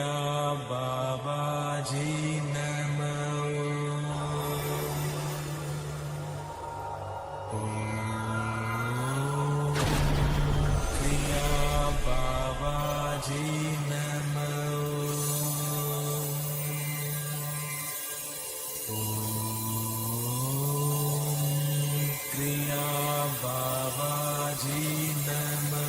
Kriya Babaji Namo. Om Kriya Babaji Namo. Om Kriya Babaji Namo.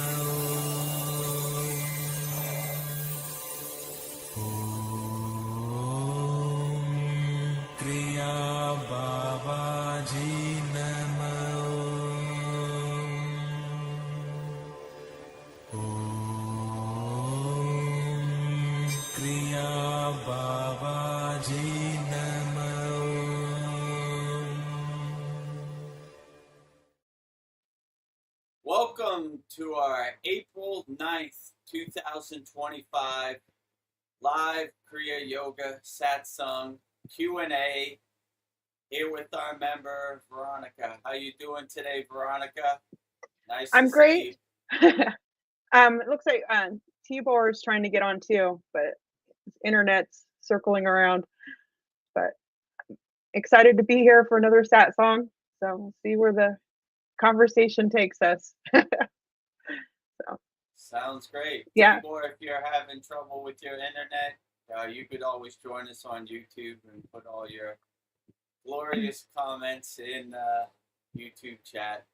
Kriya Babaji Namo. Om Kriya Babaji Namo. Welcome to our April 9th, 2025 live Kriya Yoga Satsang Q&A here with our member Veronica. How you doing today, Veronica? Nice I'm to great. see you. It looks like Tibor is trying to get on too, but his internet's circling around. But excited to be here for another satsang. So we'll see where the conversation takes us. So Sounds great. Yeah. Tibor, if you're having trouble with your internet, you could always join us on YouTube and put all your glorious comments in YouTube chat.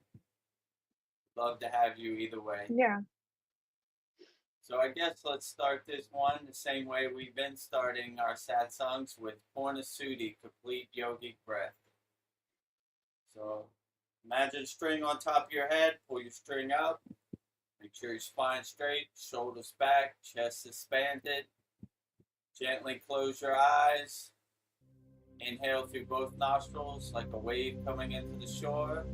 Love to have you either way. Yeah. So I guess let's start this one the same way we've been starting our satsangs with Purnasudhi, complete yogic breath. So imagine a string on top of your head, pull your string up, make sure your spine's straight, shoulders back, chest expanded. Gently close your eyes. Inhale through both nostrils like a wave coming into the shore.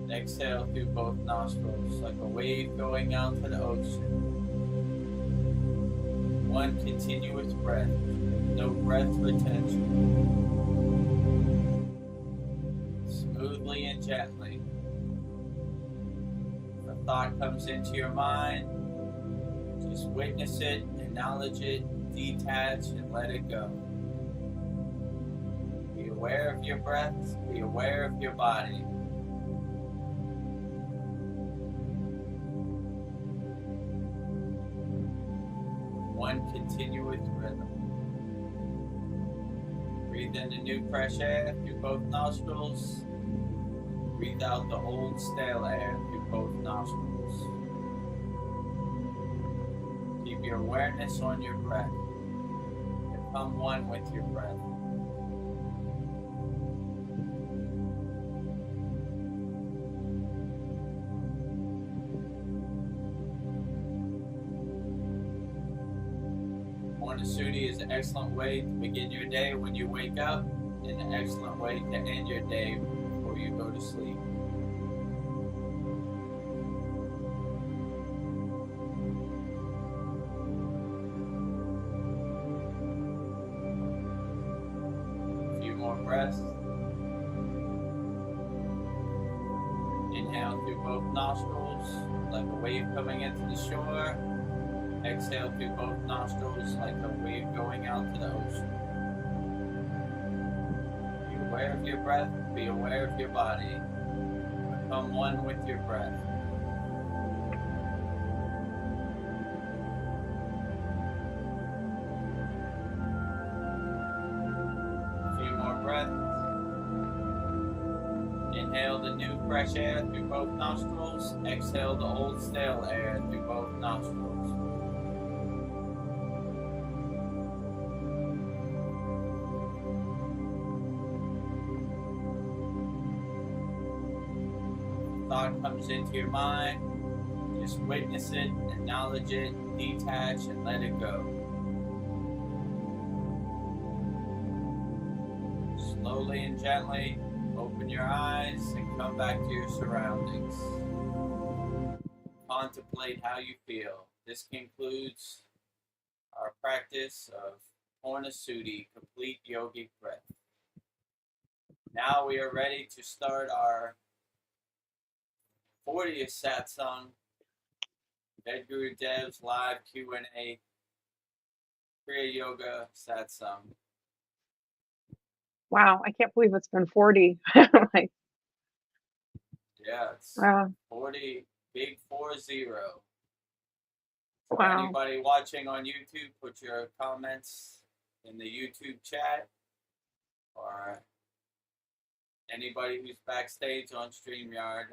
Exhale through both nostrils like a wave going out to the ocean. One continuous breath, no breath retention. Smoothly and gently. If a thought comes into your mind, just witness it, acknowledge it, detach, and let it go. Be aware of your breath, be aware of your body. One continuous rhythm. Breathe in the new fresh air through both nostrils. Breathe out the old stale air through both nostrils. Keep your awareness on your breath. Become one with your breath. Purnasudhi is an excellent way to begin your day when you wake up, and an excellent way to end your day before you go to sleep. A few more breaths. Inhale through both nostrils like a wave coming into the shore. Exhale through both nostrils like a wave going out to the ocean. Be aware of your breath, be aware of your body. Become one with your breath. A few more breaths. Inhale the new fresh air through both nostrils. Exhale the old stale air through both nostrils. Thought comes into your mind, just witness it, acknowledge it, detach, and let it go. Slowly and gently open your eyes and come back to your surroundings. Contemplate how you feel. This concludes our practice of Purnasudhi, complete yogic breath. Now we are ready to start our 40th satsang, Vedagurudev's live Q&A Kriya Yoga Satsang. Wow, I can't believe it's been 40. Like, Yeah, it's wow, 40, big 40. So wow. anybody watching on YouTube, put your comments in the YouTube chat, or anybody who's backstage on StreamYard,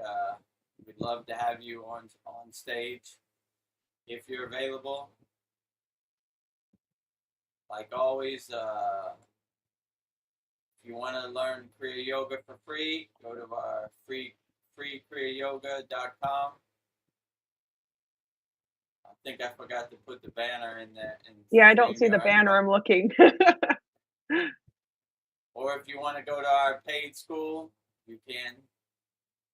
we'd love to have you on stage if you're available. Like always, if you want to learn Kriya Yoga for free, go to our free kriyayogamasterclass.com. I think I forgot to put the banner in there. Yeah, I don't see the StreamYard, banner. but- I'm looking. Or if you want to go to our paid school, you can.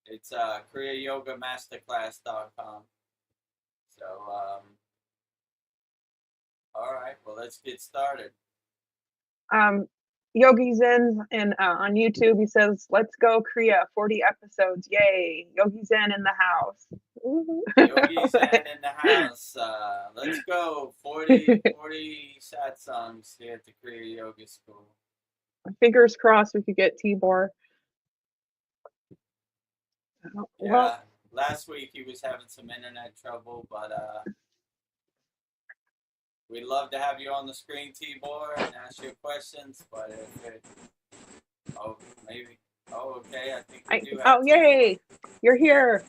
It's kriyayogamasterclass.com. So, all right, well, let's get started. Yogi Zen and on YouTube, he says, "Let's go, Kriya! 40 episodes, yay! Yogi Zen in the house." Yogi Zen in the house. Let's go. 40 satsangs here at the Kriya Yoga School. Fingers crossed we could get Tibor. Well, Yeah, last week he was having some internet trouble, but we'd love to have you on the screen, Tibor, and ask your questions. But if it, maybe. Oh, okay. I think we do have. oh, yay! You're here.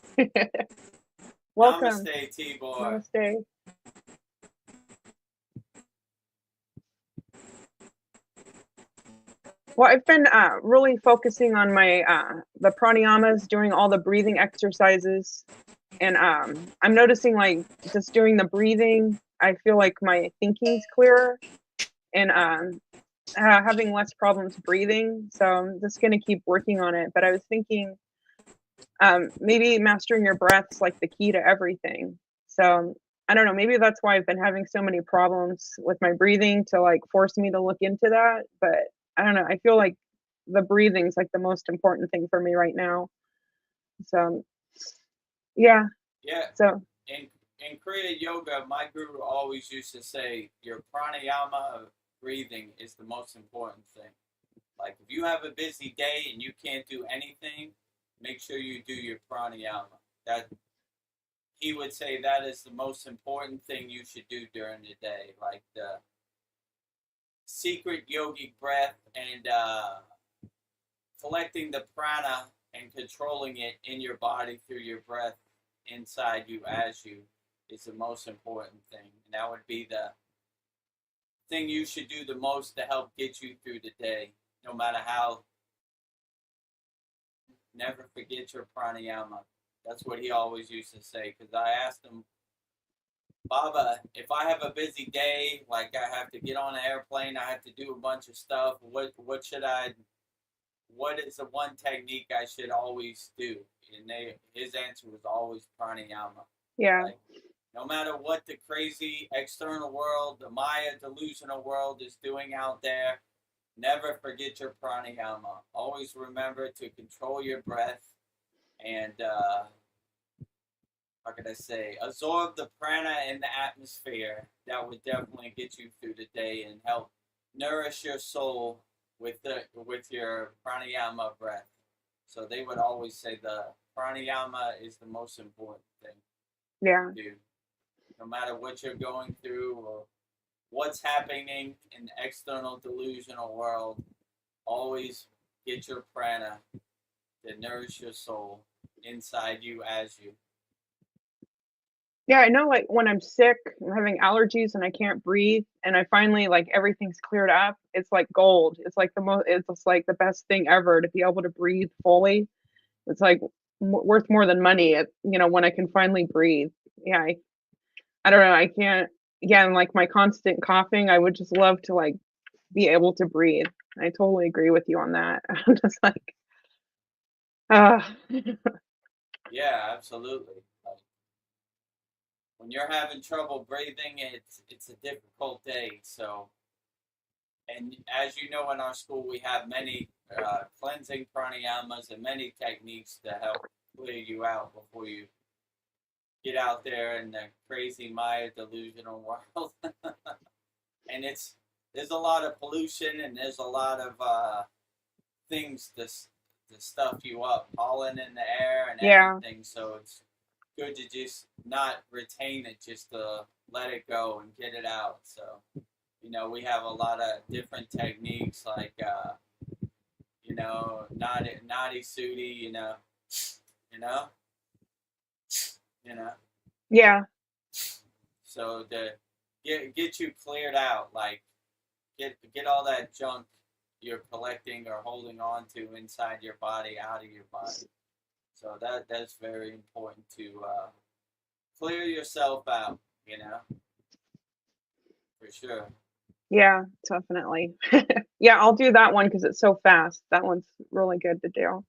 Welcome. Namaste, Tibor. Namaste. Well, I've been really focusing on my the pranayamas, doing all the breathing exercises, and I'm noticing like just doing the breathing, I feel like my thinking's clearer, and having less problems breathing. So I'm just gonna keep working on it. But I was thinking maybe mastering your breath's like the key to everything. So I don't know, maybe that's why I've been having so many problems with my breathing, to like force me to look into that. But I don't know, I feel like the breathing's like the most important thing for me right now. So yeah. Yeah. So In Kriya Yoga, my guru always used to say your pranayama breathing is the most important thing. Like if you have a busy day and you can't do anything, make sure you do your pranayama. That he would say that is the most important thing you should do during the day. Like the secret yogic breath and collecting the prana and controlling it in your body through your breath inside you as you is the most important thing. And that would be the thing you should do the most to help get you through the day, no matter how. Never forget your pranayama. That's what he always used to say. Because I asked him, Baba, if I have a busy day, like I have to get on an airplane, I have to do a bunch of stuff, what is the one technique I should always do? And his answer was always pranayama. yeah. Like, no matter what the crazy external world, the Maya delusional world is doing out there, never forget your pranayama. Always remember to control your breath and, how can I say, absorb the prana in the atmosphere. That would definitely get you through the day and help nourish your soul with your pranayama breath. So they would always say the pranayama is the most important thing Yeah. to do. No matter what you're going through or what's happening in the external delusional world, always get your prana to nourish your soul inside you as you. Yeah, I know, like when I'm sick, I'm having allergies and I can't breathe, and I finally like everything's cleared up. It's like gold. It's like it's just like the best thing ever to be able to breathe fully. It's like worth more than money. When I can finally breathe. Yeah, I don't know. I can't. Again, like my constant coughing, I would just love to like be able to breathe. I totally agree with you on that. I'm just like, Yeah, absolutely. Like, when you're having trouble breathing, it's a difficult day. So, and as you know, in our school, we have many cleansing pranayamas and many techniques to help clear you out before you get out there in the crazy Maya delusional world. and there's a lot of pollution and there's a lot of things to stuff you up, pollen in the air and Yeah. everything. So it's good to just not retain it, just to let it go and get it out. So, we have a lot of different techniques like, naughty sooty, you know, you know. Yeah. So to get you cleared out, like get all that junk you're collecting or holding on to inside your body out of your body. So that's very important to clear yourself out, for sure. Yeah, definitely. Yeah, I'll do that one because it's so fast. That one's really good to do.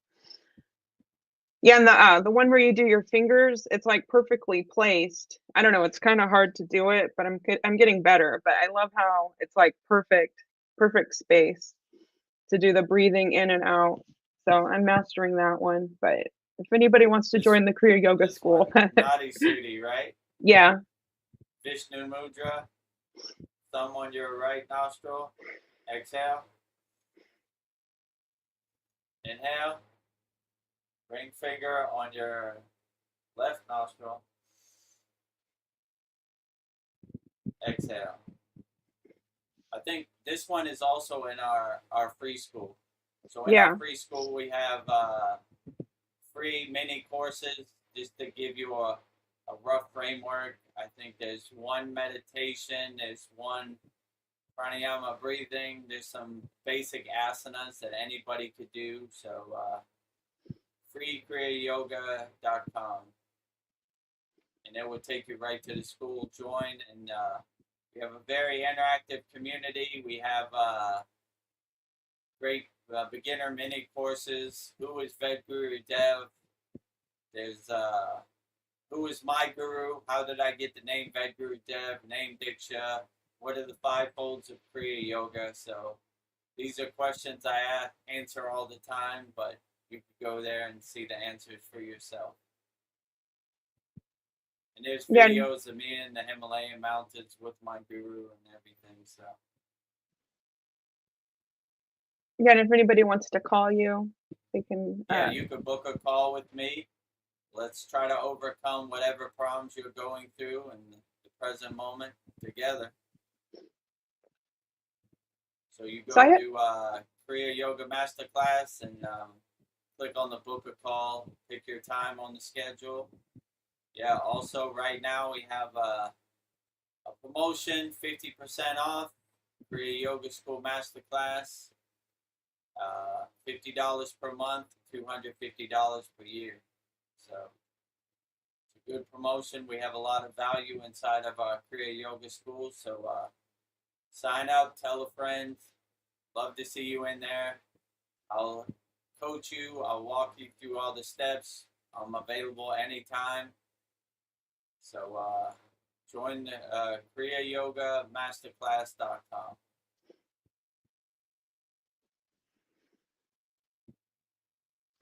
Yeah, and the one where you do your fingers, it's like perfectly placed. I don't know, it's kind of hard to do it, but I'm getting better. But I love how it's like perfect space to do the breathing in and out. So I'm mastering that one. But if anybody wants to This join the Kriya Yoga this School, one, Nadi Sudhi, right? yeah, Vishnu Mudra. Thumb on your right nostril. Exhale. Inhale. Ring finger on your left nostril. Exhale. I think this one is also in our free school. So in yeah, our free school, we have free mini courses just to give you a rough framework. I think there's one meditation, there's one pranayama breathing, there's some basic asanas that anybody could do. So free kriyayogamasterclass.com. And it will take you right to the school. Join, and we have a very interactive community. We have great beginner mini courses. Who is Vedagurudev? There's who is my guru? How did I get the name Vedagurudev? Name Diksha? What are the 5 folds of Kriya Yoga? So these are questions I answer all the time, but you can go there and see the answers for yourself. And there's yeah, videos of me in the Himalayan mountains with my guru and everything. So yeah. And if anybody wants to call you, they can. yeah, you could book a call with me. Let's try to overcome whatever problems you're going through in the present moment together. So you go to Kriya Yoga Masterclass and click on the book a call, pick your time on the schedule. Yeah, also right now we have a promotion, 50% off, Kriya Yoga School Masterclass, $50 per month, $250 per year. So it's a good promotion. We have a lot of value inside of our Kriya Yoga School. So sign up, tell a friend. Love to see you in there. I'll coach you. I'll walk you through all the steps. I'm available anytime. So join the kriyayogamasterclass.com.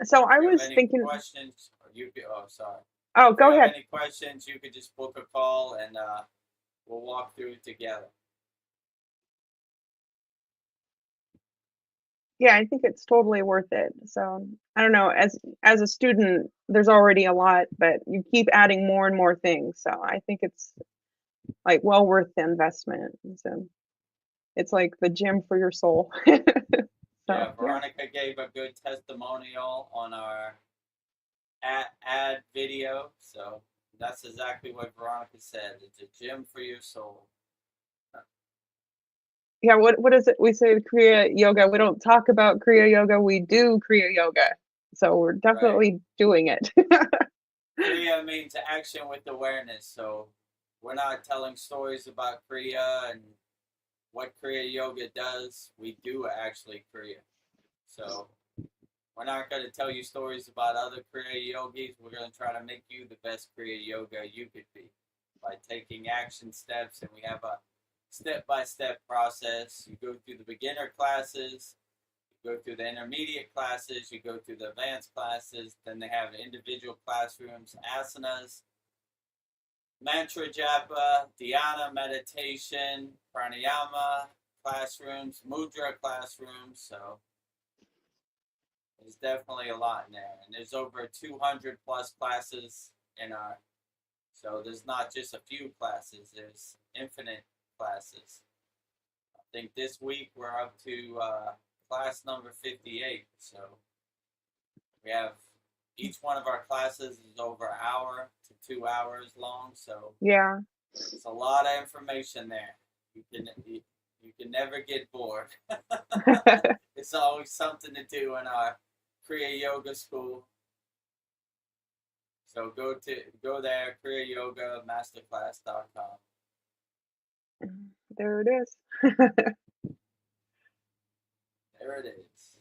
So I If you have was any thinking. questions, or you could, sorry. Oh, If go you have ahead. any questions, you could just book a call and we'll walk through it together. Yeah, I think it's totally worth it. So I don't know, as a student, there's already a lot, but you keep adding more and more things. So I think it's like well worth the investment. So it's like the gym for your soul. Yeah, So yeah. Veronica gave a good testimonial on our ad video. So that's exactly what Veronica said. It's a gym for your soul. Yeah, what is it? We say Kriya Yoga. We don't talk about Kriya Yoga, we do Kriya Yoga. So we're Right. definitely doing it. Kriya means action with awareness. So we're not telling stories about Kriya and what Kriya Yoga does. We do actually Kriya. So we're not going to tell you stories about other Kriya Yogis. We're going to try to make you the best Kriya Yoga you could be by taking action steps. And we have a step-by-step process. You go through the beginner classes, you go through the intermediate classes, you go through the advanced classes. Then they have individual classrooms, asanas, mantra japa, dhyana meditation, pranayama classrooms, mudra classrooms. So there's definitely a lot in there. And there's over 200 plus classes in our, so there's not just a few classes, there's infinite classes. I think this week we're up to class number 58. So we have, each one of our classes is over an hour to 2 hours long. So Yeah. it's a lot of information there. You can never get bored. It's always something to do in our Kriya Yoga school. So go there, kriyayogamasterclass.com. There it is. There it is.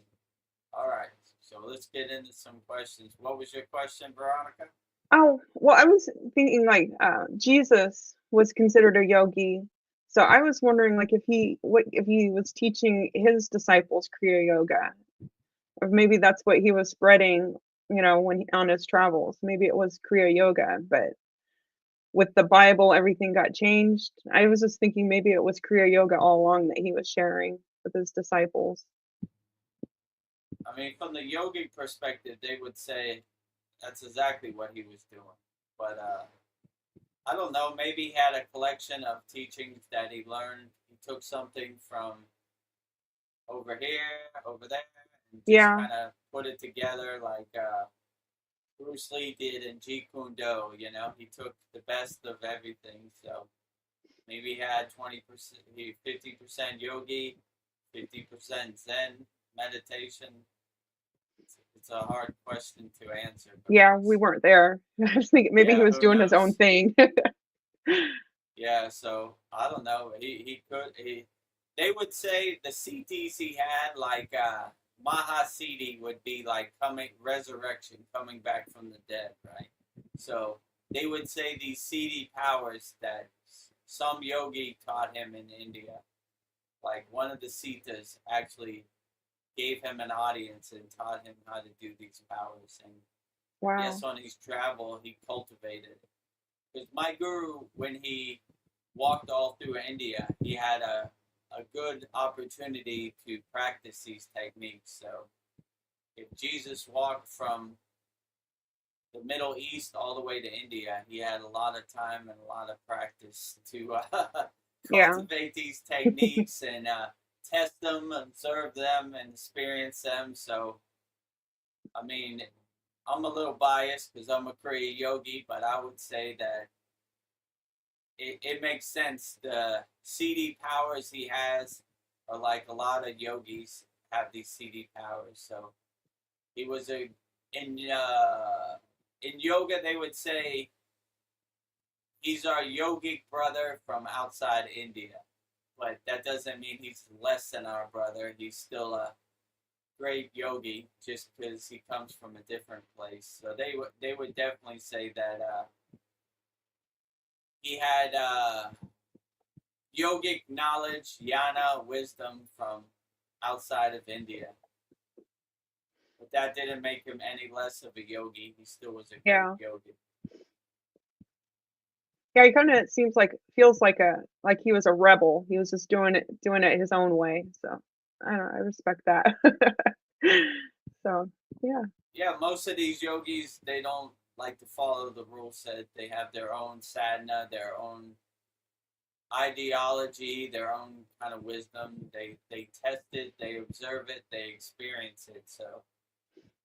All right. So let's get into some questions. What was your question, Veronica? Oh, well, I was thinking like Jesus was considered a yogi. So I was wondering like if he was teaching his disciples Kriya Yoga, or maybe that's what he was spreading, when on his travels. Maybe it was Kriya Yoga, but with the Bible, everything got changed. I was just thinking maybe it was Kriya Yoga all along that he was sharing with his disciples. I mean, from the yogic perspective, they would say that's exactly what he was doing. But I don't know. Maybe he had a collection of teachings that he learned. He took something from over here, over there, and just Yeah. kind of put it together like Bruce Lee did in Jeet Kune Do. He took the best of everything. So maybe he had 20%, 50% yogi, 50% Zen meditation. It's a hard question to answer. Yeah, we weren't there. I was thinking maybe he was who doing his own knows? thing. Yeah, so I don't know. They would say the CDs he had, like Maha CD would be like resurrection, coming back from the dead, right? So they would say these CD powers that some yogi taught him in India. Like one of the Siddhas actually gave him an audience and taught him how to do these powers. And Wow. yes, on his travel, he cultivated. Because my guru, when he walked all through India, he had a good opportunity to practice these techniques. So if Jesus walked from the Middle East all the way to India, he had a lot of time and a lot of practice to cultivate these techniques and test them, observe them, and experience them. So, I mean, I'm a little biased because I'm a Kriya yogi, but I would say that it makes sense. The CD powers he has are like a lot of yogis have these CD powers. So he was in yoga they would say he's our yogic brother from outside India, but that doesn't mean he's less than our brother. He's still a great yogi just because he comes from a different place. So they would definitely say that he had yogic knowledge, jnana, wisdom from outside of India. But that didn't make him any less of a yogi. He still was a great yogi. Yeah, he kind of feels like he was a rebel. He was just doing it his own way. So I don't know, I respect that. So yeah. Yeah, most of these yogis, they don't like to follow the rule set. They have their own sadhana, their own ideology, their own kind of wisdom. They test it, they observe it, they experience it. So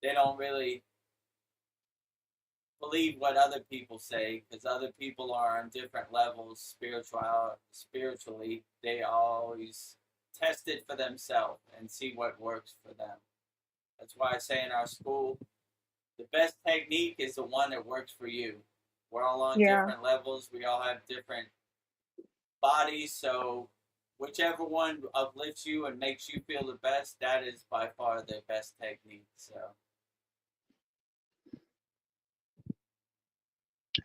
they don't really believe what other people say because other people are on different levels spiritually. They always test it for themselves and see what works for them. That's why I say in our school, the best technique is the one that works for you. We're all on different levels. We all have different bodies. So whichever one uplifts you and makes you feel the best, that is by far the best technique. So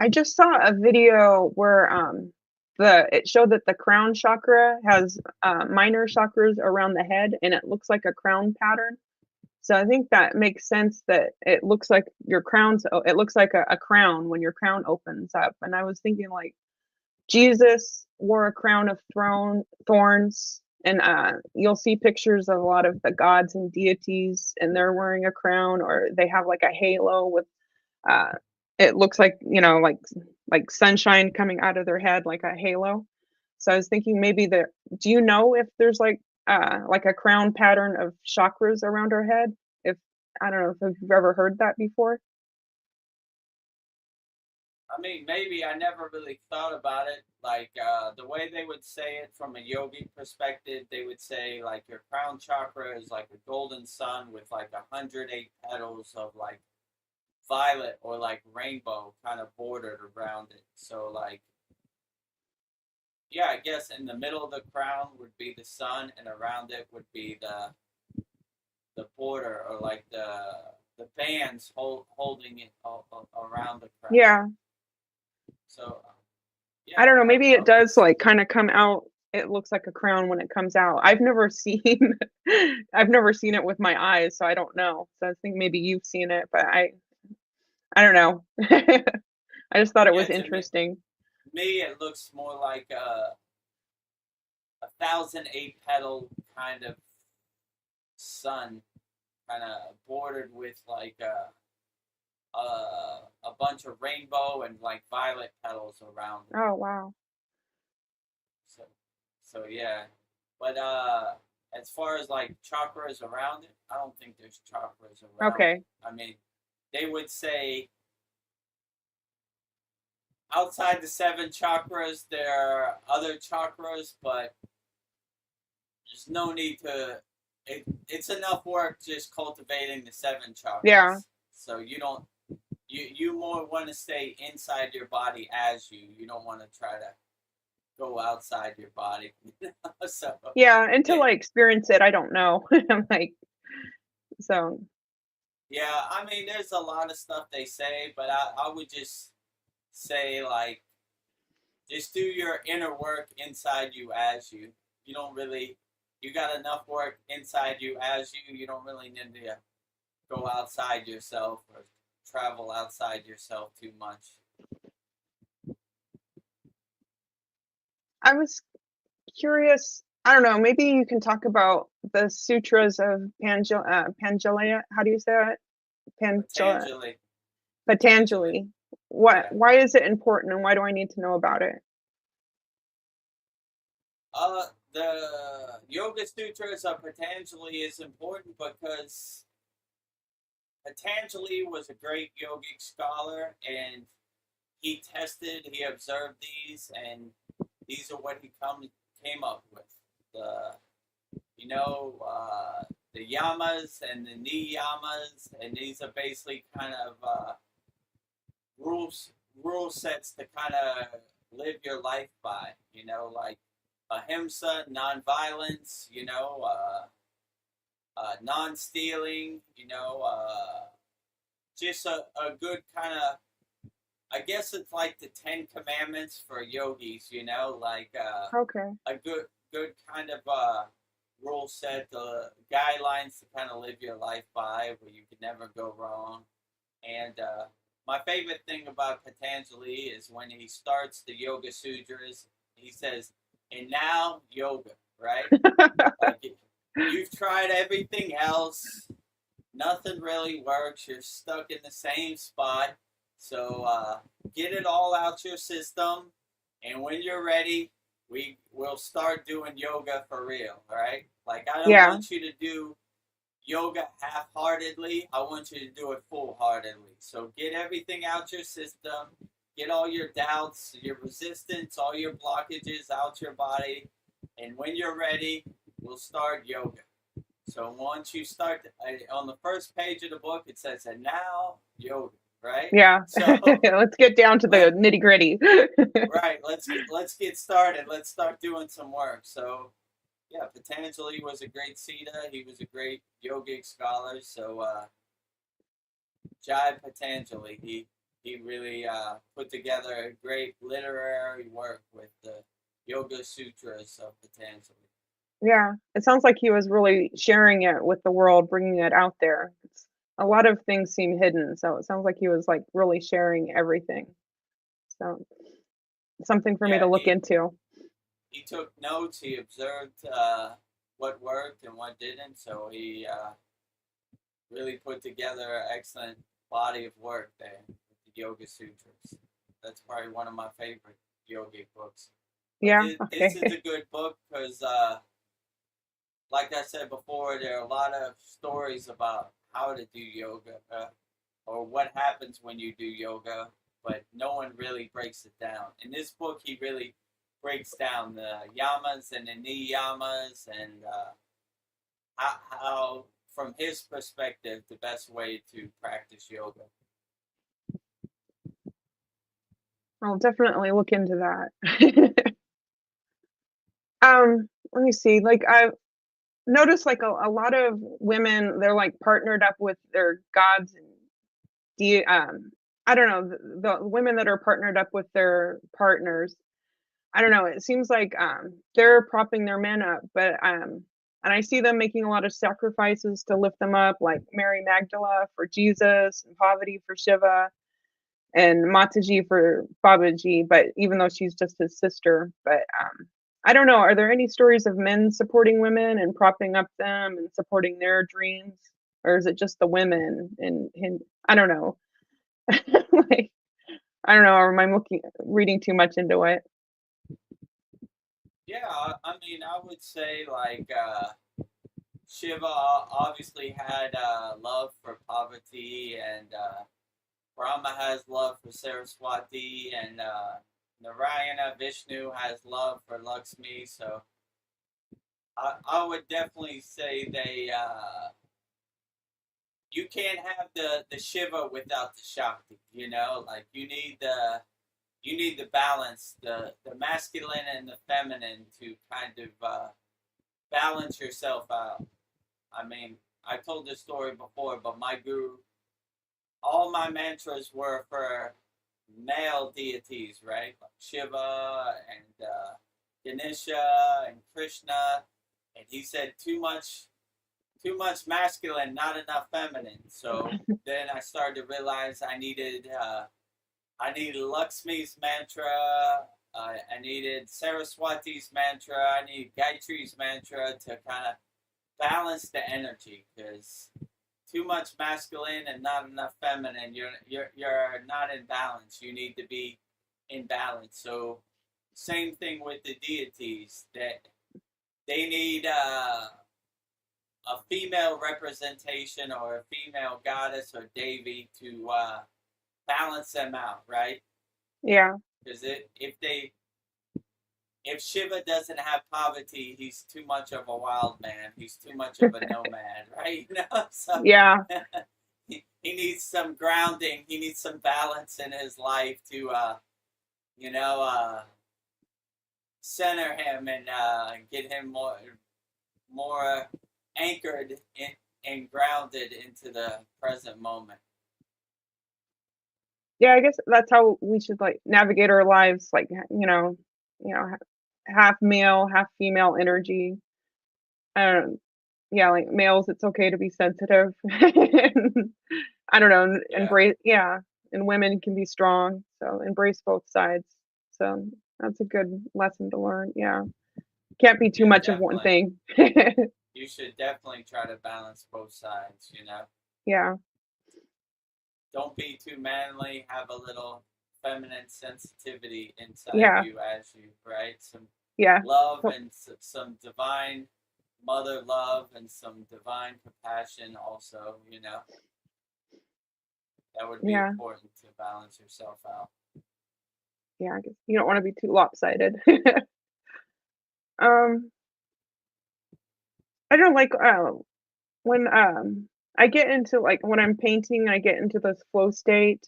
I just saw a video where it showed that the crown chakra has minor chakras around the head and it looks like a crown pattern. So I think that makes sense that it looks like it looks like a crown when your crown opens up. And I was thinking like Jesus wore a crown of thorns, and you'll see pictures of a lot of the gods and deities, and they're wearing a crown, or they have like a halo with uh, it looks like, like sunshine coming out of their head, like a halo. So I was thinking maybe do you know if there's like a crown pattern of chakras around our head? If I don't know if you've ever heard that before. I mean, maybe I never really thought about it. Like the way they would say it from a yogi perspective, they would say like your crown chakra is like a golden sun with like 108 petals of like violet or like rainbow kind of bordered around it. So like, yeah, I guess in the middle of the crown would be the sun, and around it would be the border, or like the bands holding it around the crown. Yeah. So yeah, I don't know, maybe it does like kind of come out. It looks like a crown when it comes out. I've never seen it with my eyes, so I don't know. So I think maybe you've seen it, but I don't know. I just thought it was interesting. Me, it looks more like a 1,008 petal kind of sun, kind of bordered with like a bunch of rainbow and like violet petals around it. Oh wow. So yeah, but as far as like chakras around it, I don't think there's chakras around. Okay. It. I mean, they would say outside the 7 chakras, there are other chakras, but there's no need to. It's enough work just cultivating the 7 chakras. Yeah. So you don't. You more want to stay inside your body as you. You don't want to try to go outside your body. So yeah, until I experience it, I don't know. I'm like, so. Yeah, I mean, there's a lot of stuff they say, but I would just say like, just do your inner work inside you as you. You don't really. You got enough work inside you as you. You don't really need to go outside yourself or travel outside yourself too much. I was curious. I don't know. Maybe you can talk about the sutras of Pangelea. How do you say it? Patanjali. Why is it important, and why do I need to know about it? The Yoga Sutras of Patanjali is important because Patanjali was a great yogic scholar, and he observed these, and these are what he came up with. The yamas and the niyamas, and these are basically kind of rule sets to kind of live your life by. Like ahimsa, non-violence. Non-stealing. Just a good kind of. I guess it's like the 10 Commandments for yogis. Like okay. A good kind of rule set, guidelines to kind of live your life by, where you can never go wrong. And my favorite thing about Patanjali is when he starts the Yoga Sutras, he says, "And now yoga," right? Like you've tried everything else, nothing really works. You're stuck in the same spot. So get it all out your system, and when you're ready, we will start doing yoga for real, all right? Like, I don't want you to do yoga half-heartedly. I want you to do it full-heartedly. So get everything out your system. Get all your doubts, your resistance, all your blockages out your body. And when you're ready, we'll start yoga. So once you start, on the first page of the book, it says, "And now yoga." Right? Yeah. So let's get down to the nitty gritty. Right. Let's get started. Let's start doing some work. So, yeah, Patanjali was a great Siddha. He was a great yogic scholar. So, Jai Patanjali. He really put together a great literary work with the Yoga Sutras of Patanjali. Yeah, it sounds like he was really sharing it with the world, bringing it out there. A lot of things seem hidden, so it sounds like he was like really sharing everything. So something for me Yeah, to look into. he took notes. He observed what worked and what didn't. So he really put together an excellent body of work there with the Yoga Sutras. That's probably one of my favorite yogic books. But Yeah, this okay. is a good book because, like I said before, there are a lot of stories about how to do yoga or what happens when you do yoga, but no one really breaks it down. In this book, he really breaks down the yamas and the niyamas and how, from his perspective, the best way to practice yoga. I'll definitely look into that. Let me see. Like I've noticed like a lot of women, they're like partnered up with their gods and I don't know, the women that are partnered up with their partners. I don't know, it seems like they're propping their men up, but and I see them making a lot of sacrifices to lift them up, like Mary Magdala for Jesus and Parvati for Shiva and Mataji for Babaji, but even though she's just his sister. But I don't know. Are there any stories of men supporting women and propping up them and supporting their dreams, or is it just the women? And I don't know. Like I don't know. Or am I reading too much into it? Yeah, I mean, I would say like Shiva obviously had love for Parvati, and Brahma has love for Saraswati, and Narayana Vishnu has love for Lakshmi. So I would definitely say you can't have the Shiva without the Shakti. You know, like you need the balance, the masculine and the feminine to kind of balance yourself out. I mean, I told this story before, but my guru, all my mantras were for male deities, right? Like Shiva and Ganesha and Krishna, and he said too much masculine, not enough feminine. So then I started to realize I needed Lakshmi's mantra. I needed Saraswati's mantra. I needed Gayatri's mantra to kind of balance the energy, because too much masculine and not enough feminine, you're not in balance. You need to be in balance. So same thing with the deities, that they need a female representation or a female goddess or devi to balance them out, right? Yeah. Because if Shiva doesn't have Parvati, he's too much of a wild man. He's too much of a nomad, right? You know, so Yeah. he needs some grounding. He needs some balance in his life to, you know, center him and get him more anchored and grounded into the present moment. Yeah, I guess that's how we should like navigate our lives, like half male, half female energy. Um, yeah, like males, it's okay to be sensitive. I don't know, Yeah, embrace, yeah, and women can be strong. So embrace both sides. So that's a good lesson to learn. Yeah, can't be too yeah, much of one definitely. thing. You should definitely try to balance both sides, you know. Yeah, Don't be too manly. Have a little feminine sensitivity inside yeah, you as you, right? Some yeah, love so- and some divine mother love and some divine compassion also, you know. That would be yeah, important to balance yourself out. yeah. I guess you don't want to be too lopsided. um, I don't like when I get into like when I'm painting, I get into this flow state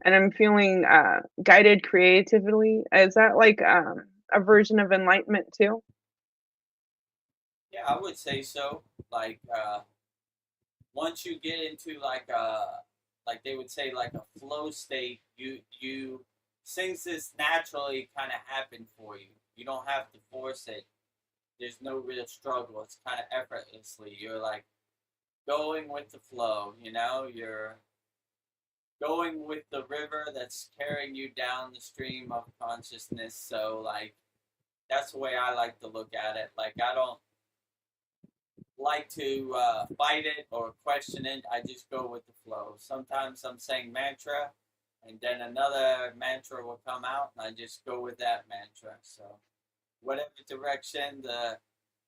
and I'm feeling guided creatively. Is that like a version of enlightenment too? Yeah, I would say so. Like once you get into like they would say like a flow state, you things just naturally kind of happen for you. You don't have to force it. There's no real struggle. It's kind of effortlessly. You're like going with the flow. You know, going with the river that's carrying you down the stream of consciousness. So like that's the way I like to look at it. Like I don't like to fight it or question it. I just go with the flow. Sometimes I'm saying mantra, and then another mantra will come out, and I just go with that mantra. So whatever direction the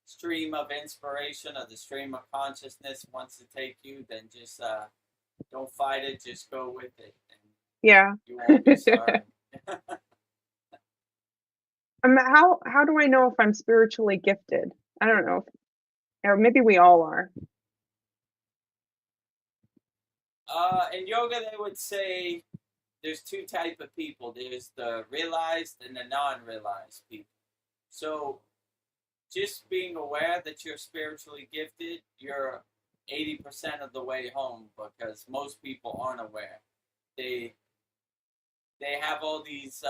stream of inspiration or the stream of consciousness wants to take you, then just don't fight it. Just go with it, and Yeah. you won't be sorry. How do I know if I'm spiritually gifted? I don't know, or maybe we all are. In yoga, they would say there's two type of people. There's the realized and the non-realized people. So just being aware that you're spiritually gifted, you're 80% of the way home because most people aren't aware. They have all these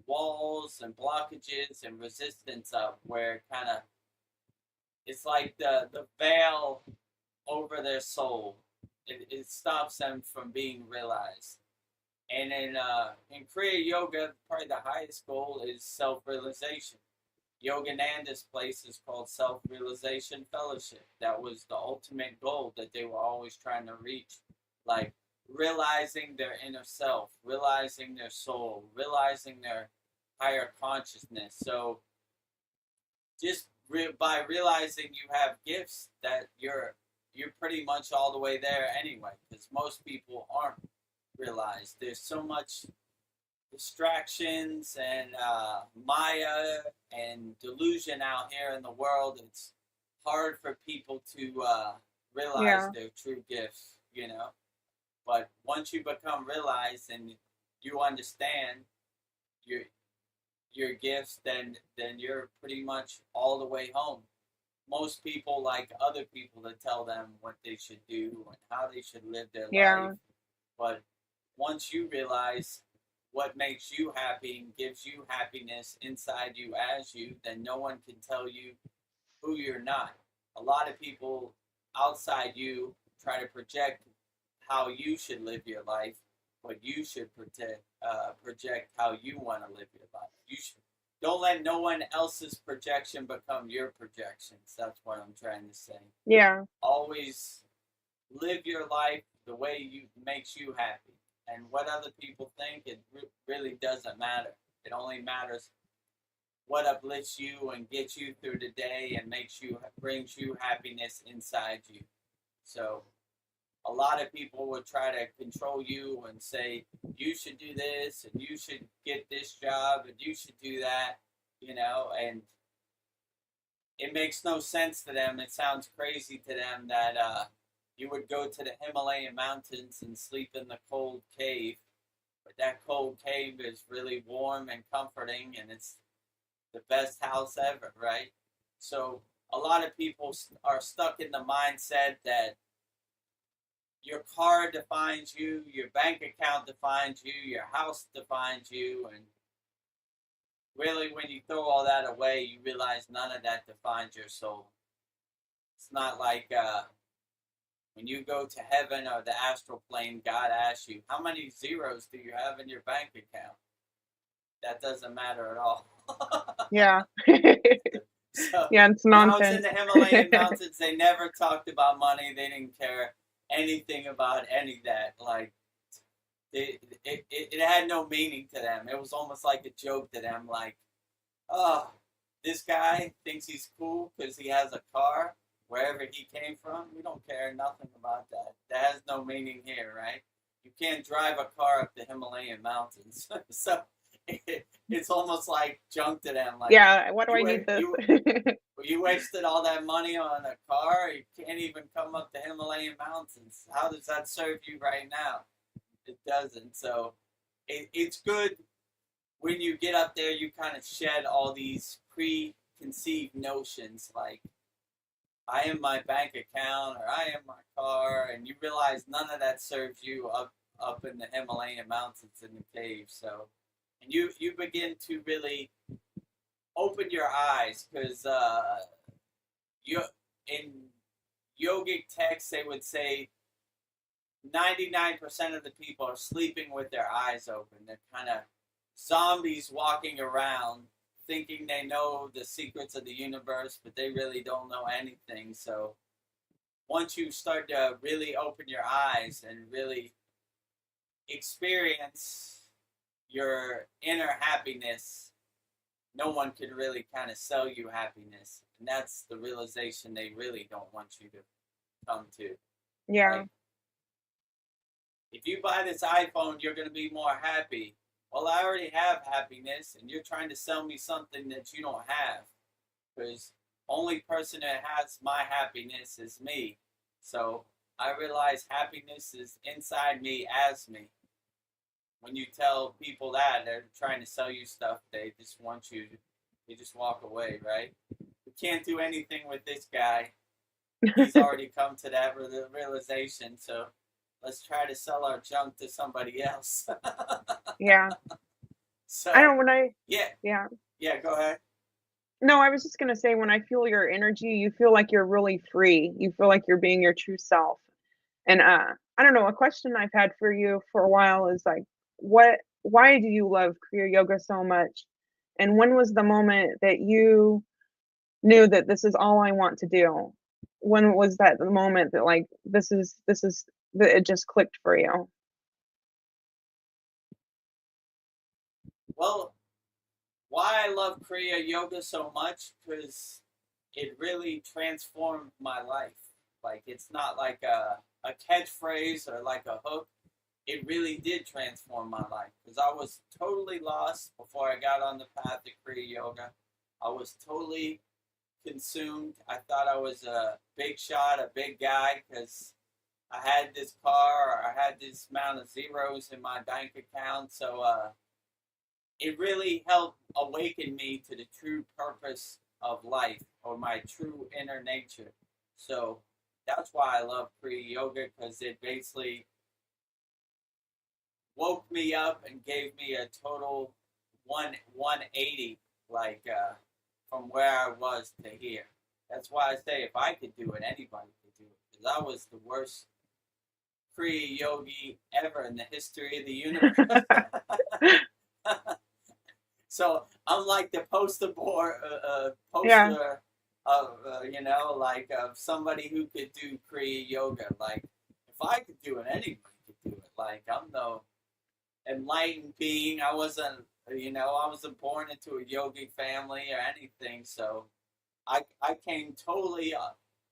walls and blockages and resistance up where kind of it's like the veil over their soul. It stops them from being realized. And in Kriya Yoga, probably the highest goal is self-realization. Yogananda's place is called Self-Realization Fellowship. That was the ultimate goal that they were always trying to reach. Like realizing their inner self, realizing their soul, realizing their higher consciousness. So just by realizing you have gifts, that you're pretty much all the way there anyway, because most people aren't realized. There's so much distractions and Maya and delusion out here in the world. It's hard for people to realize their true gifts, you know. But once you become realized and you understand your gifts, then you're pretty much all the way home. Most people like other people to tell them what they should do and how they should live their life. But once you realize what makes you happy and gives you happiness inside you as you, then no one can tell you who you're not. A lot of people outside you try to project how you should live your life, but you should project how you want to live your life. You should don't let no one else's projection become your projections. That's what I'm trying to say. Yeah. Always live your life the way you makes you happy. And what other people think, it really doesn't matter. It only matters what uplifts you and gets you through the day and brings you happiness inside you. So a lot of people would try to control you and say, you should do this and you should get this job and you should do that, you know, and it makes no sense to them. It sounds crazy to them that you would go to the Himalayan mountains and sleep in the cold cave, but that cold cave is really warm and comforting and it's the best house ever, right? So a lot of people are stuck in the mindset that your car defines you, your bank account defines you, your house defines you, and really when you throw all that away, you realize none of that defines your soul. It's not like when you go to heaven or the astral plane, God asks you, how many zeros do you have in your bank account? That doesn't matter at all. Yeah. So, yeah, it's when I was nonsense. in the Himalayan mountains, they never talked about money. They didn't care anything about any of that. Like, it had no meaning to them. It was almost like a joke to them. Like, oh, this guy thinks he's cool because he has a car wherever he came from. We don't care nothing about that. That has no meaning here, right? You can't drive a car up the Himalayan mountains. So it's almost like junk to them. Like, yeah, what do I need this? you wasted all that money on a car. You can't even come up the Himalayan mountains. How does that serve you right now? It doesn't. So it's good when you get up there. You kind of shed all these preconceived notions, like I am my bank account or I am my car, and you realize none of that serves you up in the Himalayan mountains in the cave. So, and you begin to really open your eyes because you in yogic texts they would say 99% of the people are sleeping with their eyes open. They're kind of zombies walking around thinking they know the secrets of the universe, but they really don't know anything. So once you start to really open your eyes and really experience your inner happiness, no one can really kind of sell you happiness. And that's the realization they really don't want you to come to. Yeah. Like, if you buy this iPhone, you're going to be more happy. Well, I already have happiness, and you're trying to sell me something that you don't have. Because only person that has my happiness is me. So I realize happiness is inside me as me. When you tell people that, they're trying to sell you stuff. They just want you to just walk away, right? We can't do anything with this guy. He's already come to that realization. So let's try to sell our junk to somebody else. Yeah. So I don't, when I, yeah, yeah. go ahead. No, I was just going to say, when I feel your energy, you feel like you're really free. You feel like you're being your true self. And I don't know, a question I've had for you for a while is like, why do you love Kriya Yoga so much? And when was the moment that you knew that this is all I want to do? When was that the moment that like this is that it just clicked for you? Well, why I love Kriya Yoga so much, because it really transformed my life. Like, it's not like a catchphrase or like a hook. It really did transform my life, because I was totally lost before I got on the path of Kriya Yoga. I was totally consumed. I thought I was a big shot, a big guy, because I had this car, or I had this amount of zeros in my bank account. So it really helped awaken me to the true purpose of life, or my true inner nature. So that's why I love Kriya Yoga, because it basically woke me up and gave me a total 180, like from where I was to here. That's why I say if I could do it, anybody could do it. Because I was the worst Kriya yogi ever in the history of the universe. So I'm like the poster Yeah. of like of somebody who could do Kriya yoga. Like, if I could do it, anybody could do it. Like, I'm no enlightened being. I wasn't born into a yogi family or anything. So I came totally.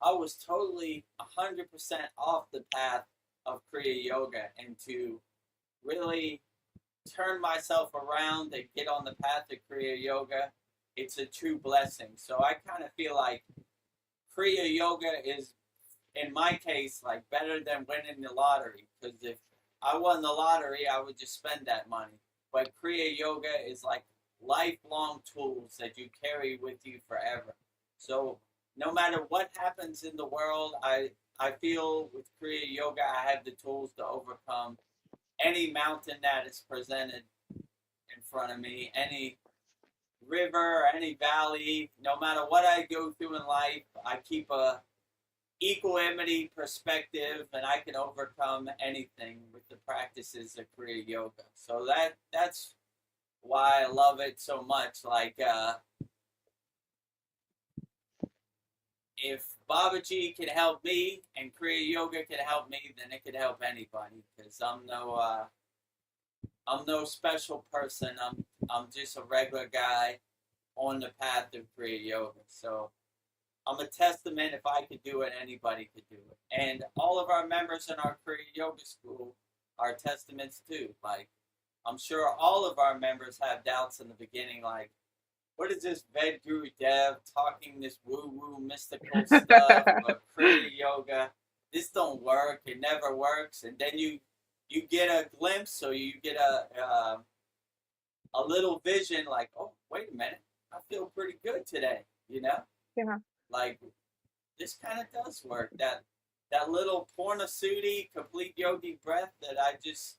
I was totally 100% off the path of Kriya yoga, and to really turn myself around and get on the path of Kriya yoga, it's a true blessing. So I kind of feel like Kriya yoga is, in my case, like better than winning the lottery. Because if I won the lottery, I would just spend that money. But Kriya yoga is like lifelong tools that you carry with you forever. So no matter what happens in the world, I feel with Kriya yoga, I have the tools to overcome any mountain that is presented in front of me, any river or any valley. No matter what I go through in life, I keep a equanimity perspective, and I can overcome anything with the practices of Kriya yoga. So that's why I love it so much. Like, if Babaji can help me and Kriya yoga can help me, then it could help anybody. Because I'm no special person. I'm just a regular guy on the path of Kriya yoga. So I'm a testament. If I could do it, anybody could do it. And all of our members in our Kriya yoga school are testaments too. Like, I'm sure all of our members have doubts in the beginning, like, what is this Vedagurudev talking this woo-woo mystical stuff about Kriya yoga? This don't work. It never works. And then you get a glimpse, or you get a little vision, like, oh, wait a minute, I feel pretty good today. Yeah. Like, this kind of does work. That little Purnasudi complete yogi breath that I just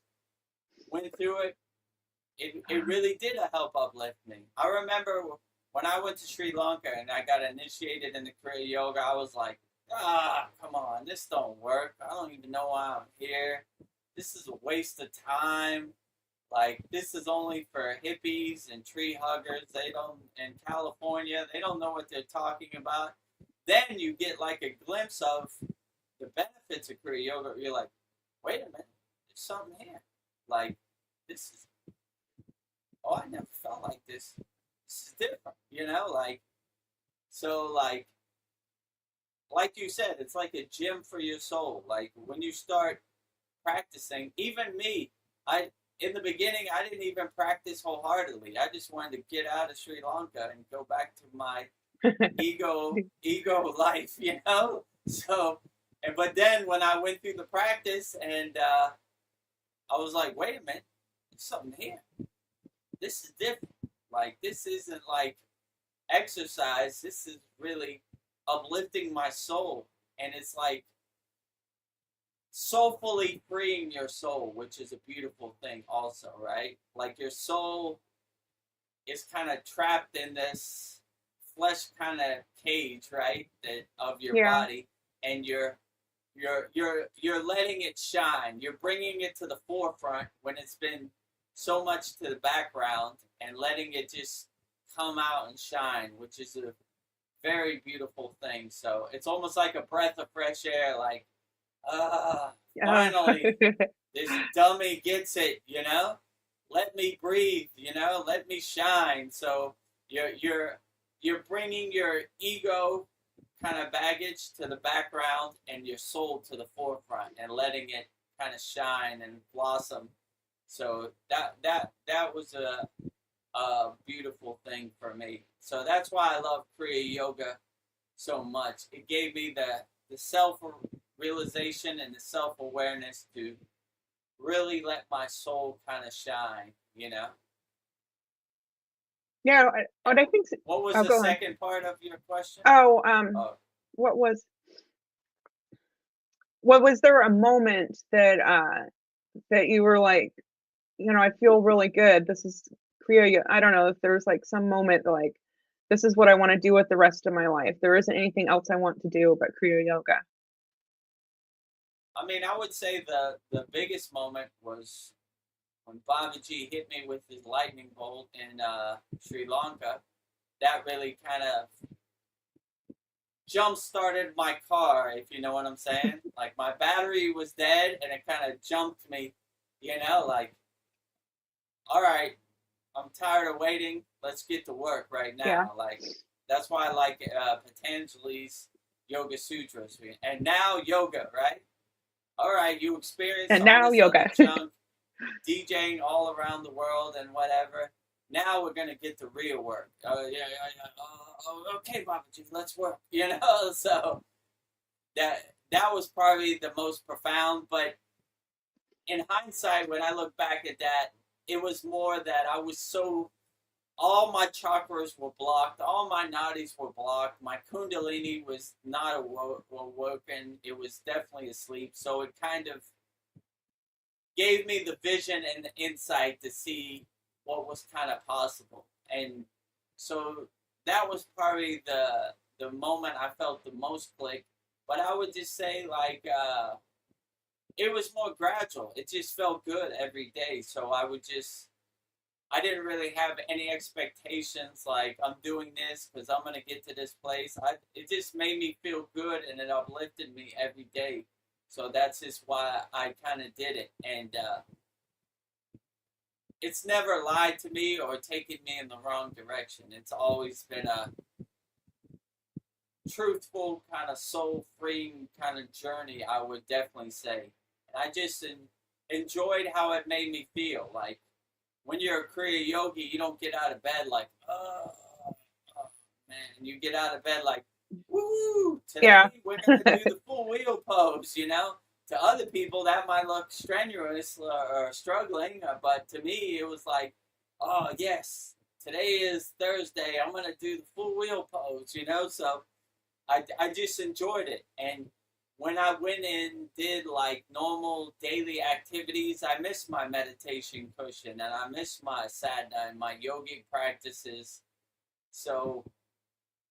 went through it really did help uplift me. I remember when I went to Sri Lanka and I got initiated in the Kriya yoga, I was like, come on, this don't work. I don't even know why I'm here. This is a waste of time. Like, this is only for hippies and tree huggers. They don't, in California, they don't know what they're talking about. Then you get like a glimpse of the benefits of Kriya Yoga. You're like, wait a minute, there's something here. Like, this is, oh, I never felt like this. This is different, you know? Like, so, like you said, it's like a gym for your soul. Like, when you start practicing, even me, in the beginning, I didn't even practice wholeheartedly. I just wanted to get out of Sri Lanka and go back to my ego life, you know? So, but then when I went through the practice and I was like, wait a minute, there's something here. This is different. Like, this isn't like exercise. This is really uplifting my soul. And it's like, soulfully freeing your soul, which is a beautiful thing also, right? Like, your soul is kind of trapped in this flesh kind of cage, right? That of your body, and you're letting it shine. You're bringing it to the forefront when it's been so much to the background, and letting it just come out and shine, which is a very beautiful thing. So it's almost like a breath of fresh air, like, finally, this dummy gets it, you know? Let me breathe, you know? Let me shine. So you're bringing your ego kind of baggage to the background and your soul to the forefront, and letting it kind of shine and blossom. So that was a beautiful thing for me. So that's why I love Kriya Yoga so much. It gave me the self-realization and the self-awareness to really let my soul kind of shine, you know? Yeah, what I think. What was the second part of your question? What was there a moment that you were like, you know, I feel really good. This is Kriya. I don't know if there's like some moment like, this is what I want to do with the rest of my life. There isn't anything else I want to do but Kriya Yoga. I mean, I would say the biggest moment was when Babaji hit me with his lightning bolt in Sri Lanka. That really kind of jump-started my car, if you know what I'm saying. Like, my battery was dead, and it kind of jumped me, you know, like, all right, I'm tired of waiting. Let's get to work right now. Yeah. Like, that's why I like Patanjali's Yoga Sutras. And now yoga, right? All right, you experienced And all now this yoga. other junk, DJing all around the world and whatever. Now we're gonna get to real work. Okay, Babaji, let's work. You know, so that was probably the most profound. But in hindsight, when I look back at that, it was more that I was so, all my chakras were blocked, all my nadis were blocked, my kundalini was not awoken, it was definitely asleep, so it kind of gave me the vision and the insight to see what was kind of possible. And so that was probably the moment I felt the most click. But I would just say, like, it was more gradual. It just felt good every day. So I didn't really have any expectations like, I'm doing this because I'm going to get to this place. It just made me feel good, and it uplifted me every day. So that's just why I kind of did it. And it's never lied to me or taken me in the wrong direction. It's always been a truthful, kind of soul-freeing kind of journey, I would definitely say. And I just enjoyed how it made me feel. Like, when you're a Kriya yogi, you don't get out of bed like, oh man. You get out of bed like, woo, today we're going to do the full wheel pose, you know? To other people, that might look strenuous or struggling, but to me, it was like, oh, yes, today is Thursday. I'm going to do the full wheel pose, you know? So I just enjoyed it. And when I went and did like normal daily activities, I missed my meditation cushion, and I missed my sadhana and my yogic practices. So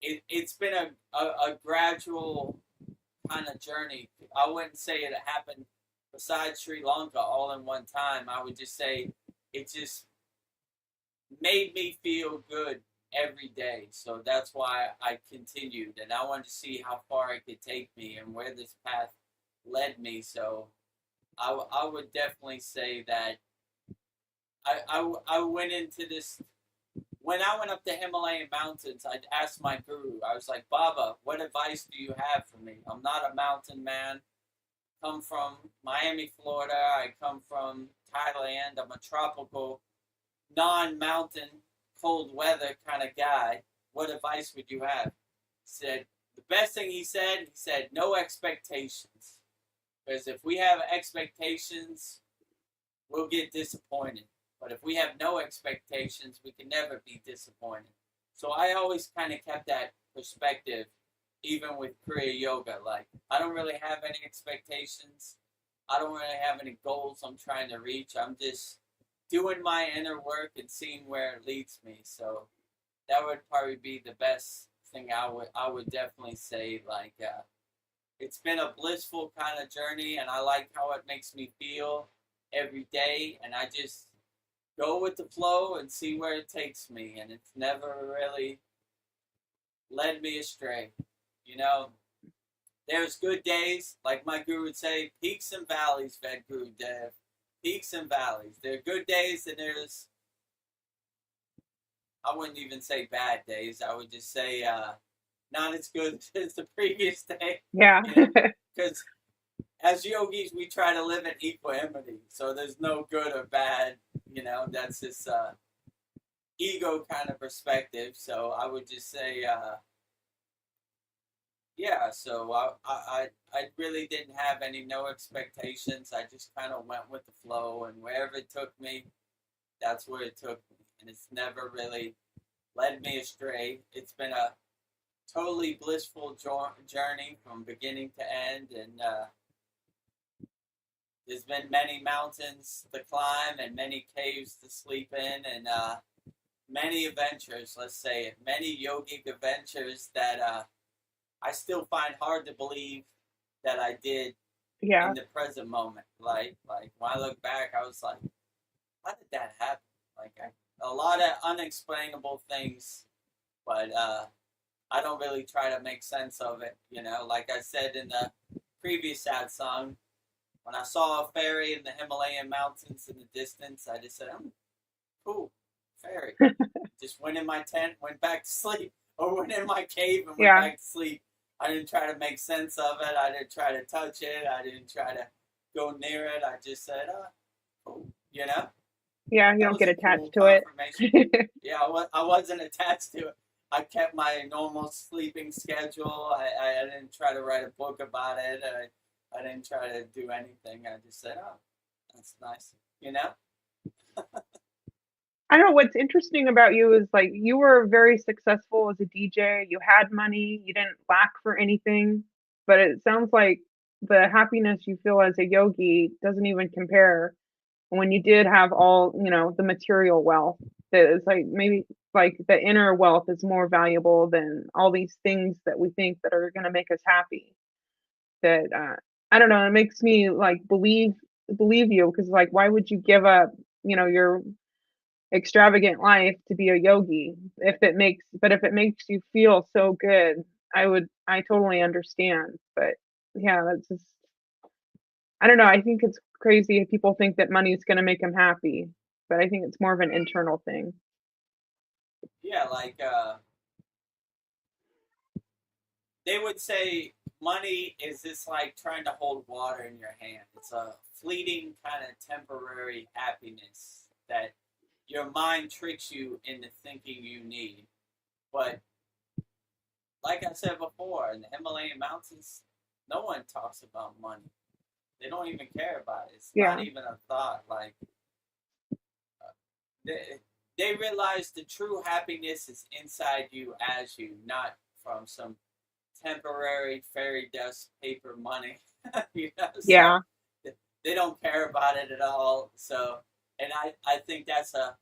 it's been a gradual kind of journey. I wouldn't say it happened besides Sri Lanka all in one time. I would just say it just made me feel good every day. So that's why I continued, and I wanted to see how far it could take me and where this path led me. So I would definitely say that I went into this. When I went up the Himalayan mountains, I asked my guru, I was like, Baba, what advice do you have for me? I'm not a mountain man. Come from Miami, Florida. I come from Thailand. I'm a tropical, non-mountain, cold weather kind of guy. What advice would you have? He said, the best thing he said, no expectations. Because if we have expectations, we'll get disappointed. But if we have no expectations, we can never be disappointed. So I always kind of kept that perspective, even with Kriya Yoga. Like, I don't really have any expectations. I don't really have any goals I'm trying to reach. I'm just doing my inner work and seeing where it leads me. So that would probably be the best thing I would definitely say. Like, it's been a blissful kind of journey, and I like how it makes me feel every day. And I just go with the flow and see where it takes me. And it's never really led me astray. You know, there's good days, like my guru would say, peaks and valleys, Vedagurudev. Peaks and valleys. There are good days and there's, I wouldn't even say bad days. I would just say not as good as the previous day. Yeah. Because as yogis, we try to live in equanimity. So there's no good or bad. You know, that's this ego kind of perspective. So I would just say, yeah, so I really didn't have no expectations. I just kind of went with the flow, and wherever it took me, that's where it took me. And it's never really led me astray. It's been a totally blissful journey from beginning to end, and there's been many mountains to climb and many caves to sleep in, and many adventures, let's say it, many yogic adventures that I still find hard to believe that I did Yeah. in the present moment. Like when I look back, I was like, how did that happen? Like a lot of unexplainable things, but I don't really try to make sense of it. You know, like I said in the previous Satsang, when I saw a fairy in the Himalayan mountains in the distance, I just said, cool, fairy. Just went in my tent, went back to sleep, or went in my cave and went back to sleep. I didn't try to make sense of it. I didn't try to touch it. I didn't try to go near it. I just said, cool, you know? Yeah, you don't get attached to it. Yeah, I wasn't attached to it. I kept my normal sleeping schedule. I didn't try to write a book about it. I didn't try to do anything. I just said, that's nice, you know? I know what's interesting about you is like you were very successful as a DJ. You had money, you didn't lack for anything, but it sounds like the happiness you feel as a yogi doesn't even compare when you did have all, the material wealth. That is like maybe like the inner wealth is more valuable than all these things that we think that are going to make us happy. That I don't know, it makes me like believe you, because like why would you give up, your extravagant life to be a yogi if it makes you feel so good? I totally understand. But yeah, that's just, I don't know, I think it's crazy if people think that money is going to make them happy, but I think it's more of an internal thing. Yeah, like they would say money is just like trying to hold water in your hand. It's a fleeting kind of temporary happiness that your mind tricks you into thinking you need. But like I said before, in the Himalayan mountains, no one talks about money. They don't even care about it. It's not even a thought. Like they realize the true happiness is inside you as you, not from some temporary fairy dust paper money. You know? Yeah. So they don't care about it at all. So, and I think that's a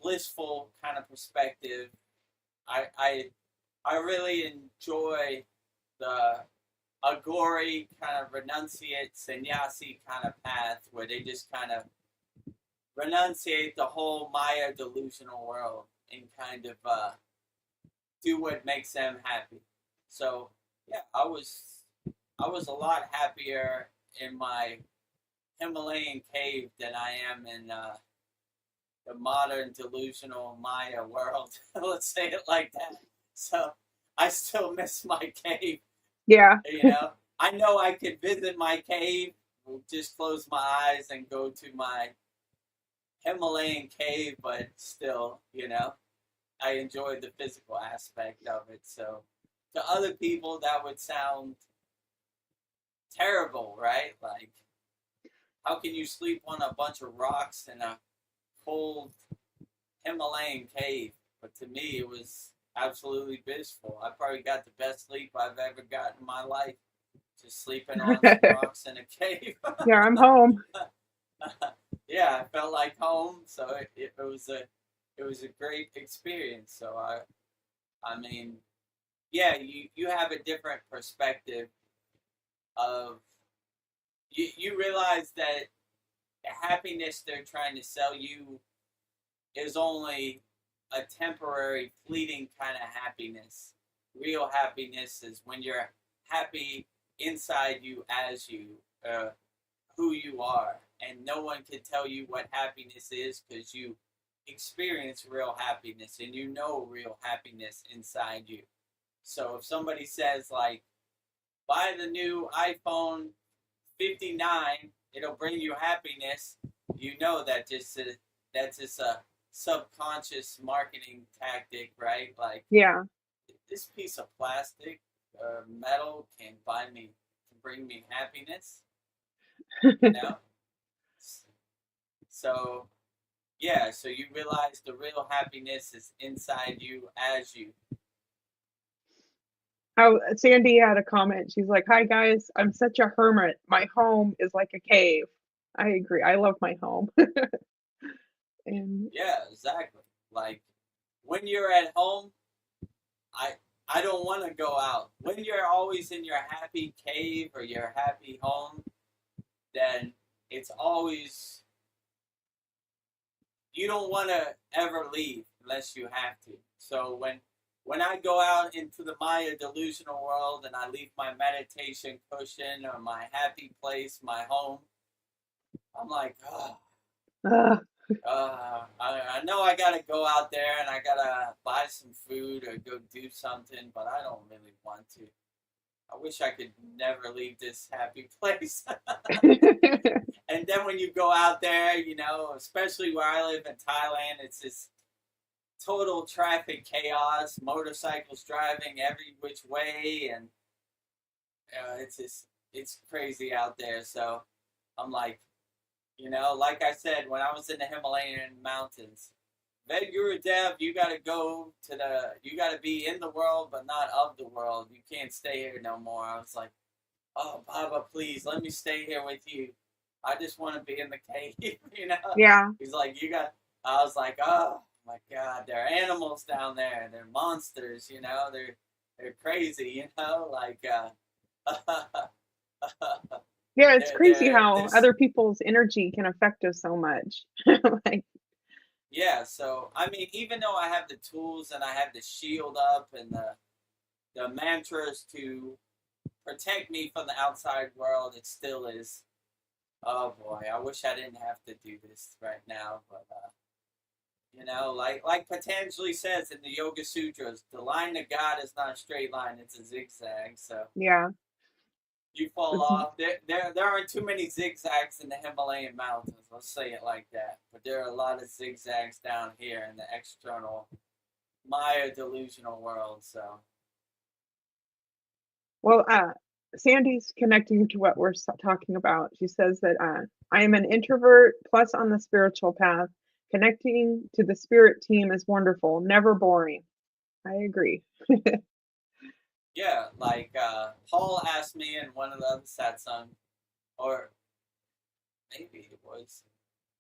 blissful kind of perspective. I really enjoy the Agori kind of renunciate sannyasi kind of path where they just kind of renunciate the whole Maya delusional world and kind of do what makes them happy. So yeah, I was a lot happier in my Himalayan cave than I am in the modern delusional Maya world. Let's say it like that. So I still miss my cave. Yeah. I know I could visit my cave, just close my eyes and go to my Himalayan cave, but still, I enjoy the physical aspect of it. So to other people, that would sound terrible, right? Like, how can you sleep on a bunch of rocks in a cold Himalayan cave? But to me, it was absolutely blissful. I probably got the best sleep I've ever gotten in my life, just sleeping on some rocks in a cave. Yeah, I'm home. Yeah, I felt like home. So it was a great experience. So I mean, yeah, you have a different perspective of you realize that the happiness they're trying to sell you is only a temporary, fleeting kind of happiness. Real happiness is when you're happy inside you as you, who you are, and no one can tell you what happiness is because you experience real happiness and you know real happiness inside you. So if somebody says like, buy the new iPhone 59, it'll bring you happiness, you know that's just a subconscious marketing tactic, right? Like, Yeah. this piece of plastic or metal can bring me happiness, you know? So yeah, so you realize the real happiness is inside you as you. Oh, Sandy had a comment. She's like, "Hi guys, I'm such a hermit. My home is like a cave." I agree. I love my home. And Yeah, exactly. Like, when you're at home, I I don't want to go out. When you're always in your happy cave or your happy home, then it's always, you don't want to ever leave unless you have to. So when I go out into the Maya delusional world and I leave my meditation cushion or my happy place, my home, I'm like, I know I gotta go out there and I gotta buy some food or go do something, but I don't really want to. I wish I could never leave this happy place. And then when you go out there, especially where I live in Thailand, it's this total traffic chaos, motorcycles driving every which way, and it's crazy out there. So I'm like, like I said, when I was in the Himalayan mountains, Vedagurudev, you gotta be in the world, but not of the world. You can't stay here no more. I was like, oh, Baba, please, let me stay here with you. I just want to be in the cave. yeah. He's like, I was like, oh, my God, there are animals down there. They're monsters, they're crazy, like, Yeah, it's crazy how there's, other people's energy can affect us so much. Like, yeah, so I mean, even though I have the tools and I have the shield up and the mantras to protect me from the outside world, it still is. Oh boy, I wish I didn't have to do this right now, but like Patanjali says in the Yoga Sutras, the line to God is not a straight line; it's a zigzag. So yeah. you fall off. There aren't too many zigzags in the Himalayan mountains. Let's say it like that. But there are a lot of zigzags down here in the external Maya delusional world. So Well, Sandy's connecting to what we're talking about. She says that I am an introvert plus on the spiritual path. Connecting to the spirit team is wonderful, never boring. I agree. yeah, like Paul asked me in one of the other satsang, or maybe it was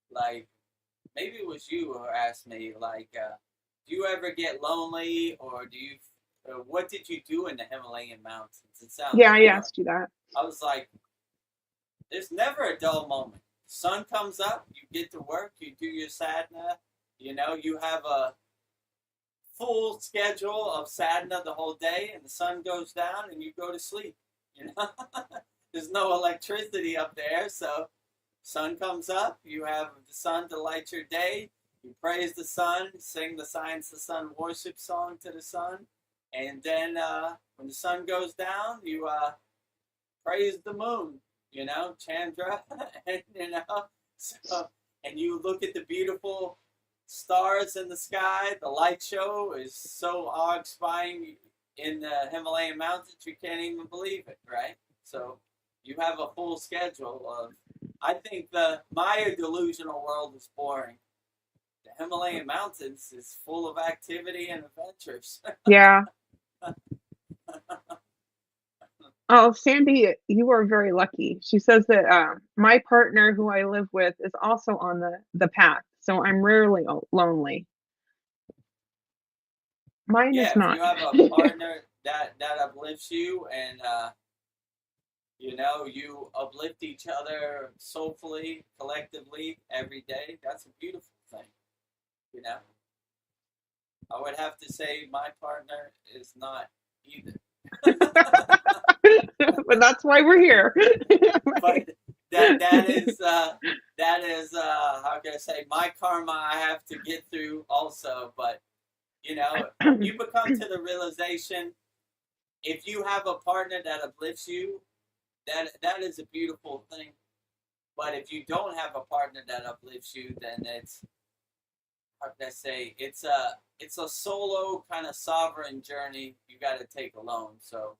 like maybe it was you who asked me like, do you ever get lonely, or do you what did you do in the Himalayan mountains? It sounds Yeah, I boring. asked you that. I was like, there's never a dull moment. Sun comes up, you get to work, you do your sadhana, you have a full schedule of sadhana the whole day, and the sun goes down and you go to sleep. There's no electricity up there, so sun comes up, you have the sun to light your day, you praise the sun, sing the Science the Sun worship song to the sun, and then when the sun goes down, you praise the moon, Chandra, and and you look at the beautiful stars in the sky. The light show is so awe-inspiring in the Himalayan mountains, you can't even believe it, right? So you have a full schedule of. I think the Maya delusional world is boring. The Himalayan mountains is full of activity and adventures. Yeah. Oh, Sandy, you are very lucky. She says that my partner, who I live with, is also on the path, so I'm rarely lonely. Mine is Yeah, if not. you have a partner that uplifts you, and you uplift each other soulfully, collectively every day, that's a beautiful thing. I would have to say my partner is not either. But that's why we're here. But that is how can I say, my karma I have to get through also. But you become to the realization, if you have a partner that uplifts you, that is a beautiful thing. But if you don't have a partner that uplifts you, then it's, how can I say, it's a solo kind of sovereign journey you got to take alone. So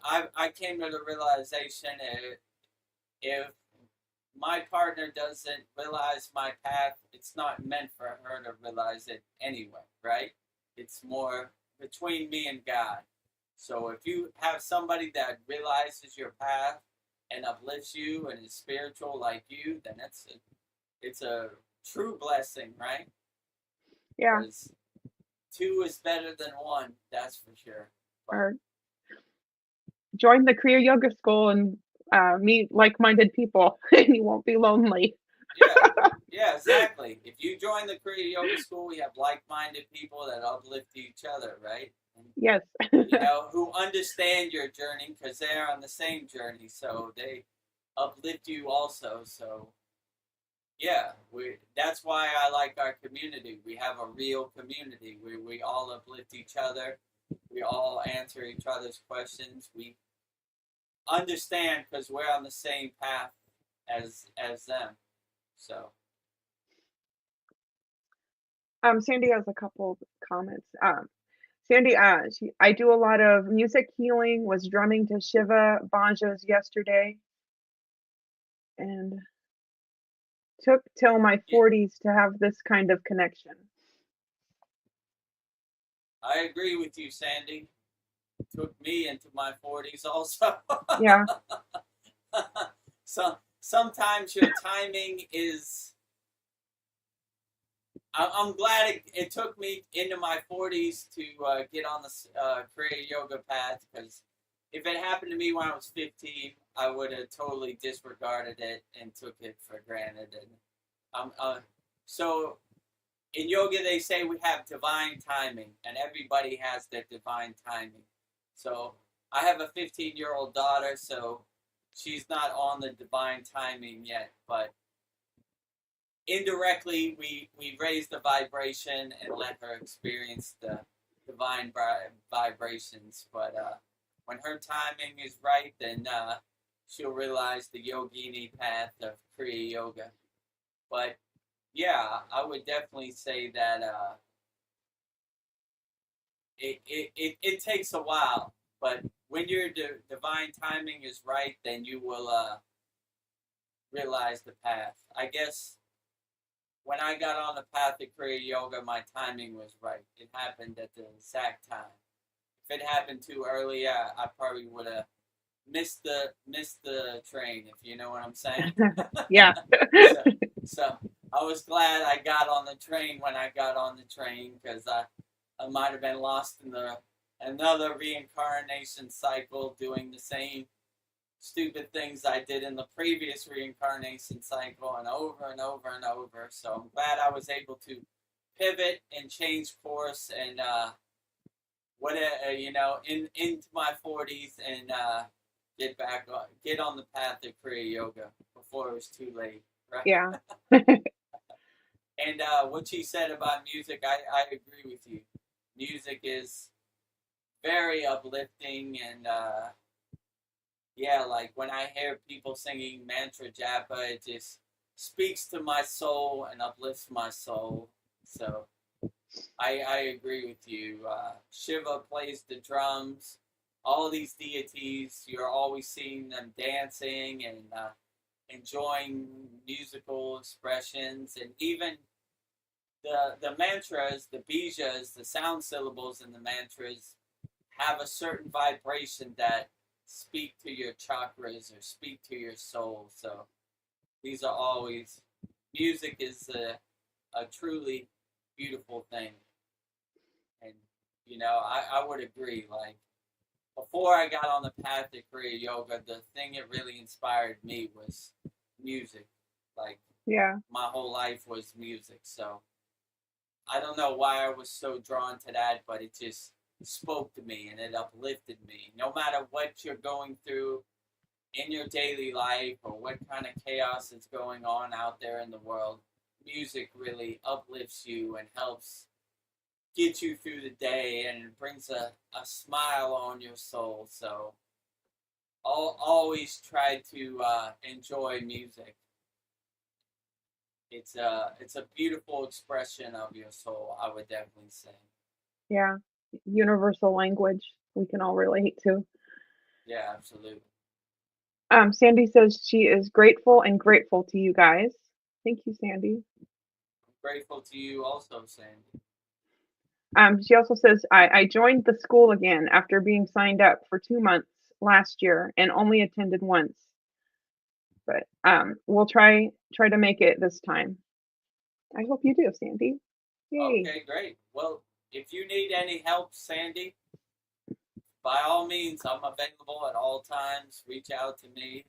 I came to the realization, if my partner doesn't realize my path, it's not meant for her to realize it anyway, right? It's more between me and God. So if you have somebody that realizes your path and uplifts you and is spiritual like you, then it's a true blessing, right? Yeah. Because two is better than one, that's for sure. Or join the Kriya Yoga School and meet like-minded people, and you won't be lonely. Yeah, exactly. If you join the Kriya Yoga School, we have like-minded people that uplift each other, right? And, Yes. who understand your journey, because they're on the same journey, so they uplift you also. So yeah, that's why I like our community. We have a real community where we all uplift each other. We all answer each other's questions. We understand because we're on the same path as them. So Sandy has a couple comments. Sandy, I do a lot of music healing, was drumming to Shiva Banjas yesterday, and took till my 40s to have this kind of connection. I agree with you, Sandy. It took me into my 40s also. Yeah. So sometimes your timing is. I'm glad it took me into my 40s to get on the Kriya Yoga path, because if it happened to me when I was 15, I would have totally disregarded it and took it for granted. And so in yoga, they say we have divine timing, and everybody has their divine timing. So I have a 15-year-old daughter, so she's not on the divine timing yet, but indirectly we raise the vibration and let her experience the divine vibrations. But when her timing is right, then she'll realize the yogini path of Kriya Yoga. But yeah, I would definitely say that it takes a while, but when your divine timing is right, then you will realize the path. I guess when I got on the path of Kriya Yoga, my timing was right. It happened at the exact time. If it happened too early, I probably would have missed the train, if you know what I'm saying. Yeah. So I was glad I got on the train when I got on the train, because I might have been lost in the another reincarnation cycle doing the same stupid things I did in the previous reincarnation cycle and over and over and over. So I'm glad I was able to pivot and change course and into my 40s and get on the path of Kriya Yoga before it was too late, right? Yeah. And what she said about music, I agree with you. Music is very uplifting and like when I hear people singing mantra japa, it just speaks to my soul and uplifts my soul. So I agree with you. Shiva plays the drums. All of these deities, you're always seeing them dancing and enjoying musical expressions, and even the mantras, the bijas, the sound syllables in the mantras have a certain vibration that speak to your chakras or speak to your soul. So these are always, music is a truly beautiful thing. And, I would agree, like, before I got on the path of Kriya Yoga, the thing that really inspired me was music. Like, Yeah. my whole life was music. So I don't know why I was so drawn to that, but it just spoke to me and it uplifted me. No matter what you're going through in your daily life or what kind of chaos is going on out there in the world, music really uplifts you and helps get you through the day, and it brings a smile on your soul. So I'll always try to enjoy music. It's a beautiful expression of your soul, I would definitely say. Yeah. Universal language we can all relate to. Yeah, absolutely. Sandy says she is grateful and grateful to you guys. Thank you, Sandy. I'm grateful to you also, Sandy. She also says, I joined the school again after being signed up for 2 months last year and only attended once. But we'll try to make it this time. I hope you do, Sandy. Yay. Okay, great. Well, if you need any help, Sandy, by all means, I'm available at all times. Reach out to me.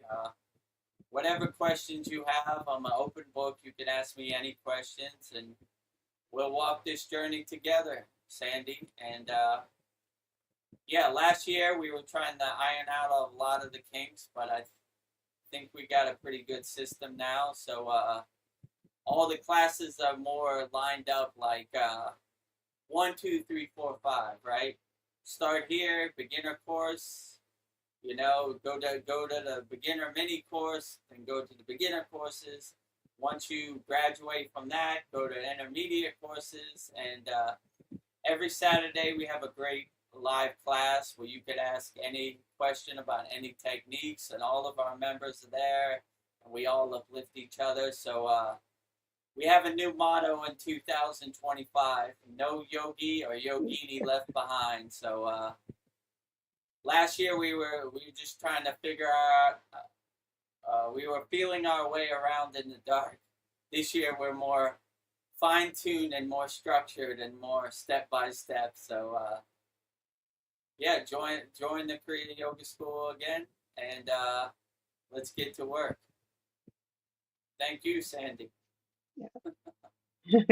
Whatever questions you have, I'm an open book. You can ask me any questions, and we'll walk this journey together, Sandy. And last year we were trying to iron out a lot of the kinks, but I think we got a pretty good system now. So all the classes are more lined up like 1, 2, 3, 4, 5, right? Start here, beginner course, go to the beginner mini course, then go to the beginner courses. Once you graduate from that, go to intermediate courses, and every Saturday we have a great live class where you could ask any question about any techniques, and all of our members are there, and we all uplift each other. So we have a new motto in 2025: no yogi or yogini left behind. So last year we were just trying to figure out. We were feeling our way around in the dark. This year we're more fine-tuned and more structured and more step by step. So join the Kriya Yoga School again, and let's get to work. Thank you, Sandy. Yeah.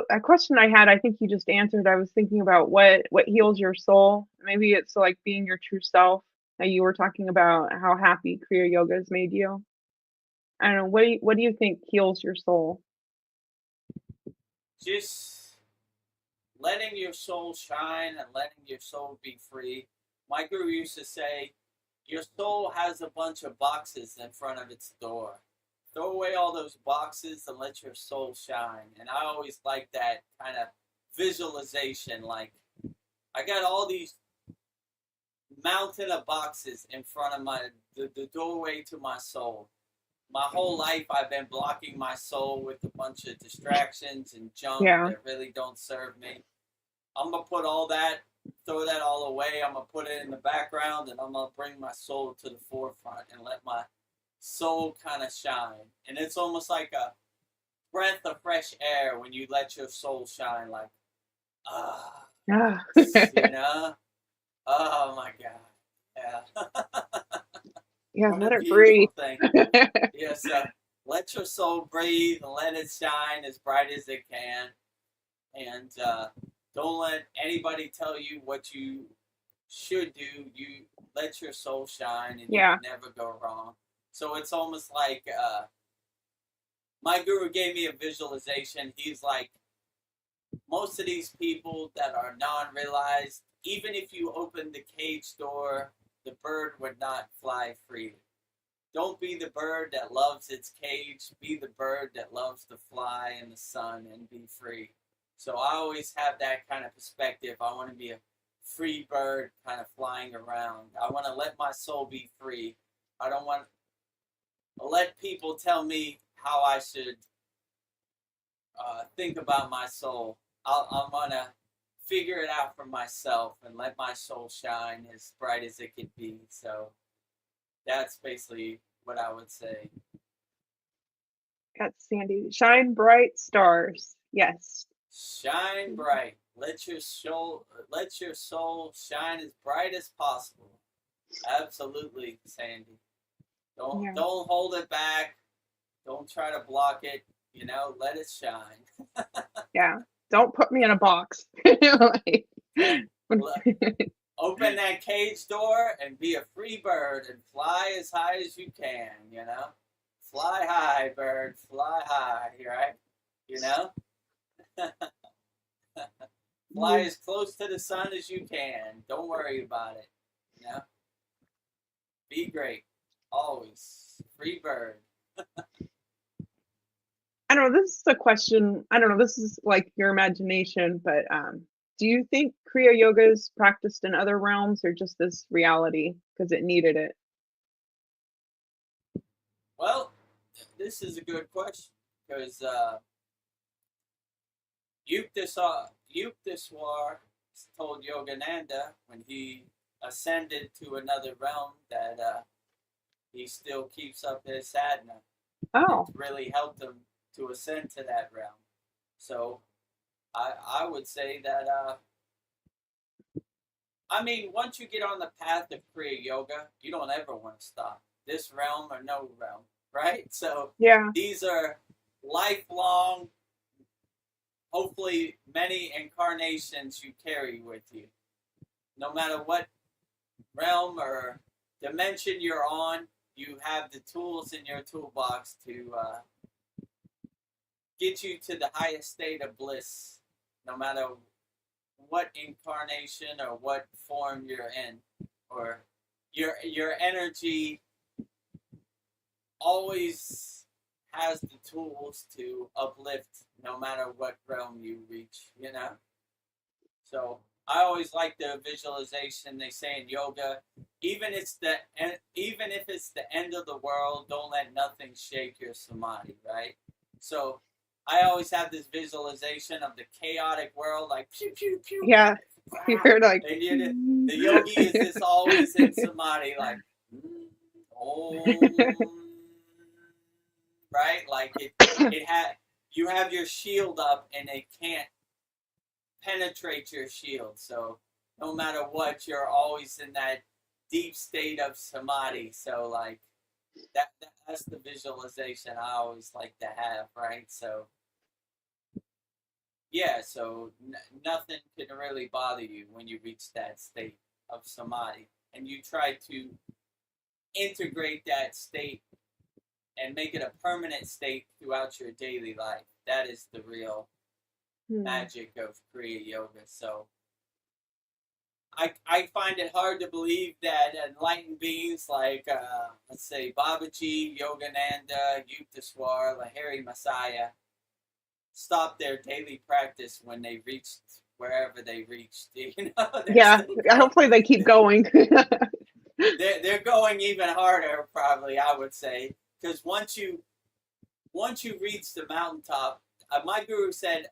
A question I had, I think you just answered. I was thinking about what heals your soul. Maybe it's like being your true self. That you were talking about how happy Kriya Yoga has made you. I don't know. What do you think heals your soul? Just letting your soul shine and letting your soul be free. My guru used to say, your soul has a bunch of boxes in front of its door. Throw away all those boxes and let your soul shine. And I always like that kind of visualization. Like, I got all these mountain of boxes in front of the doorway to my soul. My whole life I've been blocking my soul with a bunch of distractions and junk that really don't serve me. I'm going to put all that, throw that all away. I'm going to put it in the background, and I'm going to bring my soul to the forefront and let my soul kind of shine. And it's almost like a breath of fresh air when you let your soul shine, like, Ah. you know? Oh my God. Yeah. Yeah, What let a it breathe. beautiful thing. Yes, let your soul breathe and let it shine as bright as it can. And don't let anybody tell you what you should do. You let your soul shine and you Yeah. can never go wrong. So it's almost like my guru gave me a visualization. He's like, most of these people that are non-realized, even if you open the cage door, the bird would not fly free. Don't be the bird that loves its cage. Be the bird that loves to fly in the sun and be free. So I always have that kind of perspective. I want to be a free bird kind of flying around. I want to let my soul be free. I don't want to let people tell me how I should think about my soul. I'm going to figure it out for myself and let my soul shine as bright as it could be. So that's basically what I would say. That's Sandy. Shine bright stars. Yes. Shine bright. Let your soul shine as bright as possible. Absolutely, Sandy. Don't hold it back. Don't try to block it. Let it shine. Yeah. Don't put me in a box. Like, open that cage door and be a free bird and fly as high as you can. Fly high, bird. Fly high. Right? Fly as close to the sun as you can. Don't worry about it. Be great. Always. Free bird. I don't know. This is a question. I don't know. This is like your imagination, but do you think Kriya Yoga is practiced in other realms or just this reality because it needed it? Well, this is a good question because Yuktaswar told Yogananda when he ascended to another realm that he still keeps up his sadhana. Oh. It really helped him to ascend to that realm. So I would say that once you get on the path of Kriya Yoga, you don't ever want to stop. This realm or no realm, right? So yeah, these are lifelong, hopefully many incarnations you carry with you. No matter what realm or dimension you're on, you have the tools in your toolbox to get you to the highest state of bliss, no matter what incarnation or what form you're in, or your energy always has the tools to uplift no matter what realm you reach. So I always like the visualization they say in yoga, even if it's the end of the world, don't let nothing shake your samadhi, right? So I always have this visualization of the chaotic world, like pew pew pew. Yeah, you're like, and the yogi is just always in samadhi, like, right? Like you have your shield up, and it can't penetrate your shield. So no matter what, you're always in that deep state of samadhi. So like that's the visualization I always like to have, right? So yeah, so nothing can really bother you when you reach that state of samadhi, and you try to integrate that state and make it a permanent state throughout your daily life. That is the real magic of Kriya Yoga. So I find it hard to believe that enlightened beings like, let's say, Babaji, Yogananda, Yuktaswar, Lahiri Messiah stopped their daily practice when they reached wherever they reached. Yeah, hopefully they keep going. They're going even harder, probably, I would say, because once you reach the mountaintop, my guru said,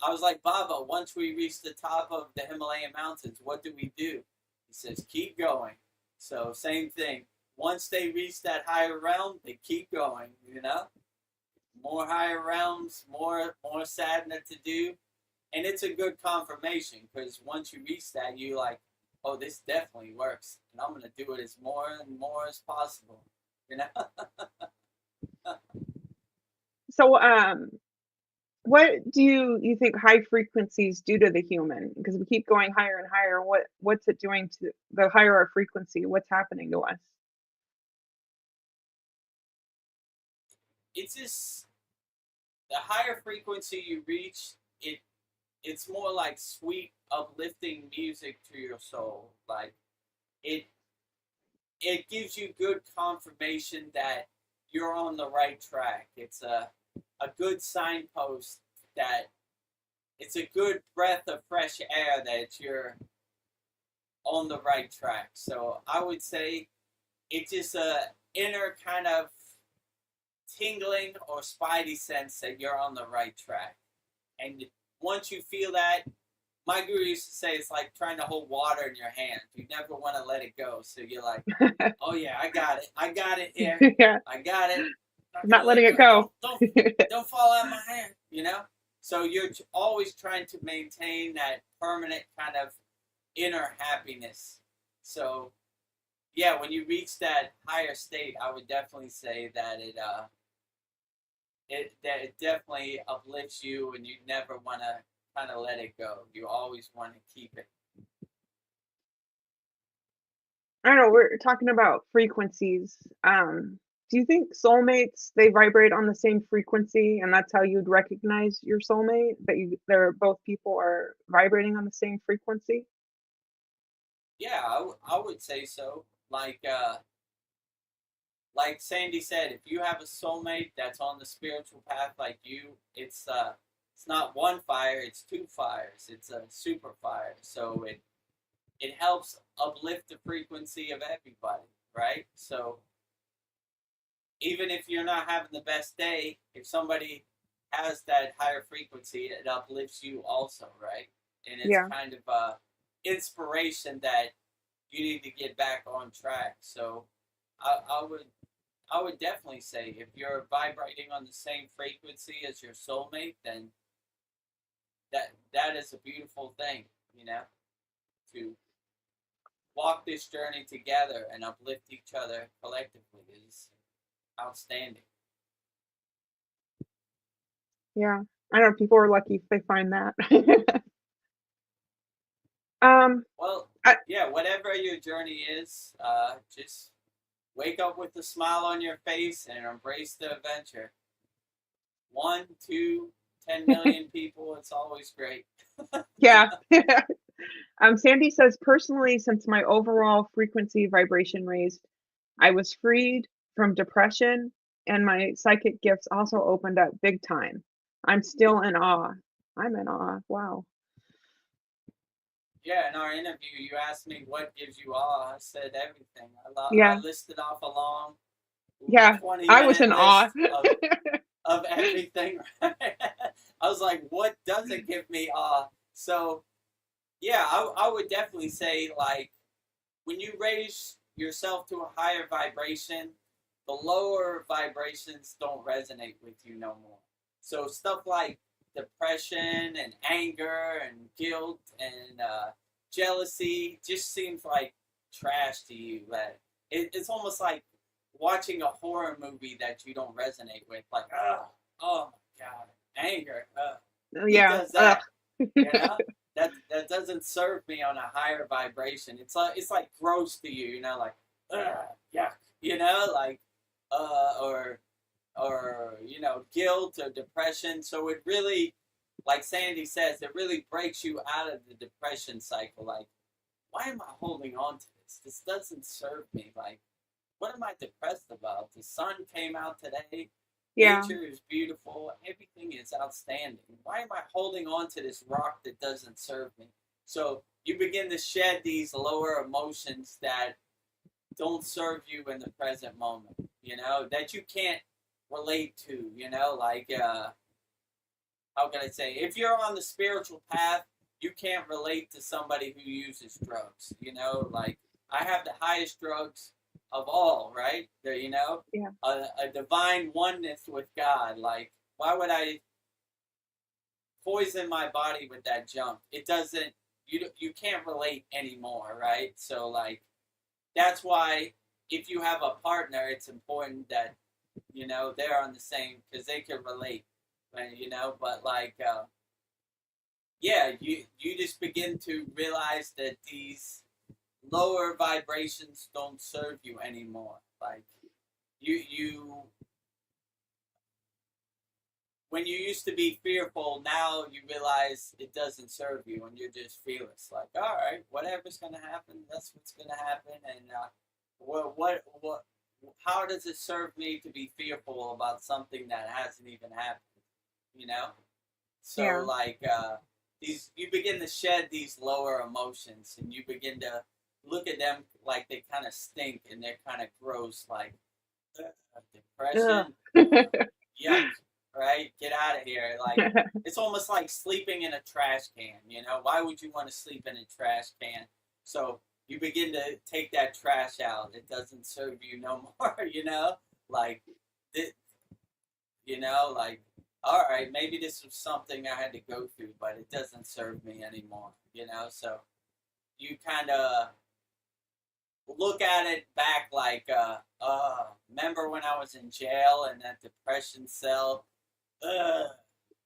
I was like, Baba, once we reach the top of the Himalayan mountains, what do we do? He says, keep going. So same thing. once they reach that higher realm, they keep going, you know? More higher realms, more sadhana to do. And it's a good confirmation, because once you reach that, you're like, oh, this definitely works. And I'm going to do it as more and more as possible, you know? So, what do you think high frequencies do to the human? Because we keep going higher and higher. What's it doing to the higher our frequency? What's happening to us? It's just, the higher frequency you reach, it's more like sweet, uplifting music to your soul. Like, it gives you good confirmation that you're on the right track. It's a good signpost that it's a good breath of fresh air that you're on the right track. So I would say it's just a inner kind of tingling or spidey sense that you're on the right track. And once you feel that, my guru used to say it's like trying to hold water in your hand. You never want to let it go. So you're like, oh yeah, I got it here. Yeah, I got it. not letting it go. Don't fall out of my hand, you know? So you're always trying to maintain that permanent kind of inner happiness. So yeah, when you reach that higher state, I would definitely say that it definitely uplifts you, and you never want to kind of let it go. You always want to keep it. I don't know. We're talking about frequencies. Do you think soulmates, they vibrate on the same frequency, and that's how you'd recognize your soulmate? That they're both people are vibrating on the same frequency? Yeah, I would say so. Like Sandy said, if you have a soulmate that's on the spiritual path like you, it's not one fire, it's two fires. It's a super fire. So it helps uplift the frequency of everybody, right? So even if you're not having the best day, if somebody has that higher frequency, it uplifts you also, right? And it's Yeah. kind of a inspiration that you need to get back on track. So I would definitely say if you're vibrating on the same frequency as your soulmate, then that is a beautiful thing, you know, to walk this journey together and uplift each other collectively is outstanding. Yeah. I know people are lucky if they find that. um, Well, I, yeah, whatever your journey is, just wake up with a smile on your face and embrace the adventure. 1, 2, 10 million people, it's always great. yeah. Sandy says, personally, since my overall frequency vibration raised, I was freed from depression, and my psychic gifts also opened up big time. I'm still in awe. I'm in awe. Wow. Yeah, in our interview, you asked me what gives you awe. I said everything. Yeah. I listed off a long Yeah. 20 I was in minute awe. list of everything. I was like, what doesn't give me awe? So, yeah, I would definitely say, like, when you raise yourself to a higher vibration, the lower vibrations don't resonate with you no more. So stuff like depression and anger and guilt and jealousy just seems like trash to you. Like it's almost like watching a horror movie that you don't resonate with. Like, oh my god, anger. Who Yeah. does that? You know? That doesn't serve me on a higher vibration. It's like gross to you, you know, like yuck, you know, like or you know, guilt or depression. So it really, like Sandy says, it really breaks you out of the depression cycle. Like, why am I holding on to this? This doesn't serve me. Like, what am I depressed about? The sun came out today. Yeah. Nature is beautiful. Everything is outstanding. Why am I holding on to this rock that doesn't serve me? So you begin to shed these lower emotions that don't serve you in the present moment, you know, that you can't relate to, you know, like, how can I say, if you're on the spiritual path, you can't relate to somebody who uses drugs, you know, like, I have the highest drugs of all, right? Yeah. A divine oneness with God. Like, why would I poison my body with that junk? It doesn't. You can't relate anymore, right? So like, that's why if you have a partner, it's important that they're on the same, because they can relate, right? But like, yeah, you just begin to realize that these lower vibrations don't serve you anymore. Like, you when you used to be fearful, now you realize it doesn't serve you, and you're just fearless. Like, all right, whatever's gonna happen, that's what's gonna happen. And what how does it serve me to be fearful about something that hasn't even happened? So Yeah. like, you begin to shed these lower emotions, and you begin to look at them like they kind of stink, and they're kind of gross, like depression. Yuck, right? Get out of here. Like, it's almost like sleeping in a trash can. Why would you want to sleep in a trash can? So you begin to take that trash out. It doesn't serve you no more. Like, like, all right, maybe this was something I had to go through, but it doesn't serve me anymore. So you kind of look at it back like, remember when I was in jail in that depression cell?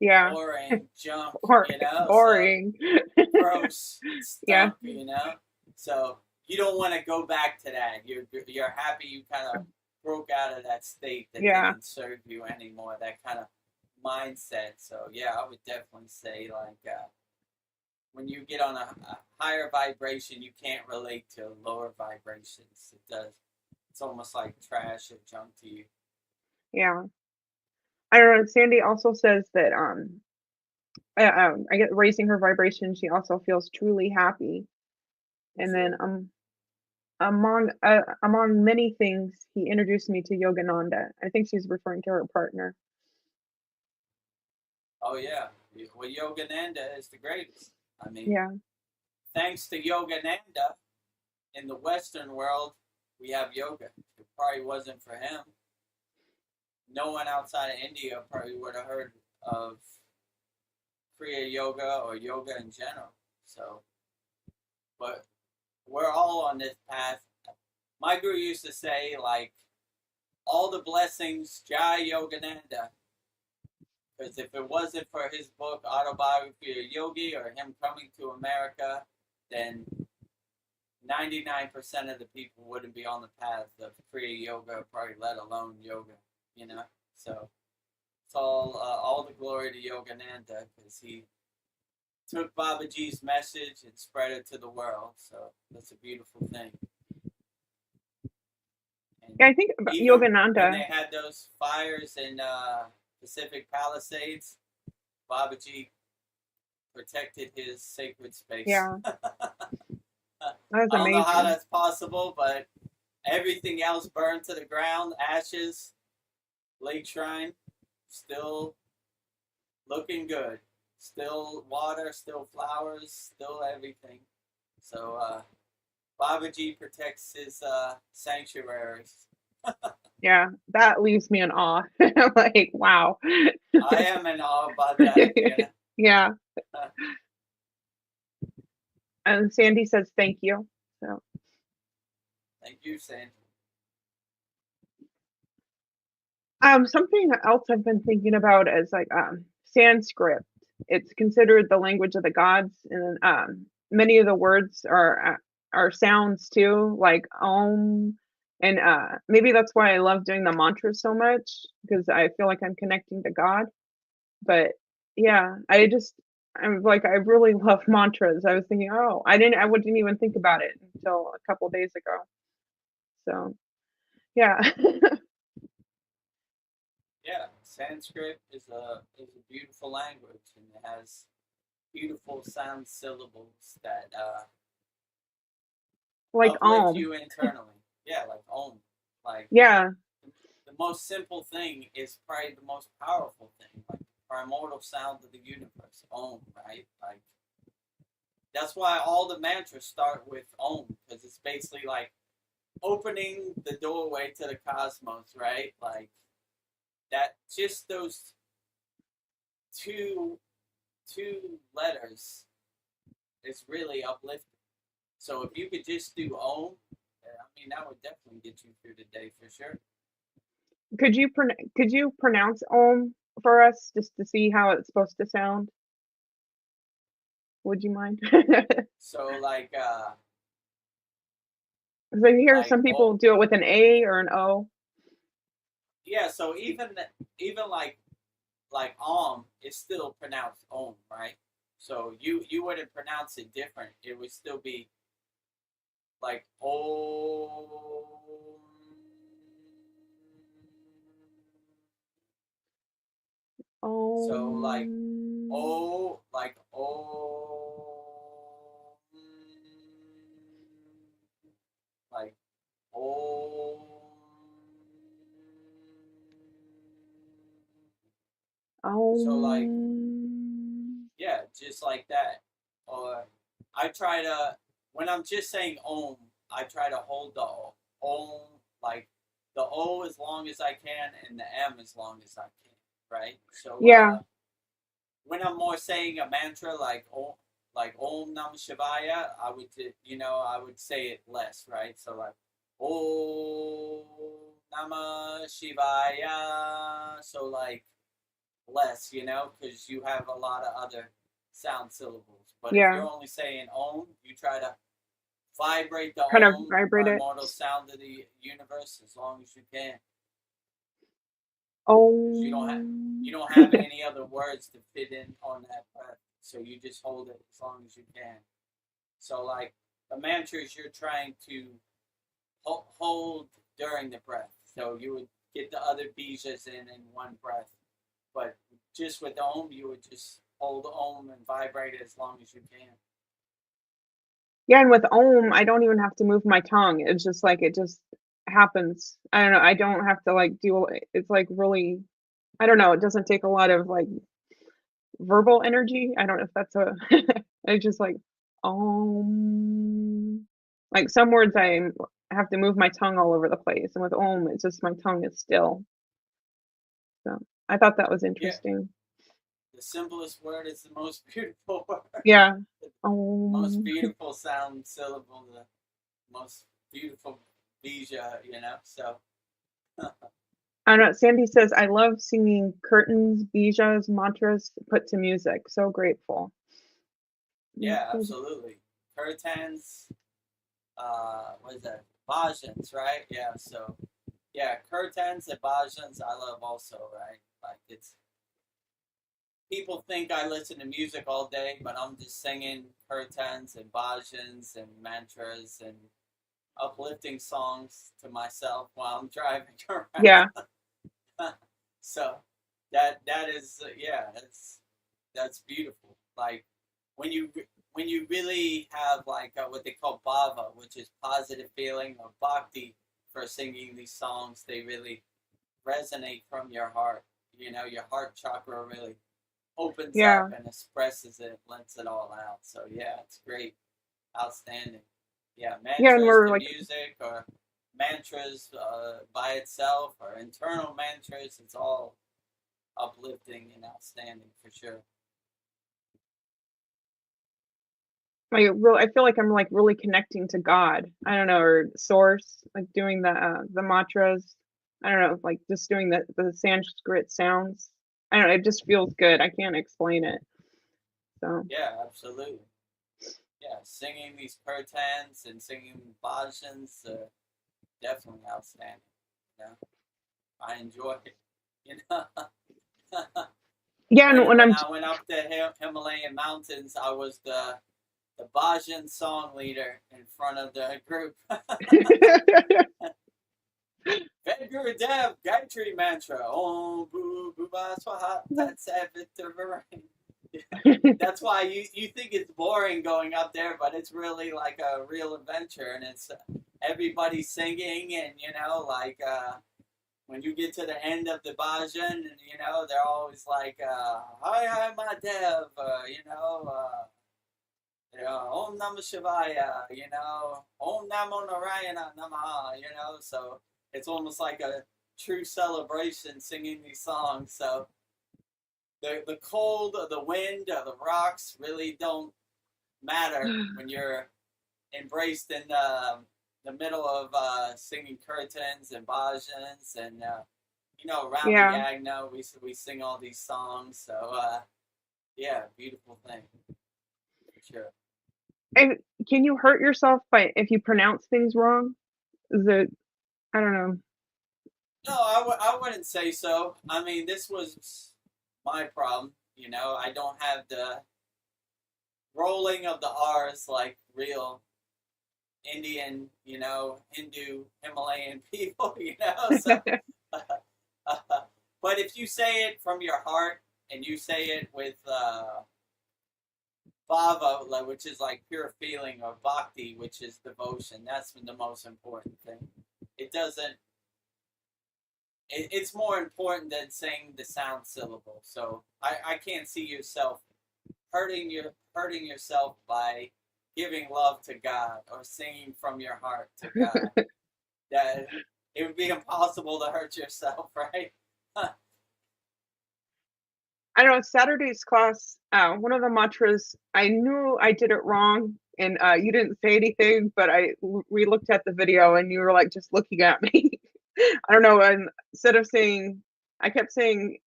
Yeah. Boring junk, Boring. So gross, it Yeah. stunk, So you don't want to go back to that. You're happy you kind of broke out of that state that didn't serve you anymore, that kind of mindset. So yeah, I would definitely say, like, when you get on a higher vibration, you can't relate to lower vibrations. It does. It's almost like trash or junk to you. Yeah. I don't know. Sandy also says that I get raising her vibration. She also feels truly happy. And then among many things, he introduced me to Yogananda. I think she's referring to her partner. Oh yeah, well, Yogananda is the greatest. I mean, Yeah. thanks to Yogananda, in the Western world, we have yoga. If it probably wasn't for him, no one outside of India probably would have heard of Kriya yoga or yoga in general. So, but we're all on this path. My guru used to say, like, all the blessings, Jai Yogananda. Because if it wasn't for his book, Autobiography of Yogi, or him coming to America, then 99% of the people wouldn't be on the path of Kriya yoga, probably let alone yoga, So it's all the glory to Yogananda, because he took Babaji's message and spread it to the world. So that's a beautiful thing. And Yeah, I think Yogananda. when they had those fires in Pacific Palisades, Babaji protected his sacred space. Yeah. I don't know how that's possible, but everything else burned to the ground, ashes, lake shrine, still looking good. Still water, still flowers, still everything. So Babaji protects his sanctuaries. Yeah, that leaves me in awe. Like, wow. I am in awe about that. Yeah. And Sandy says thank you. So Thank you, Sandy. something else I've been thinking about is like Sanskrit. It's considered the language of the gods, and many of the words are sounds too, like Om, and maybe that's why I love doing the mantras so much, because I feel like I'm connecting to God. But yeah, I'm like, I really love mantras. I was thinking, oh, I wouldn't even think about it until a couple days ago. So yeah. Yeah, Sanskrit is a beautiful language, and it has beautiful sound syllables that Like uplift Om. you internally. Yeah, like Om. Like, Yeah. the most simple thing is probably the most powerful thing. Like, the primordial sound of the universe, Om, right? Like, that's why all the mantras start with Om, because it's basically like, opening the doorway to the cosmos, right? Like that, just those two letters is really uplifting. So if you could just do Om, I mean, that would definitely get you through the day for sure. Could you pronounce Om for us just to see how it's supposed to sound? Would you mind? So like, Because I hear like some people do it with an A or an O. yeah. So even like Om is still pronounced Om, right? So you wouldn't pronounce it different. It would still be like Om. So like O, like O, like O. So like, yeah, just like that. Or I try to, when I'm just saying Om, I try to hold the Om, like the O as long as I can and the M as long as I can, right? So Yeah. when I'm more saying a mantra like Om Namah Shivaya, I would, I would say it less, right? So like Om Namah Shivaya. So like less, because you have a lot of other sound syllables. But if Yeah. you're only saying Om, you try to vibrate the Kind of Om, vibrate it. primordial sound of the universe, as long as you can. Om. You don't have any other words to fit in on that breath, so you just hold it as long as you can. So like the mantras you're trying to hold during the breath, so you would get the other bijas in one breath, but just with Om, you would just hold Om and vibrate it as long as you can. Yeah, and with Om, I don't even have to move my tongue. It's just like it just happens. I don't know. I don't have to like do. It's like really. I don't know. It doesn't take a lot of like verbal energy. I don't know if that's a. I just like Om. Like some words I have to move my tongue all over the place, and with Om, it's just my tongue is still. So I thought that was interesting. The simplest word is the most beautiful word. Yeah. The most beautiful sound syllable, the most beautiful bija, so. I don't know. Sandy says, I love singing curtains, bijas, mantras put to music. So grateful. Yeah, absolutely. Curtains, what is that? Bhajans, right? Yeah, so, yeah, curtains and bhajans I love also, right? Like, it's, people think I listen to music all day, but I'm just singing curtains and bhajans and mantras and uplifting songs to myself while I'm driving around. Yeah. So that is yeah, that's beautiful. Like when you really have like what they call bhava, which is positive feeling, or bhakti for singing these songs, they really resonate from your heart. Your heart chakra really opens up and expresses it, lets it all out. So yeah, it's great, outstanding. Yeah, Yeah, and mantras we're to like, music, or mantras by itself, or internal mantras. It's all uplifting and outstanding for sure. I feel like I'm like really connecting to God. I don't know, or source, like doing the mantras. I don't know, like just doing the Sanskrit sounds. I don't know, it just feels good. I can't explain it. So Yeah, absolutely. Yeah, singing these kirtans and singing bhajans are definitely outstanding. I enjoy it. yeah, and when when I'm I went up the Himalayan mountains, I was the bhajan song leader in front of the group. Vedagurudev, Gayatri mantra. Om boo boo ba swaha. That's That's why you think it's boring going up there, but it's really like a real adventure, and it's everybody singing, and like when you get to the end of the bhajan, and they're always like, "Hi, hi, Madev," Om Namah Shivaya, Om Namo Narayana Namaha, so it's almost like a true celebration singing these songs. So the cold, or the wind, or the rocks really don't matter when you're embraced in the middle of singing kirtans and bhajans and around Yeah. the yagna we sing all these songs. So yeah, beautiful thing. Sure. And can you hurt yourself if you pronounce things wrong? Is it? I don't know. No, I wouldn't say so. I mean, this was my problem. I don't have the rolling of the R's like real Indian, Hindu, Himalayan people, So, but if you say it from your heart and you say it with bhava, which is like pure feeling, or bhakti, which is devotion, that's the most important thing. It doesn't. It's more important than saying the sound syllable. So I can't see yourself hurting yourself by giving love to God or singing from your heart to God. That it would be impossible to hurt yourself, right? I don't know. Saturday's class, one of the mantras, I knew I did it wrong, and you didn't say anything, but we looked at the video, and you were like just looking at me. I don't know. And instead of saying, I kept saying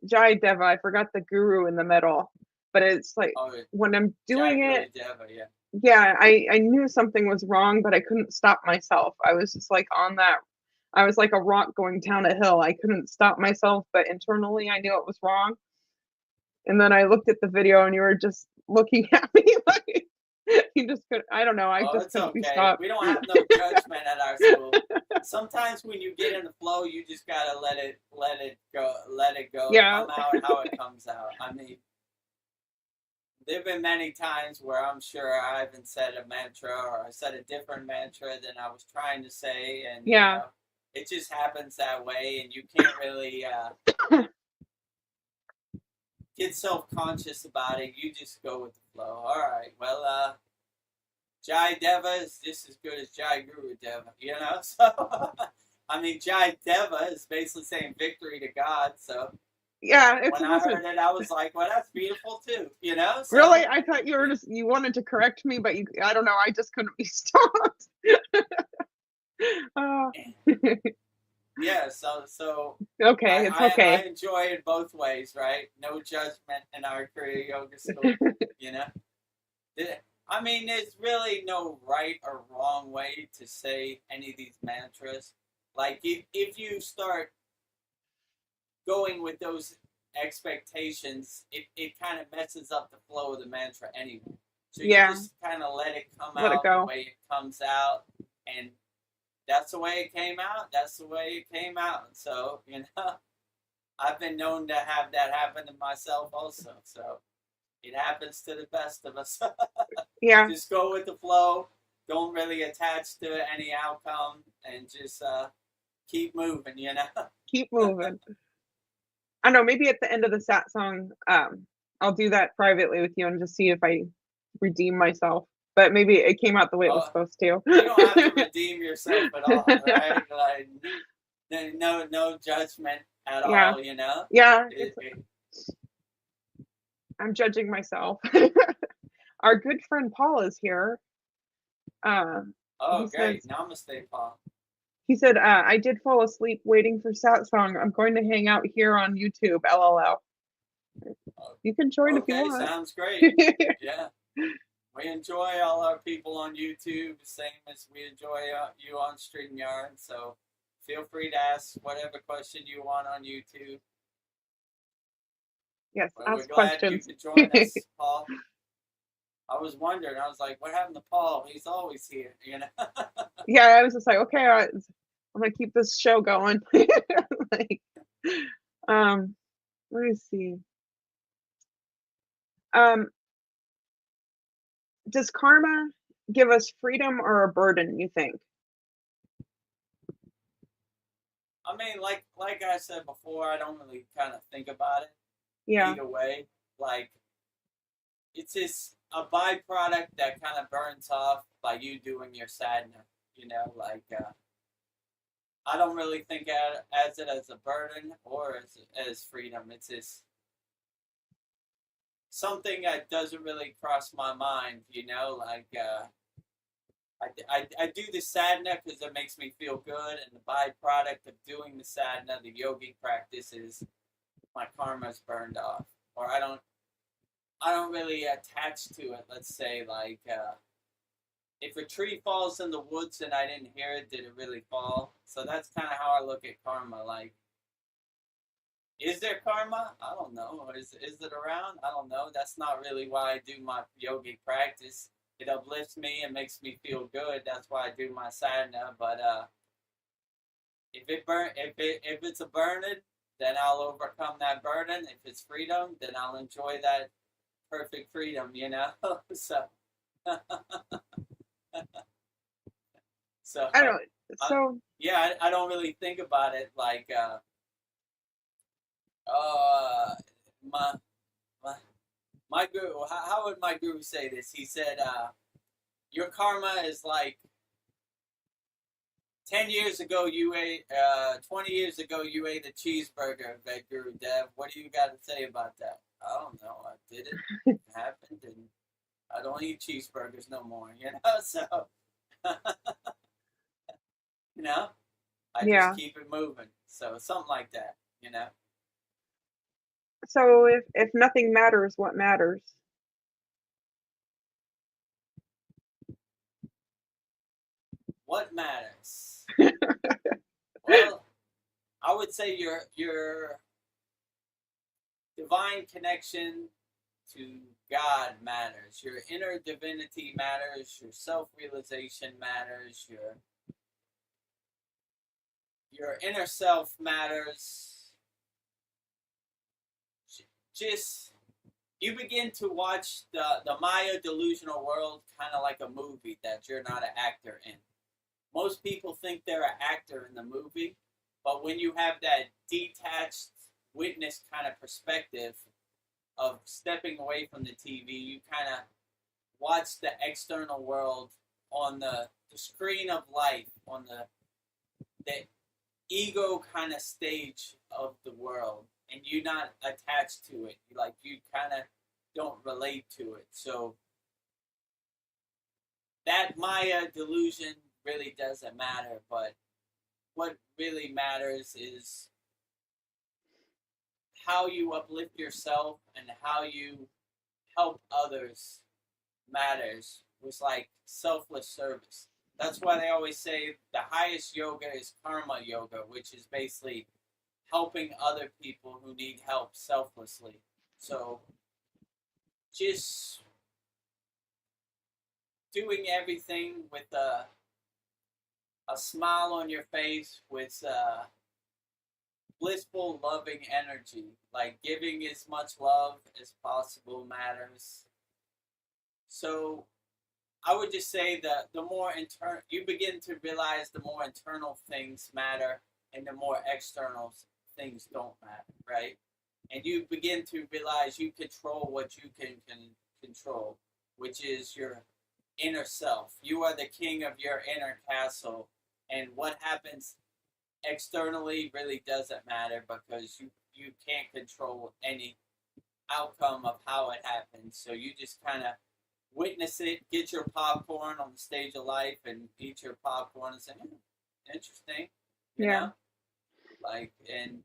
Jai Deva. I forgot the guru in the middle, but it's like when I'm doing it. Deva, yeah. Yeah, I knew something was wrong, but I couldn't stop myself. I was just like on that. I was like a rock going down a hill. I couldn't stop myself, but internally I knew it was wrong. And then I looked at the video, and you were just looking at me like you just couldn't. I don't know. I just It's couldn't be okay. stopped. We don't have no judgment at our school. Sometimes when you get in the flow, you just gotta let it go, Yeah. come out how it comes out. I mean, there've been many times where I'm sure I haven't said a mantra, or I said a different mantra than I was trying to say, and Yeah. it just happens that way, and you can't really get self-conscious about it. You just go with the flow. All right, well, Jai Deva is just as good as Jai Guru Deva, So, I mean, Jai Deva is basically saying victory to God. So, Yeah, when I heard it, I was like, well, that's beautiful too, So, really, I thought you wanted to correct me, but I don't know. I just couldn't be stopped. Yeah, so Okay, it's okay. I enjoy it both ways, right? No judgment in our Kriya Yoga school, I mean, there's really no right or wrong way to say any of these mantras. Like, if you start going with those expectations, it kind of messes up the flow of the mantra anyway. So you just kind of let it come out the way it comes out, and that's the way it came out. That's the way it came out. So, I've been known to have that happen to myself also. So it happens to the best of us. Yeah. Just go with the flow. Don't really attach to any outcome, and just keep moving, Keep moving. I don't know, maybe at the end of the Satsang, I'll do that privately with you and just see if I redeem myself. But maybe it came out the way it was supposed to. You don't have to redeem yourself at all, right? Like, no judgment at all, Yeah. I'm judging myself. Our good friend Paul is here. Great. Namaste, Paul. He said, I did fall asleep waiting for Satsang. I'm going to hang out here on YouTube, LOL. You can join if you want. Okay, sounds great. Yeah. We enjoy all our people on YouTube, the same as we enjoy you on StreamYard. So feel free to ask whatever question you want on YouTube. Yes, Well, ask we're glad questions. you could join us, Paul. I was wondering. I was like, what happened to Paul? He's always here, Yeah, I was just like, okay, I'm gonna keep this show going. Like, let me see. Does karma give us freedom or a burden, you think? I mean, like I said before, I don't really kind of think about it. Yeah. Either way, like, it's just a byproduct that kind of burns off by you doing your sadhana. You know, like I don't really think as it as a burden or as freedom. It's just something that doesn't really cross my mind. You know, like I do the sadhana because it makes me feel good, and the byproduct of doing the sadhana, the yogic practice, is my karma's burned off, or I don't really attach to it. Let's say like if a tree falls in the woods and I didn't hear it, did it really fall? So that's kind of how I look at karma. Like, is there karma? I don't know. Is it around? I don't know. That's not really why I do my yogic practice. It uplifts me and makes me feel good. That's why I do my sadhana. But if it's a burden, then I'll overcome that burden. If it's freedom, then I'll enjoy that perfect freedom. You know. So. So I don't. So yeah, I don't really think about it like my my guru. How would my guru say this? He said, "Your karma is like 10 years ago you ate, 20 years ago you ate a cheeseburger." Vedagurudev, what do you got to say about that? I don't know. I did it. It happened, and I don't eat cheeseburgers no more. You know, so you know, I yeah. just keep it moving. So something like that. You know. So if nothing matters, what matters? What matters? Well, I would say your divine connection to God matters. Your inner divinity matters. Your self-realization matters. Your inner self matters. Just you begin to watch the Maya delusional world kind of like a movie that you're not an actor in. Most people think they're an actor in the movie, but when you have that detached witness kind of perspective of stepping away from the TV, you kind of watch the external world on the screen of life, on the ego kind of stage of the world, and you're not attached to it. You kind of don't relate to it. So that Maya delusion really doesn't matter, but what really matters is how you uplift yourself and how you help others matters. Was like selfless service. That's why they always say the highest yoga is karma yoga, which is basically helping other people who need help selflessly. So just doing everything with a smile on your face, with blissful, loving energy. Like giving as much love as possible matters. So I would just say that the more you begin to realize, the more internal things matter, and the more external things don't matter, right? And you begin to realize you control what you can control, which is your inner self. You are the king of your inner castle, and what happens externally really doesn't matter because you can't control any outcome of how it happens. So you just kind of witness it, get your popcorn on the stage of life, and eat your popcorn and say, interesting, you know? Like, and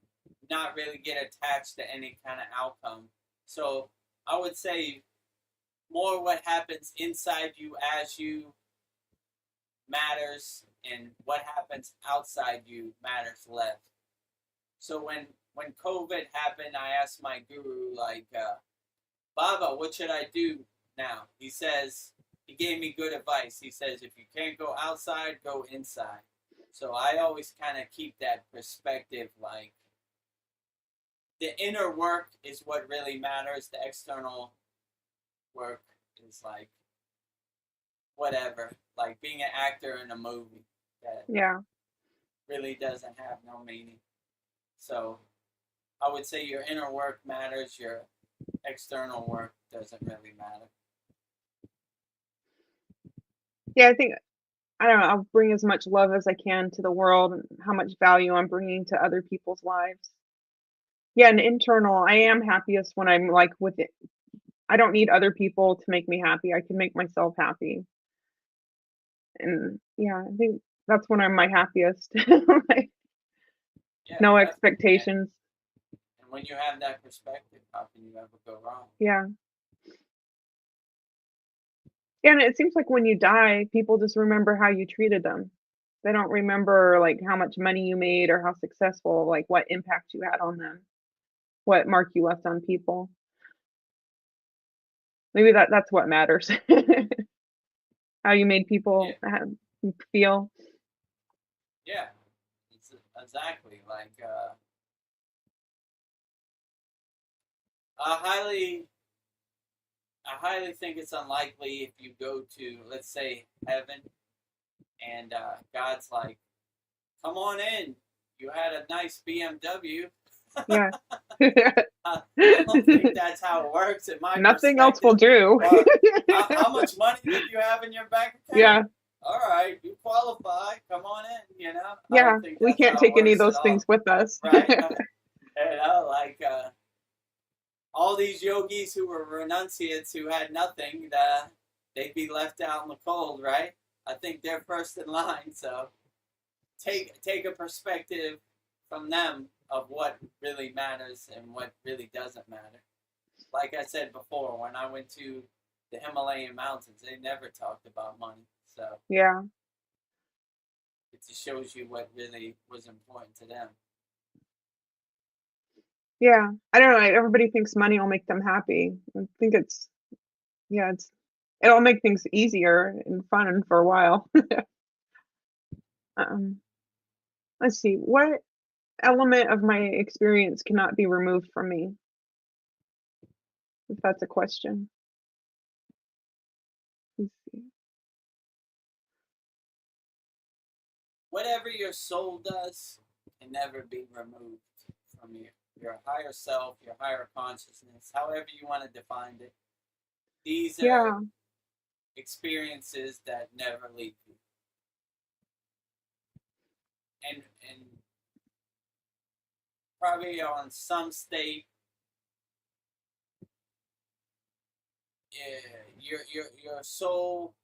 not really get attached to any kind of outcome. So I would say more what happens inside you as you matters, and what happens outside you matters less. So when COVID happened, I asked my guru, like, Baba, what should I do now? He gave me good advice. He says, if you can't go outside, go inside. So I always kind of keep that perspective, like, the inner work is what really matters. The external work is like, whatever. Like being an actor in a movie that really doesn't have no meaning. So I would say your inner work matters. Your external work doesn't really matter. Yeah, I think, I don't know, I'll bring as much love as I can to the world and how much value I'm bringing to other people's lives. Yeah, and internal, I am happiest when I'm like with it. I don't need other people to make me happy. I can make myself happy. And yeah, I think that's when I'm my happiest. Like, Yeah, no definitely. expectations. And when you have that perspective, how can you ever go wrong? Yeah. Yeah, and it seems like when you die, people just remember how you treated them. They don't remember like how much money you made or how successful, like what impact you had on them, what mark you left on people. Maybe that's what matters. How you made Yeah, people feel. yeah, it's exactly like I highly, I highly think it's unlikely if you go to, let's say, heaven, and God's like, "Come on in. You had a nice BMW." Yeah. I don't think that's how it works in my Nothing else will perspective. do. Or how much money did you have in your bank account? Yeah. All right, you qualify. Come on in. I Yeah. don't think We that's can't how it take any of works at those things all, with us. right? Like all these yogis who were renunciates who had nothing, they'd be left out in the cold, right? I think they're first in line. So take a perspective from them of what really matters and what really doesn't matter. Like I said before, when I went to the Himalayan mountains, they never talked about money. So Yeah. it just shows you what really was important to them. Yeah. I don't know. Everybody thinks money will make them happy. I think yeah, it'll make things easier and fun for a while. um, let's see. What element of my experience cannot be removed from me? If that's a question. Let's see. Whatever your soul does can never be removed from you. Your higher self, your higher consciousness, however you want to define it. These are Yeah. experiences that never leave you. And probably on some state, your soul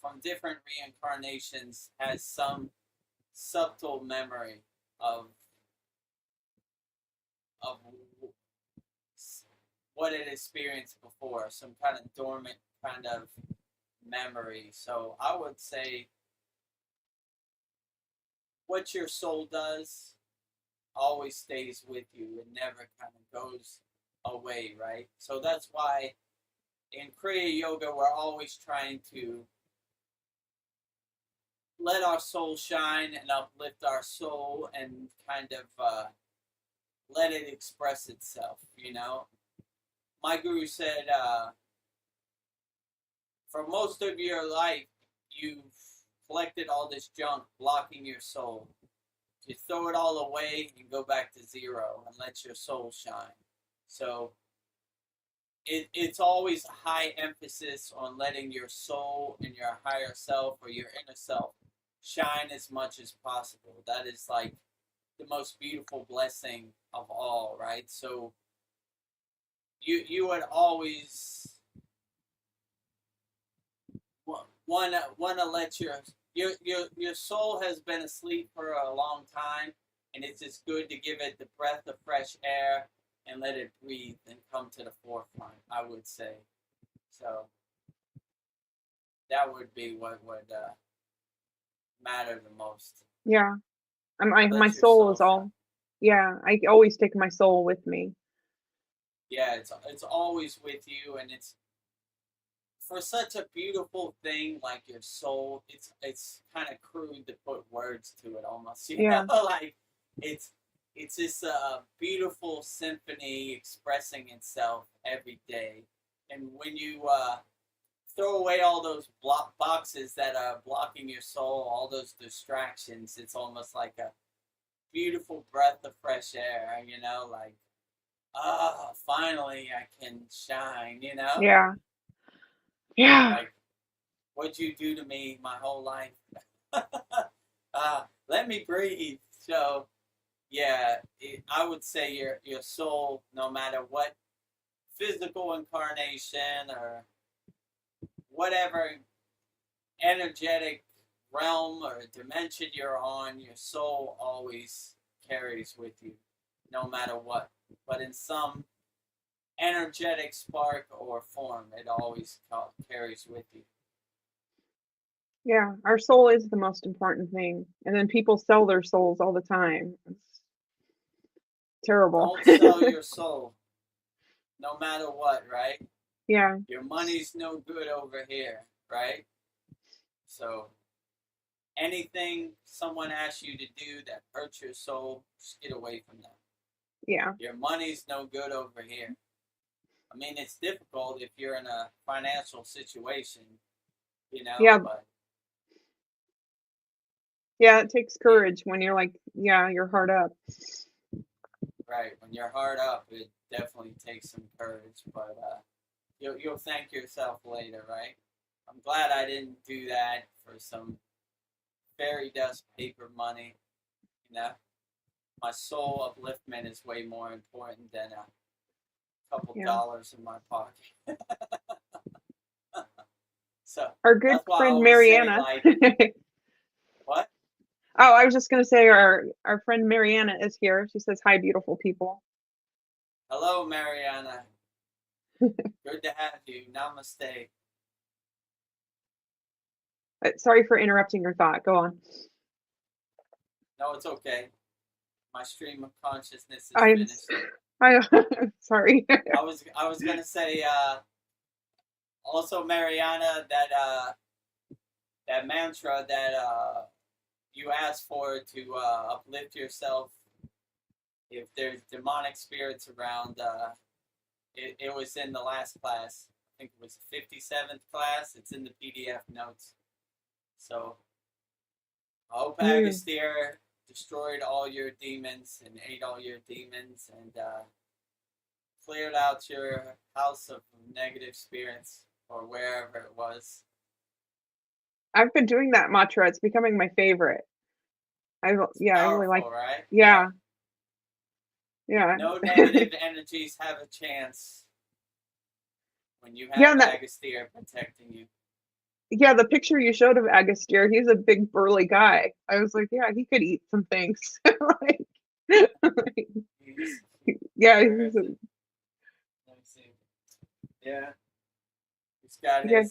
from different reincarnations has some subtle memory of of what it experienced before, some kind of dormant kind of memory. So I would say what your soul does always stays with you. It never kind of goes away, right? So that's why in Kriya Yoga, we're always trying to let our soul shine and uplift our soul and kind of let it express itself, My guru said, for most of your life, you've collected all this junk blocking your soul. You throw it all away and go back to zero and let your soul shine. So it's always a high emphasis on letting your soul and your higher self or your inner self shine as much as possible. That is like the most beautiful blessing of all, right? So you would always want to let your soul has been asleep for a long time, and it's just good to give it the breath of fresh air and let it breathe and come to the forefront, I would say. So that would be what would matter the most. Yeah. My Let your soul soul is shine. all. Yeah. I always take my soul with me. Yeah, it's always with you, and it's for such a beautiful thing like your soul. It's kind of crude to put words to it, almost. Yeah. Like it's it's this beautiful symphony expressing itself every day, and when you throw away all those boxes that are blocking your soul, all those distractions, it's almost like a beautiful breath of fresh air. Like finally I can shine. Yeah. Yeah. Like What'd you do to me my whole life? Let me breathe. So, yeah, I would say your soul, no matter what physical incarnation or whatever energetic realm or dimension you're on, your soul always carries with you, no matter what. But in some energetic spark or form, it always carries with you. Yeah, our soul is the most important thing. And then people sell their souls all the time. It's terrible. Don't sell your soul, no matter what, right? Yeah, Your money's no good over here, right? So anything someone asks you to do that hurts your soul, just get away from them. yeah, Your money's no good over here. I mean, it's difficult if you're in a financial situation, yeah, but yeah. It takes courage when you're like, yeah, you're hard up. right, when you're hard up, it definitely takes some courage, but you'll thank yourself later, right? I'm glad I didn't do that for some fairy dust paper money, My soul upliftment is way more important than a couple Yeah. dollars in my pocket. So Our good that's why I friend always say, Mariana. like, what? Oh, I was just gonna say our friend Mariana is here. She says hi, beautiful people. Hello, Mariana. Good to have you. Namaste. Sorry for interrupting your thought. Go on. No, it's okay. My stream of consciousness is I'm finished. sorry. I was gonna say also, Mariana, that mantra that you asked for to uplift yourself if there's demonic spirits around. It was in the last class. I think it was the 57th class. It's in the PDF notes. So I hope Agastya destroyed all your demons and ate all your demons and cleared out your house of negative spirits or wherever it was. I've been doing that mantra. It's becoming my favorite. I really like. Right? Yeah, yeah, No negative energies have a chance when you yeah. have And Agastya protecting you. yeah, the picture you showed of Agastya, he's a big burly guy. I was like, yeah, he could eat some things. like, yeah, he's Let me see. Yeah. He's got yeah,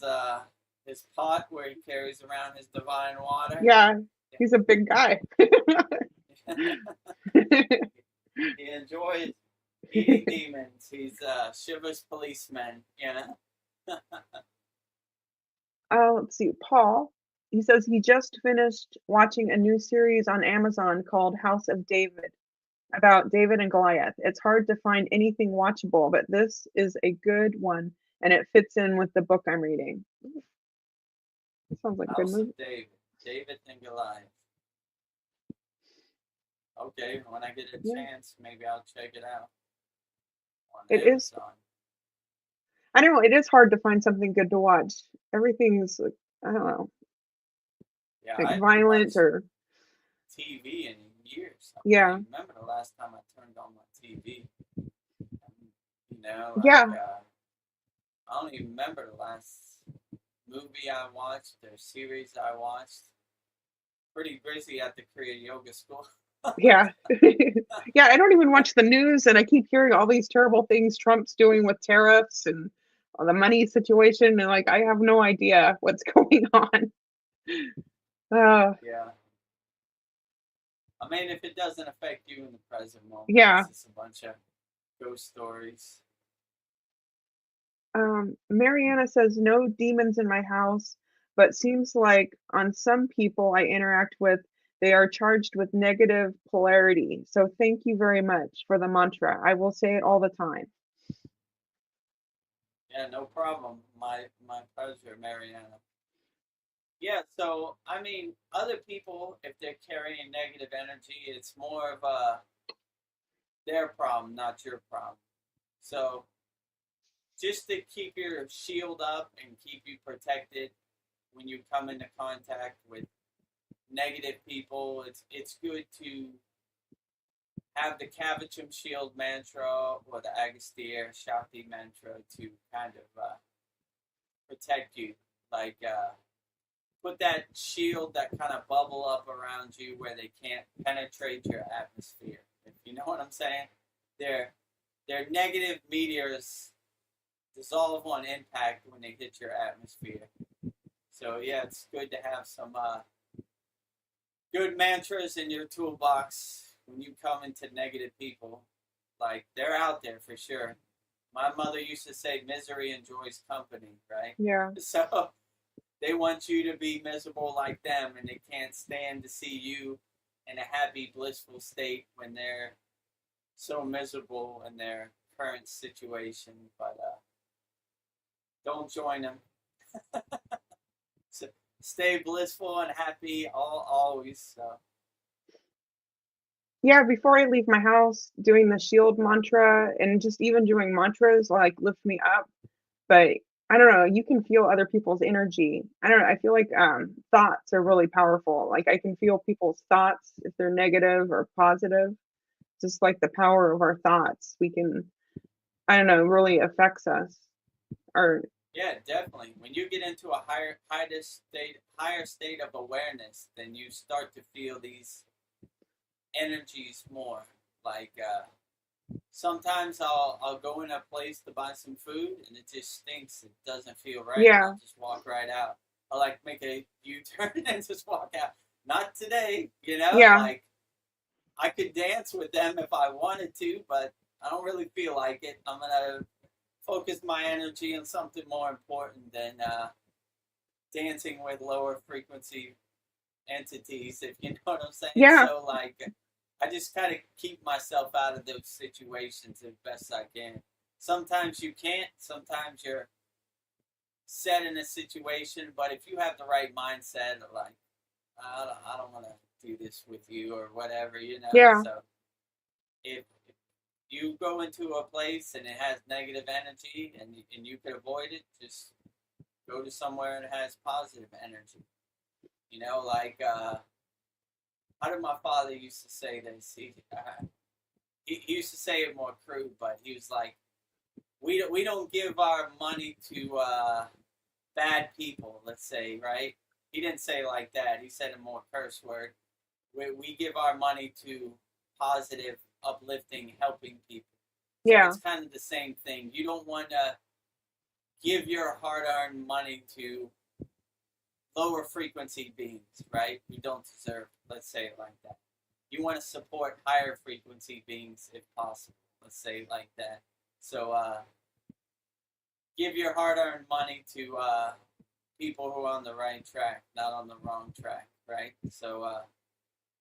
his pot where he carries around his divine water. yeah, he's a big guy. He enjoys eating demons. He's Shiva's policeman, Let's see, Paul. He says he just finished watching a new series on Amazon called House of David about David and Goliath. It's hard to find anything watchable, but this is a good one, and it fits in with the book I'm reading. Sounds like a good House movie. of David and Goliath. Okay, when I get a chance, maybe I'll check it out on Amazon. I don't know. It is hard to find something good to watch. Everything's like, I don't know, like violent or TV in years. I yeah. don't remember the last time I turned on my TV. Yeah. I don't even remember the last movie I watched or series I watched. Pretty busy at the Kriya Yoga School. Yeah. Yeah, I don't even watch the news, and I keep hearing all these terrible things Trump's doing with tariffs and the money situation, and like I have no idea what's going on. Yeah. I mean, if it doesn't affect you in the present moment, yeah. It's just a bunch of ghost stories. Mariana says no demons in my house, but seems like on some people I interact with, they are charged with negative polarity. So thank you very much for the mantra. I will say it all the time. Yeah, no problem. My pleasure, Mariana. Yeah, so I mean, other people, if they're carrying negative energy, it's more of their problem, not your problem. So just to keep your shield up and keep you protected, when you come into contact with negative people, it's good to have the Kavacham Shield mantra or the Agastya Shakti mantra to kind of protect you. Like put that shield, that kind of bubble up around you where they can't penetrate your atmosphere. If you know what I'm saying? Their negative meteors dissolve on impact when they hit your atmosphere. So yeah, it's good to have some good mantras in your toolbox when you come into negative people. Like, they're out there for sure. My mother used to say misery enjoys company, right? Yeah. So they want you to be miserable like them, and they can't stand to see you in a happy, blissful state when they're so miserable in their current situation. But don't join them. So stay blissful and happy always. So. Yeah, before I leave my house, doing the shield mantra and just even doing mantras like lift me up. But I don't know, you can feel other people's energy. I don't know, I feel like thoughts are really powerful. Like I can feel people's thoughts if they're negative or positive. Just like the power of our thoughts, we can, I don't know, really affects us. Or Yeah, definitely. When you get into a higher state of awareness, then you start to feel these energies more. Like sometimes I'll go in a place to buy some food and it just stinks. It doesn't feel right. Yeah. I'll just walk right out. I like make a U-turn and just walk out. Not today, you know. Yeah. Like I could dance with them if I wanted to, but I don't really feel like it. I'm gonna focus my energy on something more important than dancing with lower frequency entities, if you know what I'm saying. Yeah. So like I just kind of keep myself out of those situations as best I can. Sometimes you can't, sometimes you're set in a situation, but if you have the right mindset, like I don't want to do this with you or whatever, you know. Yeah. So if you go into a place and it has negative energy and you can avoid it, just go to somewhere that has positive energy. You know, like how did my father used to say this? He used to say it more crude, but he was like, we don't give our money to bad people, let's say, right? He didn't say it like that. He said a more curse word. We give our money to positive, uplifting, helping people. So Yeah. it's kind of the same thing. You don't want to give your hard-earned money to lower frequency beings, right? You don't deserve, let's say it like that. You want to support higher frequency beings if possible, let's say it like that. So give your hard-earned money to people who are on the right track, not on the wrong track, right? So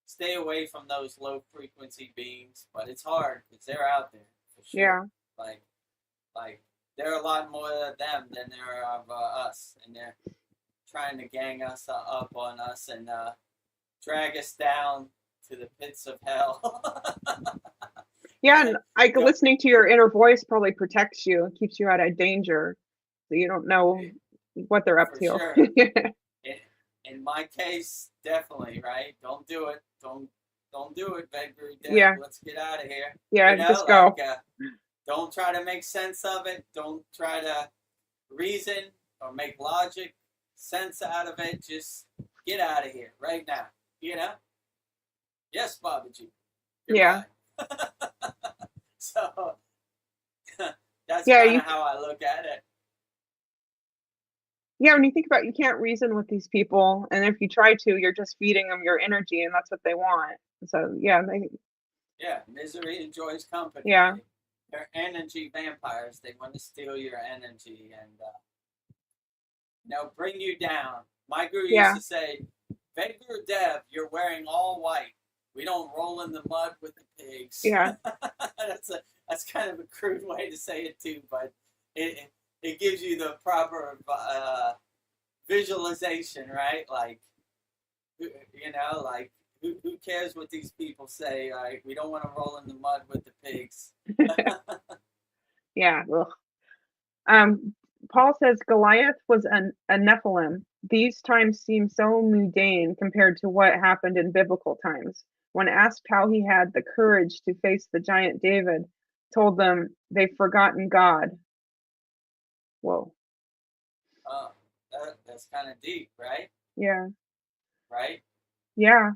stay away from those low frequency beings, but it's hard because they're out there for sure. Yeah. Like there are a lot more of them than there are of us, and they're trying to gang us up on us and drag us down to the pits of hell. Yeah, and like listening to your inner voice probably protects you and keeps you out of danger, so you don't know what they're up For to. sure. In my case, definitely, right? Don't do it. Don't do it, Vedagurudev. Yeah. Let's get out of here. Yeah, You know, just go. like, don't try to make sense of it. Don't try to reason or make logic sense out of it. Just get out of here right now. You know? Yes, Babaji. Yeah. So that's Yeah, kind of how I look at it. Yeah, when you think about it, you can't reason with these people, and if you try to, you're just feeding them your energy, and that's what they want. So yeah, Misery enjoys company. Yeah. They're energy vampires. They want to steal your energy and bring you down. My guru used to say, Vedagurudev, you're wearing all white. We don't roll in the mud with the pigs. Yeah. That's kind of a crude way to say it too, but it gives you the proper visualization, right? Like, like who cares what these people say? Like, we don't want to roll in the mud with the pigs. Yeah. Ugh. Paul says Goliath was a Nephilim. These times seem so mundane compared to what happened in biblical times. When asked how he had the courage to face the giant David, told them they've forgotten God. Whoa. Oh, that's kind of deep, right? Yeah. Right? Yeah.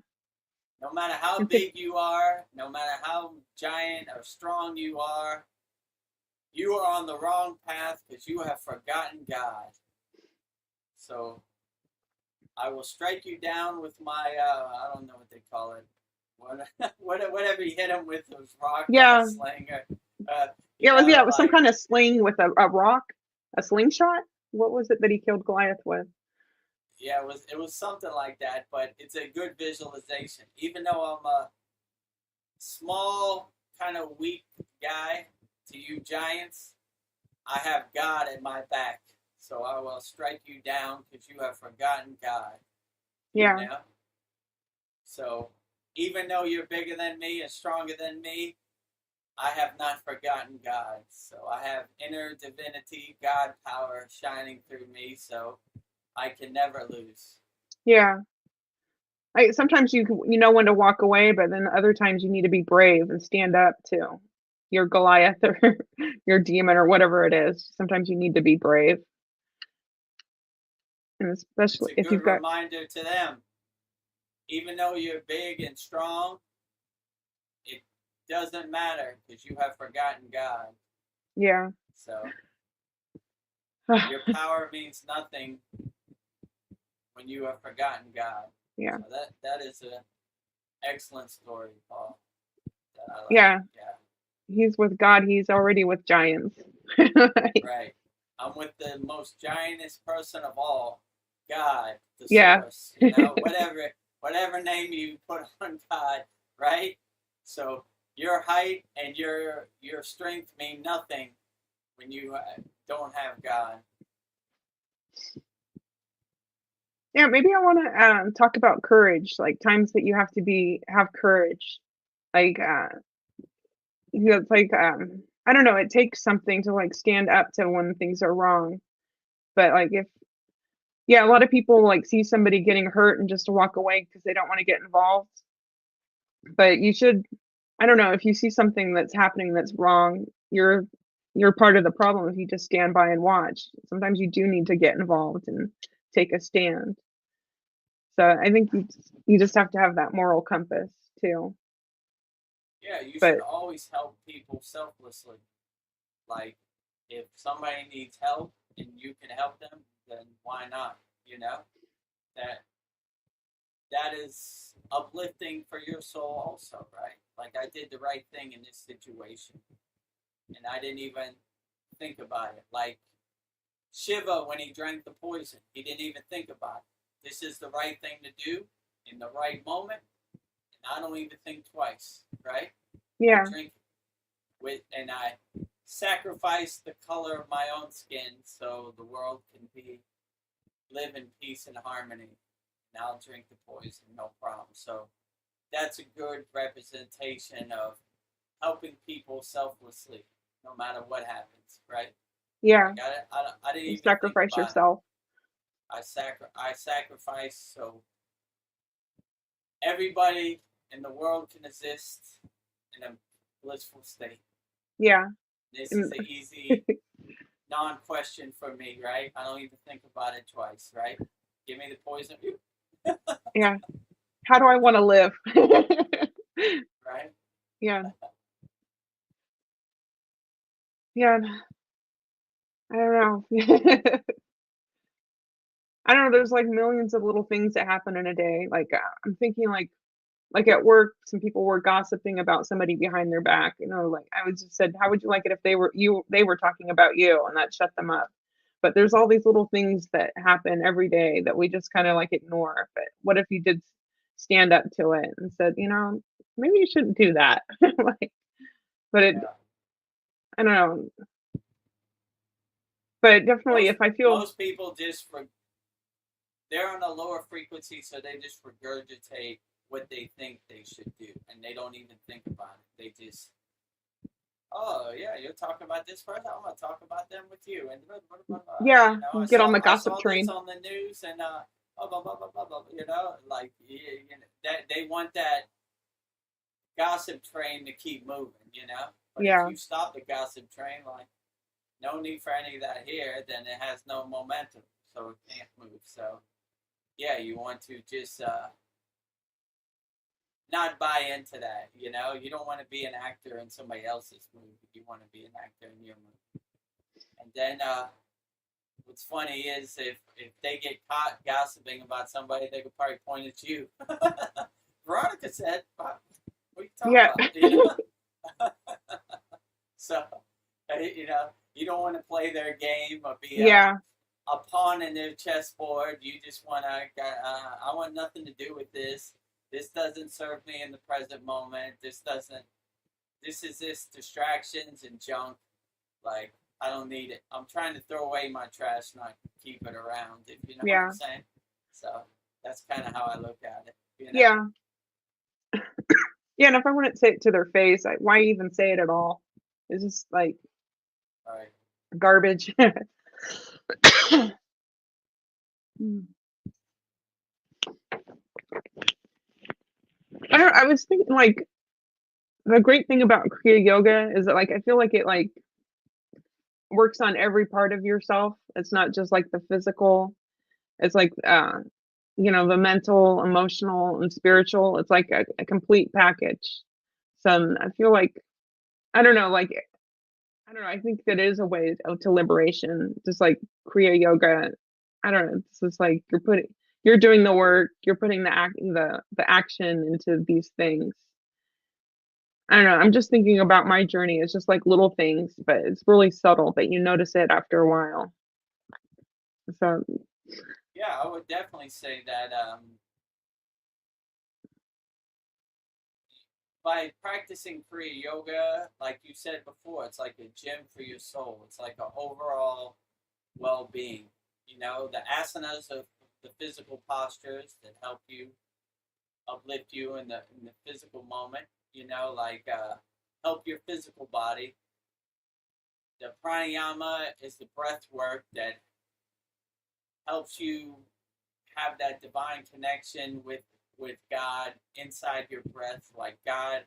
No matter how big you are, no matter how giant or strong you are on the wrong path because you have forgotten God. So I will strike you down with my, I don't know what they call it. Whatever you hit him with, was rock Yeah. or a sling. Or, it was some kind of sling with a rock, a slingshot. What was it that he killed Goliath with? Yeah, it was something like that, but it's a good visualization. Even though I'm a small, kind of weak guy to you giants, I have God at my back. So I will strike you down because you have forgotten God. Yeah. You know? So even though you're bigger than me and stronger than me, I have not forgotten God. So I have inner divinity, God power shining through me, so I can never lose. Yeah. Sometimes you know when to walk away, but then other times you need to be brave and stand up to your Goliath or your demon or whatever it is. Sometimes you need to be brave. And especially It's a if good you've got reminder to them. Even though you're big and strong, it doesn't matter because you have forgotten God. Yeah. So your power means nothing when you have forgotten God. Yeah. So that is an excellent story, Paul. That I like. Yeah. Yeah. He's with God, he's already with giants. Right. I'm with the most giantest person of all, God, the Yeah. source. You know, whatever name you put on God, right? So your height and your strength mean nothing when you don't have God. Yeah, maybe I want to talk about courage, like times that you have to have courage. Like it's like I don't know, it takes something to like stand up to when things are wrong. But like if yeah, a lot of people like see somebody getting hurt and just to walk away because they don't want to get involved. But you should, I don't know, if you see something that's happening that's wrong, you're part of the problem if you just stand by and watch. Sometimes you do need to get involved and take a stand. So I think you just have to have that moral compass too. Yeah, you should But always help people selflessly. Like, if somebody needs help and you can help them, then why not? You know, that is uplifting for your soul also, right? Like, I did the right thing in this situation, and I didn't even think about it. Like Shiva, when he drank the poison, he didn't even think about it. This is the right thing to do in the right moment, and I don't even think twice, right? yeah, I drink and I sacrifice the color of my own skin so the world can live in peace and harmony. And I'll drink the poison, no problem. So that's a good representation of helping people selflessly, no matter what happens, right? yeah. Like I didn't You even think sacrifice about yourself. it. I sacrifice so everybody in the world can exist in a blissful state. Yeah. This And is an easy non-question for me, right? I don't even think about it twice, right? Give me the poison, yeah. How do I want to live? right? Yeah. Yeah. I don't know. I don't know. There's like millions of little things that happen in a day. Like I'm thinking like at work, some people were gossiping about somebody behind their back. You know, like I was just said, how would you like it if they were talking about you, and that shut them up. But there's all these little things that happen every day that we just kind of like ignore. But what if you did stand up to it and said, you know, maybe you shouldn't do that. Like, but it, Yeah. I don't know. But definitely, if I feel, Most people they're on a lower frequency, so they just regurgitate what they think they should do, and they don't even think about it. They just oh yeah, you're talking about this person. I'm gonna talk about them with you, and Yeah, you know, I get on saw the gossip this train. on the news, and blah blah blah blah blah blah. You know, like you know, that they want that gossip train to keep moving. You know, but if Yeah, you stop the gossip train, like no need for any of that here, then it has no momentum, so it can't move. So yeah, you want to just not buy into that. You know, you don't want to be an actor in somebody else's movie. You want to be an actor in your movie. And then what's funny is if they get caught gossiping about somebody, they could probably point at you. Veronica said, "What are you talking yeah, about?" You know? So you know, you don't want to play their game or be yeah, a pawn in their chessboard. You just want to. I want nothing to do with this. This doesn't serve me in the present moment. This doesn't. This is this distractions and junk. Like I don't need it. I'm trying to throw away my trash, not keep it around. If you know what I'm yeah, saying. So that's kind of how I look at it. You know. yeah, yeah. And if I wouldn't say it to their face, why even say it at all? It's just like All right. garbage. Mm. I don't. I was thinking like the great thing about Kriya Yoga is that like I feel like it like works on every part of yourself. It's not just like the physical. It's like you know, the mental, emotional, and spiritual. It's like a complete package. So I feel like I don't know, like I don't know. I think that is a way to liberation. Just like Kriya Yoga. I don't know. It's just like you're doing the work. You're putting the action into these things. I don't know. I'm just thinking about my journey. It's just like little things, but it's really subtle. But you notice it after a while. So Yeah, I would definitely say that by practicing Kriya Yoga, like you said before, it's like a gym for your soul. It's like an overall well-being. You know, the asanas are the physical postures that help you uplift you in the physical moment. You know, like help your physical body. The pranayama is the breath work that helps you have that divine connection with God inside your breath. Like God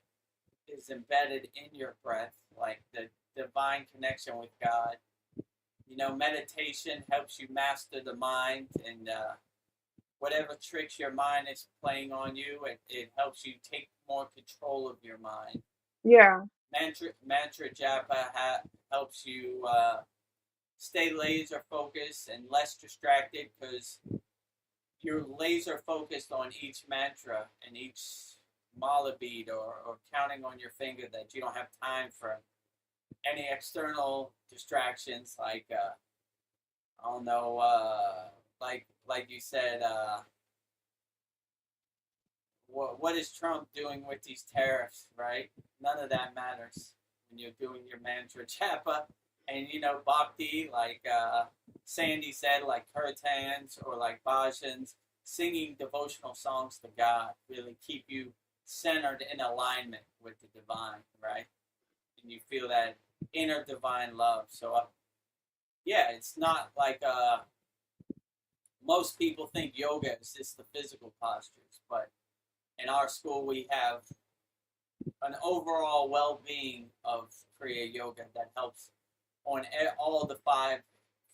is embedded in your breath, like the divine connection with God. You know, meditation helps you master the mind and whatever tricks your mind is playing on you, it helps you take more control of your mind. yeah, Mantra japa helps you stay laser focused and less distracted because you're laser focused on each mantra and each mala bead or counting on your finger that you don't have time for any external distractions like I don't know like you said what is Trump doing with these tariffs, right? None of that matters when you're doing your mantra japa. And you know, bhakti, like Sandy said, like kirtans or like bhajans, singing devotional songs to God really keep you centered in alignment with the divine, right? And you feel that inner divine love. So, yeah, it's not like most people think yoga is just the physical postures, but in our school we have an overall well-being of Kriya Yoga that helps on all the five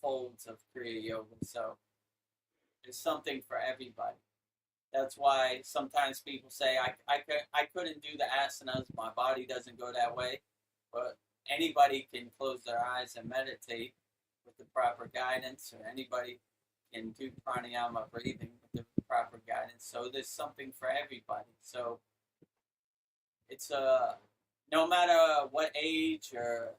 folds of Kriya Yoga. So it's something for everybody. That's why sometimes people say, I couldn't do the asanas, my body doesn't go that way. But anybody can close their eyes and meditate with the proper guidance, or anybody can do pranayama breathing with the proper guidance. So there's something for everybody. So it's no matter what age or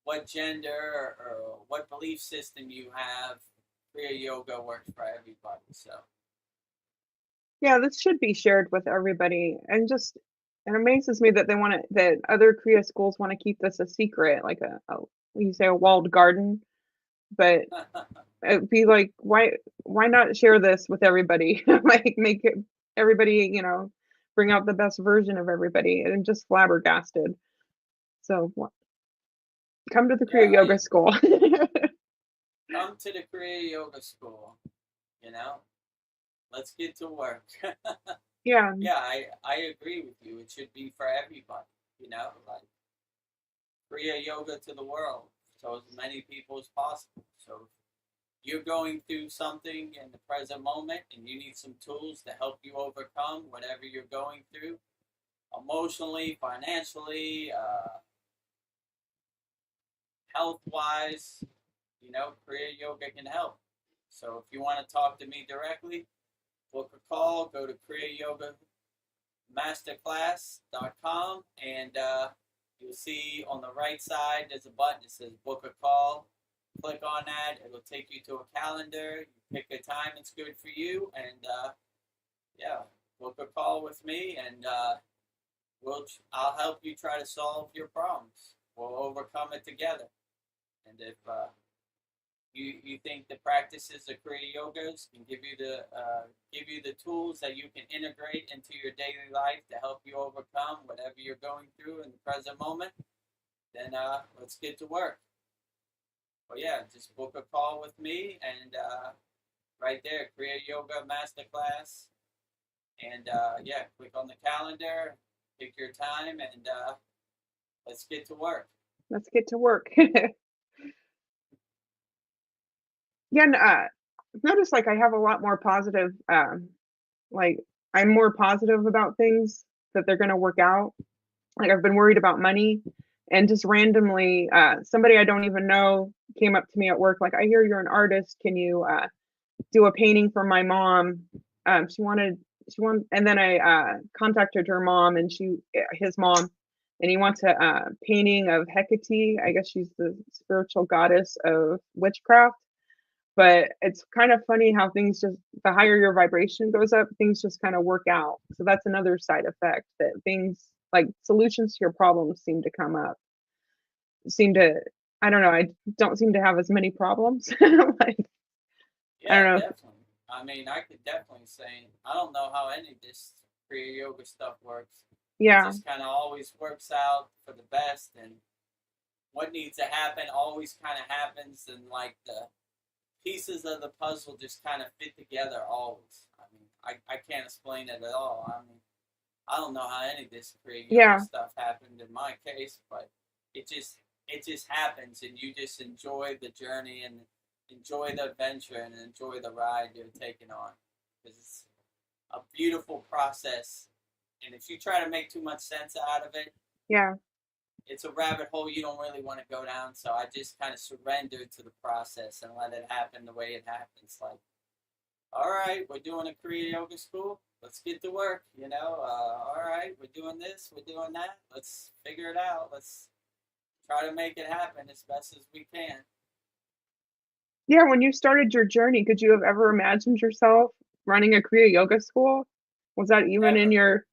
what gender or what belief system you have, Kriya Yoga works for everybody. So yeah. This should be shared with everybody, and just it amazes me that they want to that other Kriya schools want to keep this a secret, like you say a walled garden. But it'd be like, why not share this with everybody? Like make it everybody, you know, bring out the best version of everybody. And I'm just flabbergasted. So come to the Yeah, Kriya Yoga School. come to the Kriya Yoga School. You know, let's get to work. Yeah. Yeah, I agree with you. It should be for everybody. You know, like Kriya Yoga to the world, so as many people as possible. So you're going through something in the present moment and you need some tools to help you overcome whatever you're going through emotionally, financially, health wise, you know, Kriya Yoga can help. So if you want to talk to me directly, book a call, go to kriyayogamasterclass.com, and you'll see on the right side there's a button that says book a call. Click on that, it'll take you to a calendar. You pick a time that's good for you, and yeah, book a call with me, and I'll help you try to solve your problems. We'll overcome it together. And if you think the practices of Kriya Yogas can give you the tools that you can integrate into your daily life to help you overcome whatever you're going through in the present moment, then let's get to work. Well, yeah, just book a call with me, and right there, Kriya Yoga Masterclass, and yeah, click on the calendar, pick your time, and let's get to work. Let's get to work. Yeah, and I've noticed like I have a lot more positive, like I'm more positive about things that they're going to work out. Like I've been worried about money, and just randomly, somebody I don't even know came up to me at work, like, I hear you're an artist. Can you do a painting for my mom? She wanted, and then I contacted her mom and his mom, and he wants a painting of Hecate. I guess she's the spiritual goddess of witchcraft. But it's kind of funny how things just, the higher your vibration goes up, things just kind of work out. So that's another side effect, that things like solutions to your problems seem to come up. Seem to, I don't know, I don't seem to have as many problems. Like, I Yeah, don't know. definitely. I mean, I could definitely say I don't know how any of this Kriya Yoga stuff works. It Yeah. just kind of always works out for the best, and what needs to happen always kind of happens, and like the pieces of the puzzle just kind of fit together always. I mean, I can't explain it at all. I mean, I don't know how any of this Kriya Yoga Yeah. stuff happened in my case, but it just happens, and you just enjoy the journey and enjoy the adventure and enjoy the ride you're taking on, because it's a beautiful process. And if you try to make too much sense out of it, Yeah. it's a rabbit hole you don't really want to go down. So I just kind of surrendered to the process and let it happen the way it happens. Like, all right, we're doing a Kriya Yoga school. Let's get to work. You know, all right, we're doing this, we're doing that. Let's figure it out. Let's try to make it happen as best as we can. Yeah. When you started your journey, could you have ever imagined yourself running a Kriya Yoga school? Was that even in Never. your?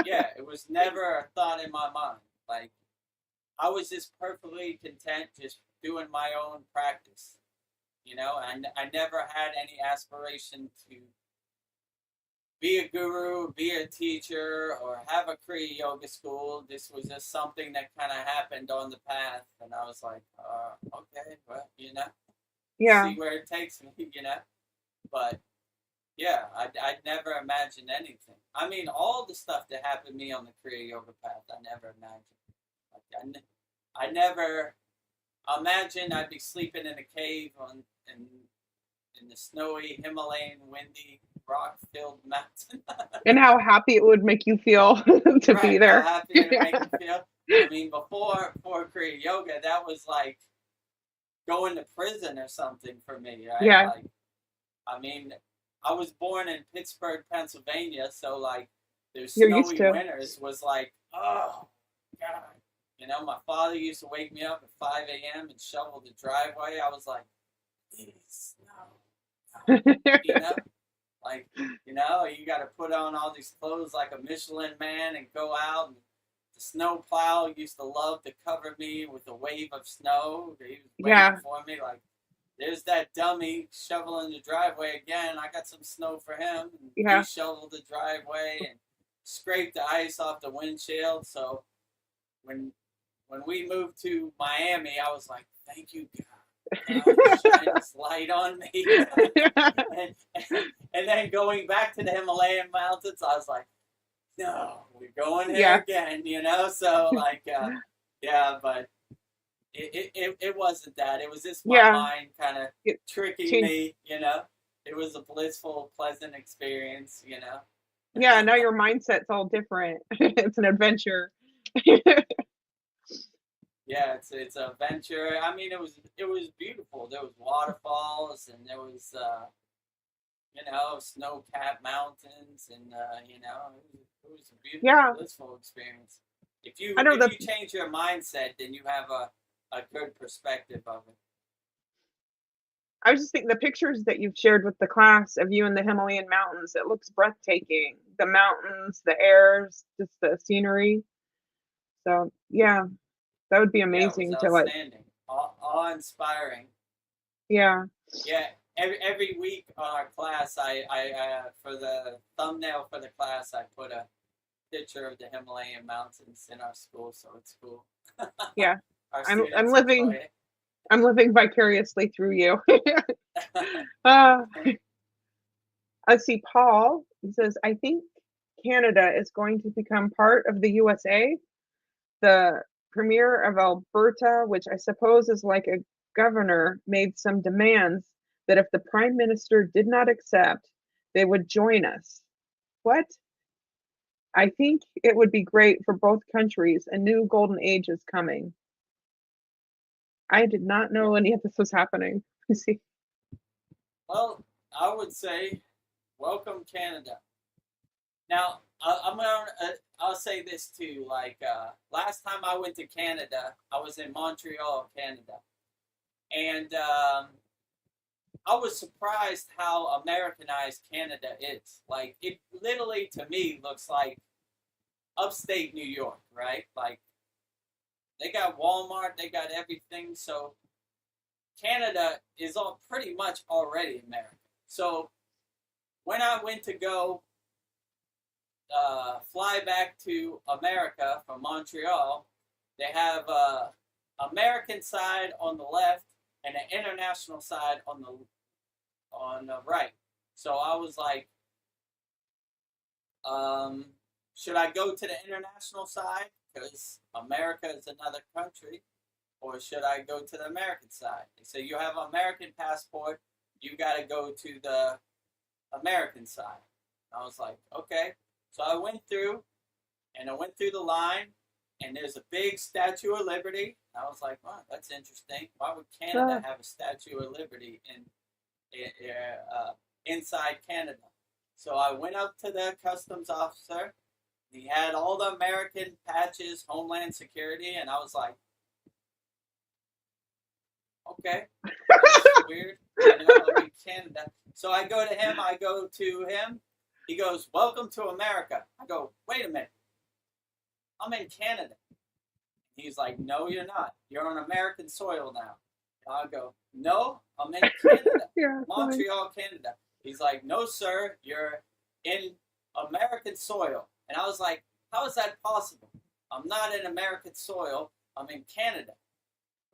Yeah, it was never a thought in my mind. Like, I was just perfectly content just doing my own practice, you know, and I never had any aspiration to be a guru, be a teacher, or have a Kriya Yoga school. This was just something that kind of happened on the path, and I was like, okay, well, you know, Yeah. see where it takes me, you know. But yeah, I'd never imagined anything. I mean, all the stuff that happened to me on the Kriya Yoga path, I never imagined. Like, I never imagined I'd be sleeping in a cave in the snowy Himalayan, windy, rock-filled mountain. And how happy it would make you feel to be Right, how there. happy did it make me feel? I mean, before Kriya Yoga, that was like going to prison or something for me, right? Yeah. Like, I mean, I was born in Pittsburgh, Pennsylvania, so like, there's You're used snowy to. winters was like, oh God. You know, my father used to wake me up at 5 a.m. and shovel the driveway. I was like, please, no. You know, like, you know, you got to put on all these clothes like a Michelin man and go out. And the snow plow used to love to cover me with a wave of snow. He was waiting Yeah. for me, like, there's that dummy shoveling the driveway again. I got some snow for him. And Yeah. he shoveled the driveway and scraped the ice off the windshield. So when when we moved to Miami, I was like, thank you, God, shine this light on me. and then going back to the Himalayan mountains, I was like, no, we're going here again, you know? So, like, yeah, but it wasn't that. It was just my mind kind of tricking me, you know? It was a blissful, pleasant experience, you know? Yeah, now your mindset's all different. It's an adventure. Yeah, it's an adventure. I mean, it was beautiful. There was waterfalls, and there was you know, snow-capped mountains, and you know, it was a beautiful, blissful experience. If you change your mindset, then you have a good perspective of it. I was just thinking the pictures that you've shared with the class of you in the Himalayan mountains, it looks breathtaking. The mountains, the airs, just the scenery. So yeah, that would be amazing it was to like. Outstanding, awe-inspiring. Yeah. Yeah. Every week on our class, I for the thumbnail for the class, I put a picture of the Himalayan mountains in our school, so it's cool. Yeah. I'm living vicariously through you. Let's see, Paul, he says, I think Canada is going to become part of the USA. The premier of Alberta, which I suppose is like a governor, made some demands that if the prime minister did not accept, they would join us. What? I think it would be great for both countries. A new golden age is coming. I did not know any of this was happening. You see. Well, I would say, welcome Canada. Now, I'll say this too. Like last time I went to Canada, I was in Montreal, Canada, and I was surprised how Americanized Canada is. Like, it literally, to me, looks like upstate New York, right? Like, they got Walmart, they got everything. So Canada is all pretty much already American. So when I went to go fly back to America from Montreal, they have American side on the left and an international side on the right. So I was like, should I go to the international side because America is another country, or should I go to the American side? They say you have an American passport, you got to go to the American side. I was like, okay. So I went through, and I went through the line, and there's a big Statue of Liberty. I was like, wow, that's interesting. Why would Canada have a Statue of Liberty inside Canada? So I went up to the customs officer. He had all the American patches, Homeland Security, and I was like, okay, that's weird. You know, I'm in Canada. So I go to him. He goes, welcome to America. I go, wait a minute. I'm in Canada. He's like, no, you're not. You're on American soil now. I go, no, I'm in Canada. Montreal, Canada. He's like, no, sir, you're in American soil. And I was like, how is that possible? I'm not in American soil. I'm in Canada,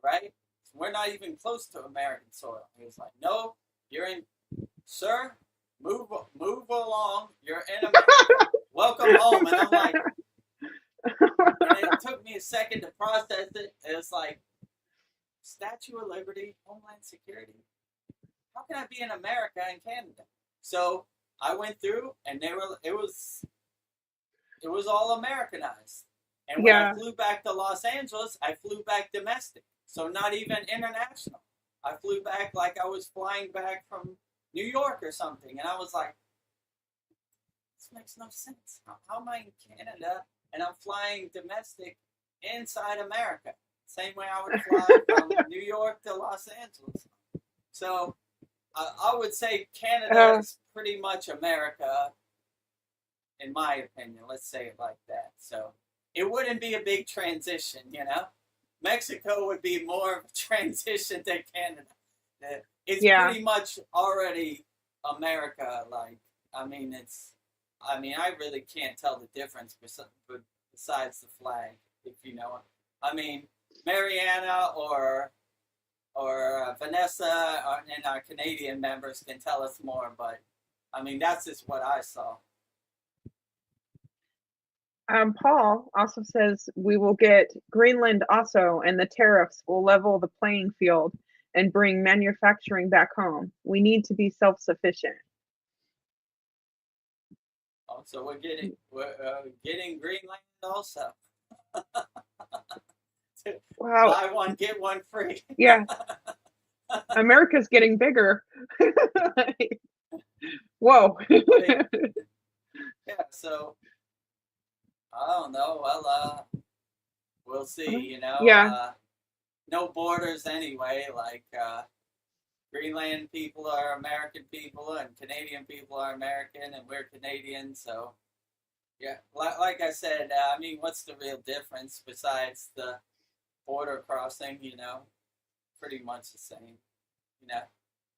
right? We're not even close to American soil. He was like, no, you're in, sir, move along. You're in America. Welcome home. And I'm like, and it took me a second to process it. It's like, Statue of Liberty, Homeland Security. How can I be in America and Canada? So I went through, and it was all Americanized. And when I flew back to Los Angeles, I flew back domestic. So not even international. I flew back like I was flying back from New York or something. And I was like, this makes no sense. How am I in Canada and I'm flying domestic inside America? Same way I would fly from New York to Los Angeles. So I would say Canada is pretty much America, in my opinion. Let's say it like that. So it wouldn't be a big transition, you know? Mexico would be more of a transition to Canada. It's pretty much already America. Like, I really can't tell the difference besides the flag, if you know I mean, Mariana or Vanessa and our Canadian members can tell us more, but I mean, that's just what I saw. Paul also says we will get Greenland also, and the tariffs will level the playing field and bring manufacturing back home. We need to be self-sufficient. Oh, so we're getting Greenland also. Wow. Buy one, get one free. Yeah. America's getting bigger. Whoa. Yeah, so I don't know. Well, we'll see, you know. Yeah. No borders anyway. Like Greenland people are American people, and Canadian people are American, and we're Canadian. So yeah, like I said, I mean, what's the real difference besides the border crossing? You know, pretty much the same. You know,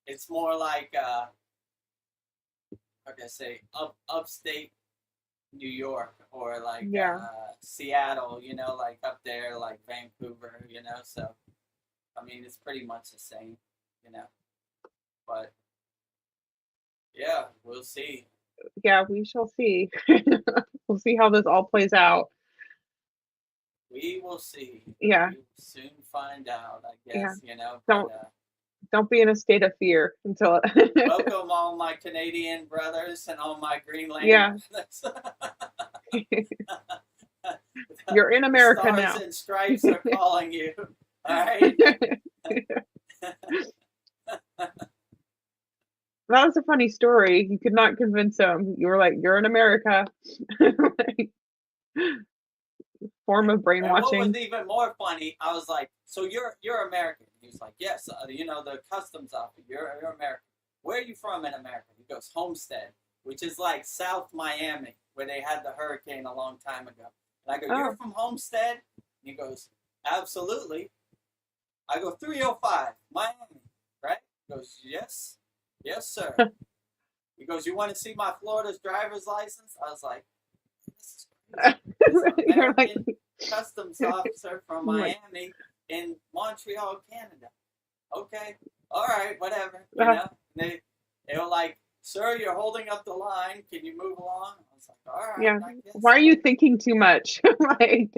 it's more like like I say, upstate New York or like Seattle, you know, like up there, like Vancouver, you know. So, I mean, it's pretty much the same, you know. But yeah, we'll see. Yeah, we shall see. We'll see how this all plays out. We will see. Yeah. We will soon find out, I guess, you know. Don't be in a state of fear until. Welcome all my Canadian brothers and all my Greenland brothers. You're in America Stars now. and stripes are calling you. All right. That was a funny story. You could not convince him. You were like, "You're in America." Like, form of brainwashing. And what was even more funny, I was like, "So you're American?" He was like, "Yes, you know the customs officer. You're American. Where are you from in America?" He goes, "Homestead, which is like South Miami, where they had the hurricane a long time ago." And I go, "You're from Homestead?" And he goes, "Absolutely." I go, 305, Miami, right? He goes, "Yes, sir." He goes, "You want to see my Florida's driver's license?" I was like, "This is crazy." American customs officer from Miami in Montreal, Canada. Okay, all right, whatever. You know, they were like, "Sir, you're holding up the line. Can you move along?" I was like, "All right." Yeah. Why are you thinking too much? Like,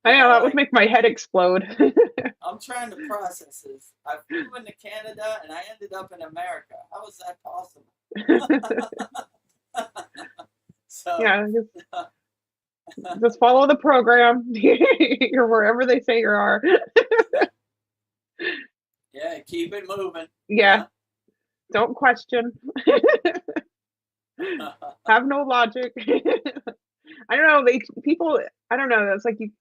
I know that would make my head explode. I'm trying to process this. I flew into Canada and I ended up in America. How is that possible? So yeah, just follow the program. You're wherever they say you are. Yeah, keep it moving. Yeah. Don't question. Have no logic. I don't know. People. I don't know. It's like you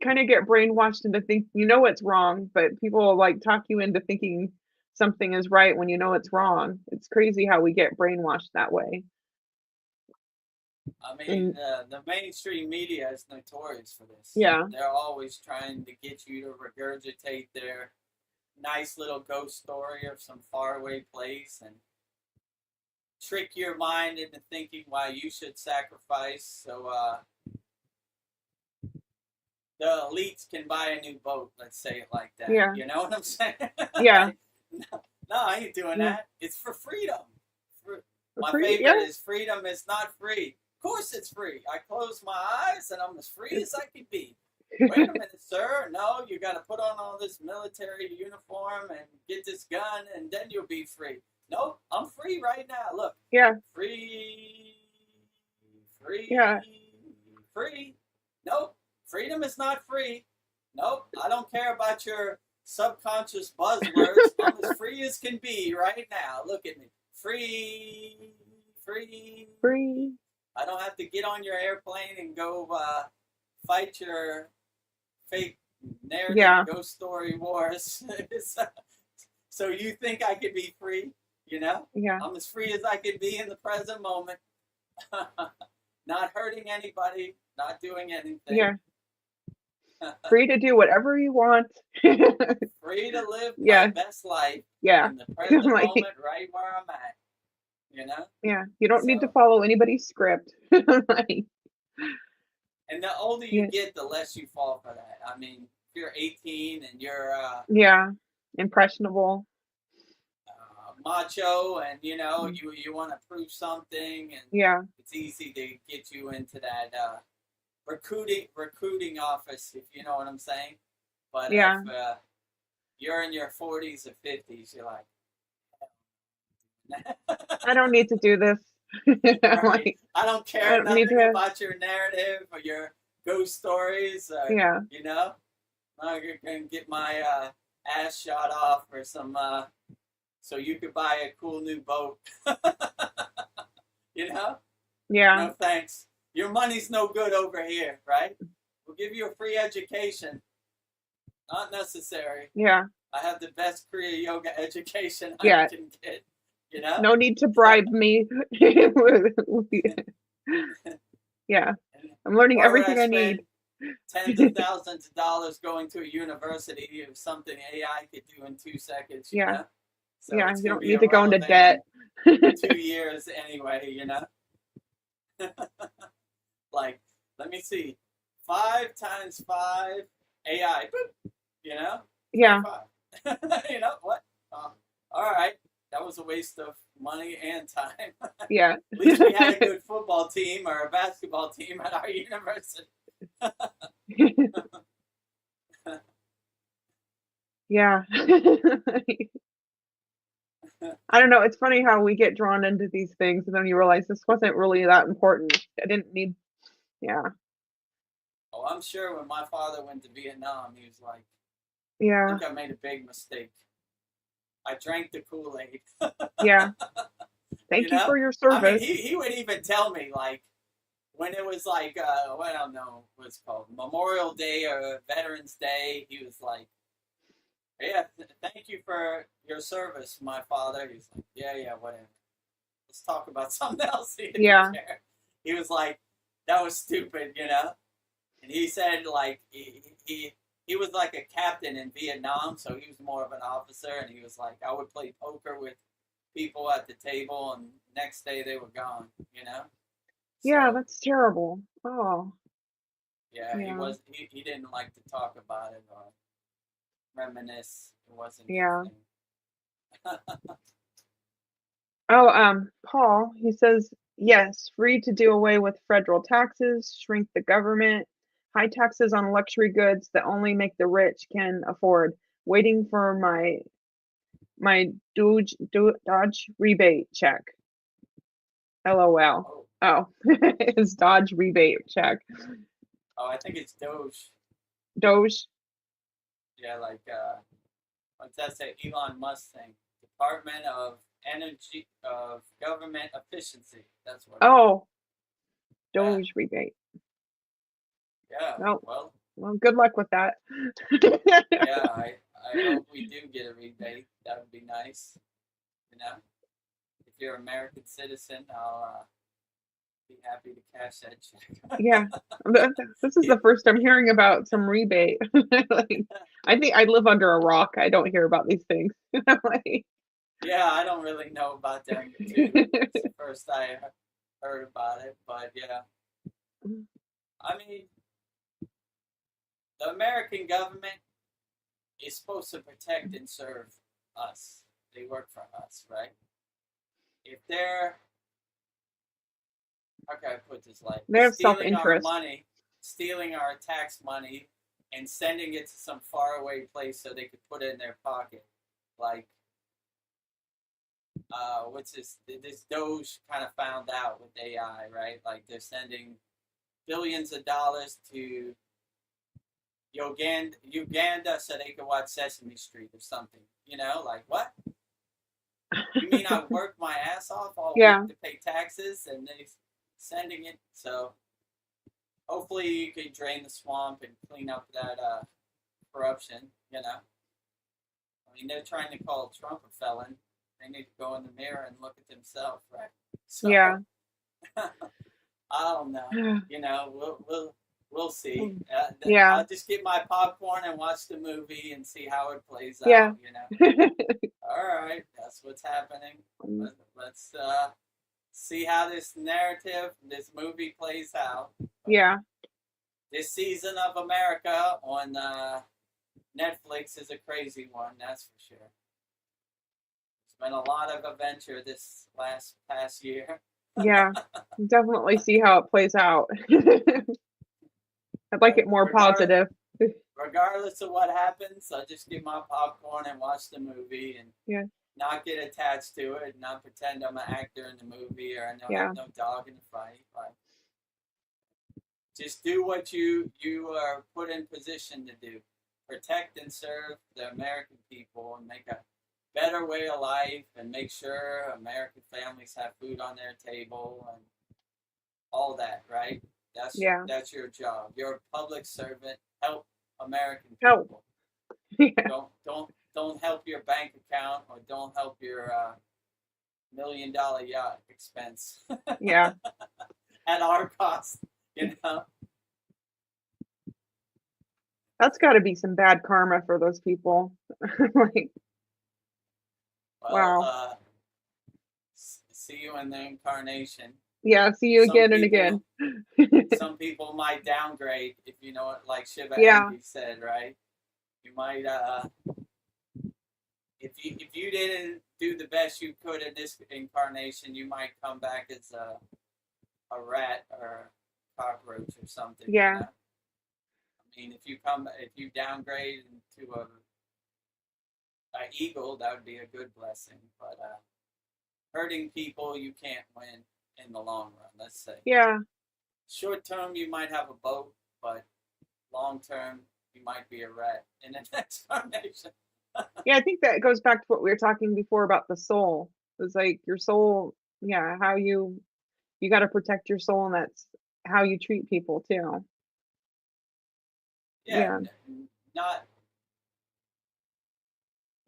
kind of get brainwashed into think you know it's wrong, but people like talk you into thinking something is right when you know it's wrong. It's crazy how we get brainwashed that way. I mean, the mainstream media is notorious for this. Yeah. They're always trying to get you to regurgitate their nice little ghost story of some faraway place and trick your mind into thinking why you should sacrifice so the elites can buy a new boat, let's say it like that. Yeah. You know what I'm saying? Yeah. No, I ain't doing that. It's for freedom. My free, favorite is freedom is not free. Of course it's free. I close my eyes and I'm as free as I can be. Wait a minute, sir. No, you got to put on all this military uniform and get this gun and then you'll be free. Nope, I'm free right now. Look. Yeah. Free. Yeah. Free. Nope. Freedom is not free. Nope. I don't care about your subconscious buzzwords. I'm as free as can be right now. Look at me. Free. I don't have to get on your airplane and go fight your fake narrative ghost story wars. So you think I could be free? You know? Yeah. I'm as free as I could be in the present moment. Not hurting anybody, not doing anything. Yeah. Free to do whatever you want. Free to live my best life. Yeah. In the present moment, right where I'm at. You know? Yeah. You don't need to follow anybody's script. Like, And the older you Yes. get, the less you fall for that. I mean, if you're 18 and you're Yeah. Impressionable. macho and you want to prove something, and Yeah. it's easy to get you into that recruiting office, if you know what I'm saying. But Yeah. if you're in your 40s or 50s, you're like, I don't need to do this. I'm right. like, I don't I care don't need nothing to. about your narrative or your ghost stories, or Yeah. I'm gonna get my ass shot off or some so you could buy a cool new boat. Yeah. No thanks. Your money's no good over here, right? We'll give you a free education. Not necessary. Yeah. I have the best Kriya yoga education Yeah. I can get. No need to bribe me. Yeah. I'm learning Why would everything I need. tens of thousands of dollars going to a university of something AI could do in 2 seconds? Yeah. So Yeah. it's You gonna don't be need to go into irrelevant debt. in 2 years anyway. Like, let me see, 5 times 5 AI. Boop, Yeah. 5. What? All right, that was a waste of money and time. Yeah. At least we had a good football team or a basketball team at our university. Yeah. I don't know. It's funny how we get drawn into these things and then you realize this wasn't really that important. I didn't need. Yeah. Oh, I'm sure when my father went to Vietnam, he was like, I Yeah. think I made a big mistake. I drank the Kool-Aid. Yeah. Thank you for your I mean, service. he would even tell me, like, when it was like, I don't know what it's called, Memorial Day or Veterans Day, he was like, yeah, thank you for your service, my father. He's like, yeah, whatever. Let's talk about something else. He didn't Yeah. care. He was like, that was stupid, And he said, like, he was like a captain in Vietnam, so he was more of an officer, and he was like, I would play poker with people at the table, and next day they were gone, Yeah, So, that's terrible. Oh. yeah, Yeah. he didn't like to talk about it or reminisce. It wasn't his Yeah. thing. Oh, Paul, he says, yes, free to do away with federal taxes, shrink the government, high taxes on luxury goods that only make the rich can afford. Waiting for my Dodge rebate check. LOL. Oh, Oh, it's Dodge rebate check. I think it's Doge. Doge. Yeah, like what's that say? Elon Musk thing. Department of Energy of Government Efficiency. That's what. Oh, Yeah. Doge rebate. Yeah. Well, good luck with that. Yeah, I hope we do get a rebate. That would be nice. If you're an American citizen, I'll be happy to cash that check. Yeah, this is the first I'm hearing about some rebate. Like, I think I live under a rock. I don't hear about these things. Like, Yeah, I don't really know about them too. It's the first I heard about it, but yeah. I mean, the American government is supposed to protect and serve us. They work for us, right? If they're, how can I put this, like, they have stealing our self-interest. money, stealing our tax money, and sending it to some faraway place so they could put it in their pocket, like, what's this Doge kind of found out with AI, right? Like, they're sending billions of dollars to Uganda so they can watch Sesame Street or something. Like, what? You mean I worked my ass off all week to pay taxes and they sending it? So hopefully you can drain the swamp and clean up that corruption. I mean, they're trying to call Trump a felon. They need to go in the mirror and look at themselves, right? So, Yeah. I don't know. We'll see. Yeah. I'll just get my popcorn and watch the movie and see how it plays Yeah. out. All right, that's what's happening. Let's see how this movie plays out. Yeah. this season of America on Netflix is a crazy one, that's for sure. It's been a lot of adventure this past year. Yeah, definitely see how it plays out. I'd like it more positive. Regardless of what happens, I just get my popcorn and watch the movie and Yeah. not get attached to it, and not pretend I'm an actor in the movie or I don't Yeah. have no dog in the fight. Like, just do what you are put in position to do. Protect and serve the American people and make a better way of life and make sure American families have food on their table and all that, right? Yeah. That's your job. You're a public servant. Help American Help. people. Yeah. Don't help your bank account or don't help your $1 million yacht expense. Yeah. At our cost, you know. That's got to be some bad karma for those people. Like, Well, wow. See you in the incarnation. Yeah, see you again and again. Some people might downgrade, if you know it, like Shiva Yeah. Envy said, right? You might, if you didn't do the best you could in this incarnation, you might come back as a rat or a cockroach or something. Yeah. You know? I mean, if you downgrade into an eagle, that would be a good blessing. But hurting people, you can't win in the long run, let's say. Yeah. Short term, you might have a boat, but long term, you might be a rat in the next incarnation. Yeah, I think that goes back to what we were talking before about the soul. It's like your soul, yeah, how you got to protect your soul, and that's how you treat people too. Yeah, Yeah.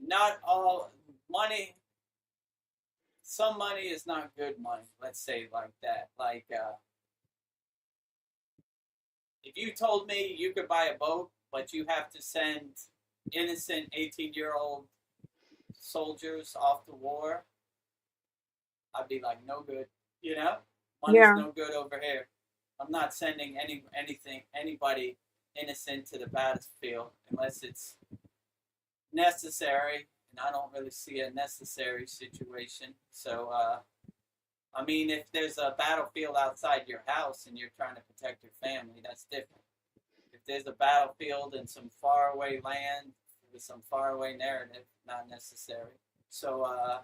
not all money. Some money is not good money. Let's say it like that. Like, if you told me you could buy a boat, but you have to send innocent 18-year-old soldiers off to war, I'd be like, no good. You know, money's Yeah. no good over here. I'm not sending anybody innocent to the battlefield unless it's necessary, and I don't really see a necessary situation. So, I mean, if there's a battlefield outside your house and you're trying to protect your family, that's different. If there's a battlefield in some faraway land with some faraway narrative, not necessary. So, I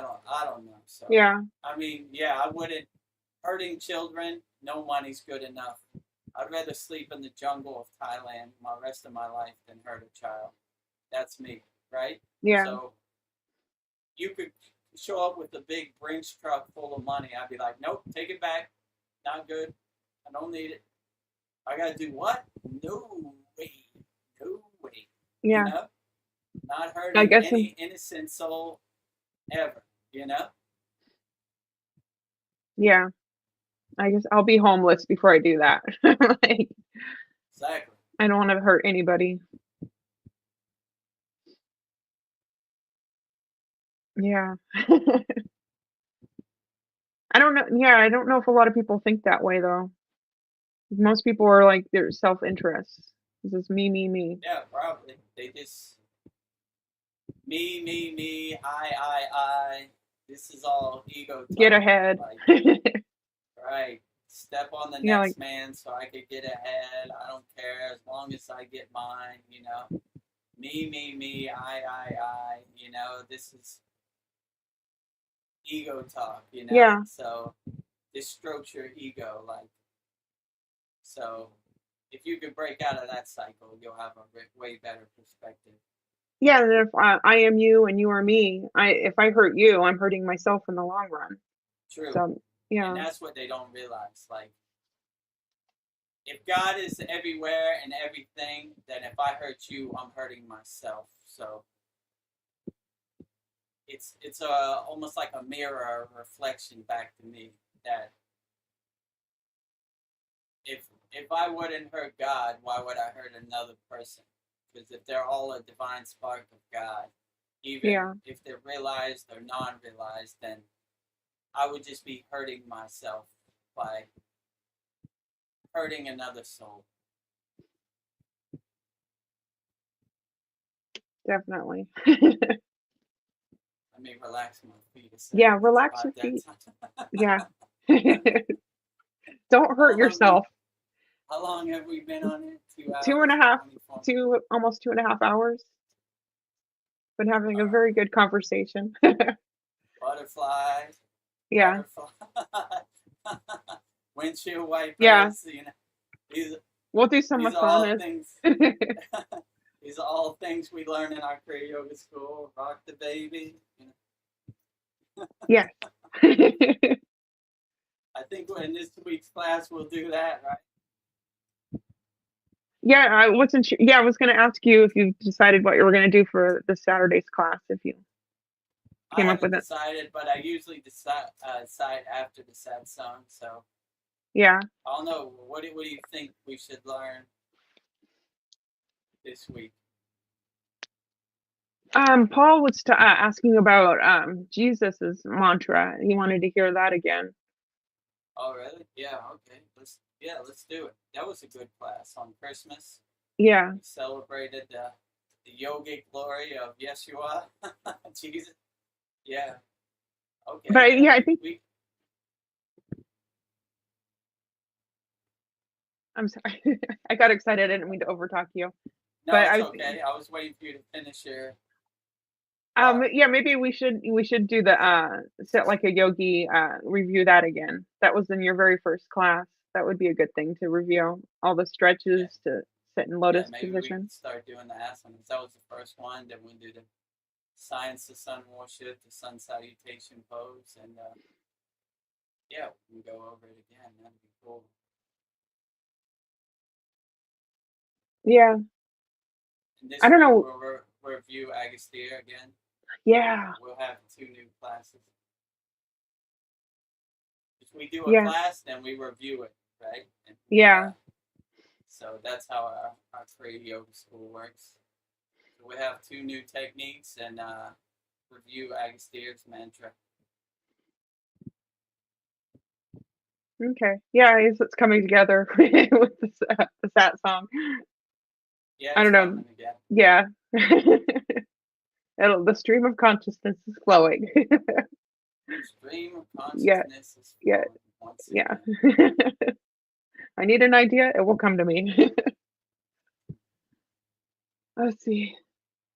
don't know. So, Yeah. I mean, yeah, I wouldn't. Hurting children, no money's good enough. I'd rather sleep in the jungle of Thailand the rest of my life than hurt a child. That's me, right? Yeah. So you could show up with a big Brinks truck full of money. I'd be like, nope, take it back. Not good. I don't need it. I gotta do what? No way. No way. Yeah. You know? Not I hurting guess any innocent soul ever, you know? Yeah. I guess I'll be homeless before I do that. Like, Exactly. I don't want to hurt anybody. Yeah. I don't know. Yeah, I don't know if a lot of people think that way though. Most people are like their self-interest. This is me, me, me. Yeah, probably. They just me, I. This is all ego talk. Get ahead. Like, right. Step on the Yeah, next like, man so I could get ahead. I don't care as long as I get mine, you know. Me, I. You know, this is ego talk, you know. yeah. So this strokes your ego, like. So if you could break out of that cycle, you'll have a way better perspective. Yeah, and if I am you and you are me, if I hurt you, I'm hurting myself in the long run. True. So, And yeah. that's what they don't realize. Like, if God is everywhere and everything, then if I hurt you, I'm hurting myself. So it's almost like a mirror, a reflection back to me that if I wouldn't hurt God, why would I hurt another person? Because if they're all a divine spark of God, even Yeah. if they're realized or non-realized, then I would just be hurting myself by hurting another soul. Definitely. Let me relax my feet a second. Yeah, It's relax about your that feet. time. Yeah. Don't How hurt long yourself. How long have we been on it? 2 hours? 2.5, 24 almost 2.5 hours. Been having a All very good conversation. Butterflies. Yeah. Butterfly. Windshield wipers. Yeah. You know, these We'll do some these are all masanas. things. These are all things we learn in our Kriya Yoga school. Rock the baby. You know. Yes. I think in this week's class we'll do that, right? Yeah, I wasn't sure. Yeah, I was going to ask you if you decided what you were going to do for the Saturday's class, if you I came up haven't with it. decided, but I usually decide after the satsang. So Yeah. I don't know. What do you think we should learn this week? Paul was asking about Jesus's mantra. He wanted to hear that again. Oh, really? Yeah. Okay. Let's do it. That was a good class on Christmas. Yeah. We celebrated the yogic glory of Yeshua, Jesus. Yeah. Okay. But yeah, I think I'm sorry. I got excited. I didn't mean to overtalk you. No, But it's I was okay. I was waiting for you to finish your. yeah, maybe we should do the sit like a yogi, review that again. That was in your very first class. That would be a good thing to review all the stretches to sit in lotus maybe we position. can start doing the asanas. That was the first one. Then we do the science of sun worship, the sun salutation pose, and yeah, we can go over it again. That'd be cool. Yeah. And this I don't week know. we'll review Agastya again. Yeah. We'll have 2 new classes. If we do a Yeah. class, then we review it, right? And Yeah. So that's how our Kriya Yoga school works. So we have 2 new techniques and review Agastya's mantra. Okay. Yeah, it's coming together with the Satsang. Yeah, I it's don't know. coming again. Yeah. The stream of consciousness is flowing. The stream of Yeah. consciousness is Yeah. flowing once Yeah. again. I need an idea, it will come to me. Let's see.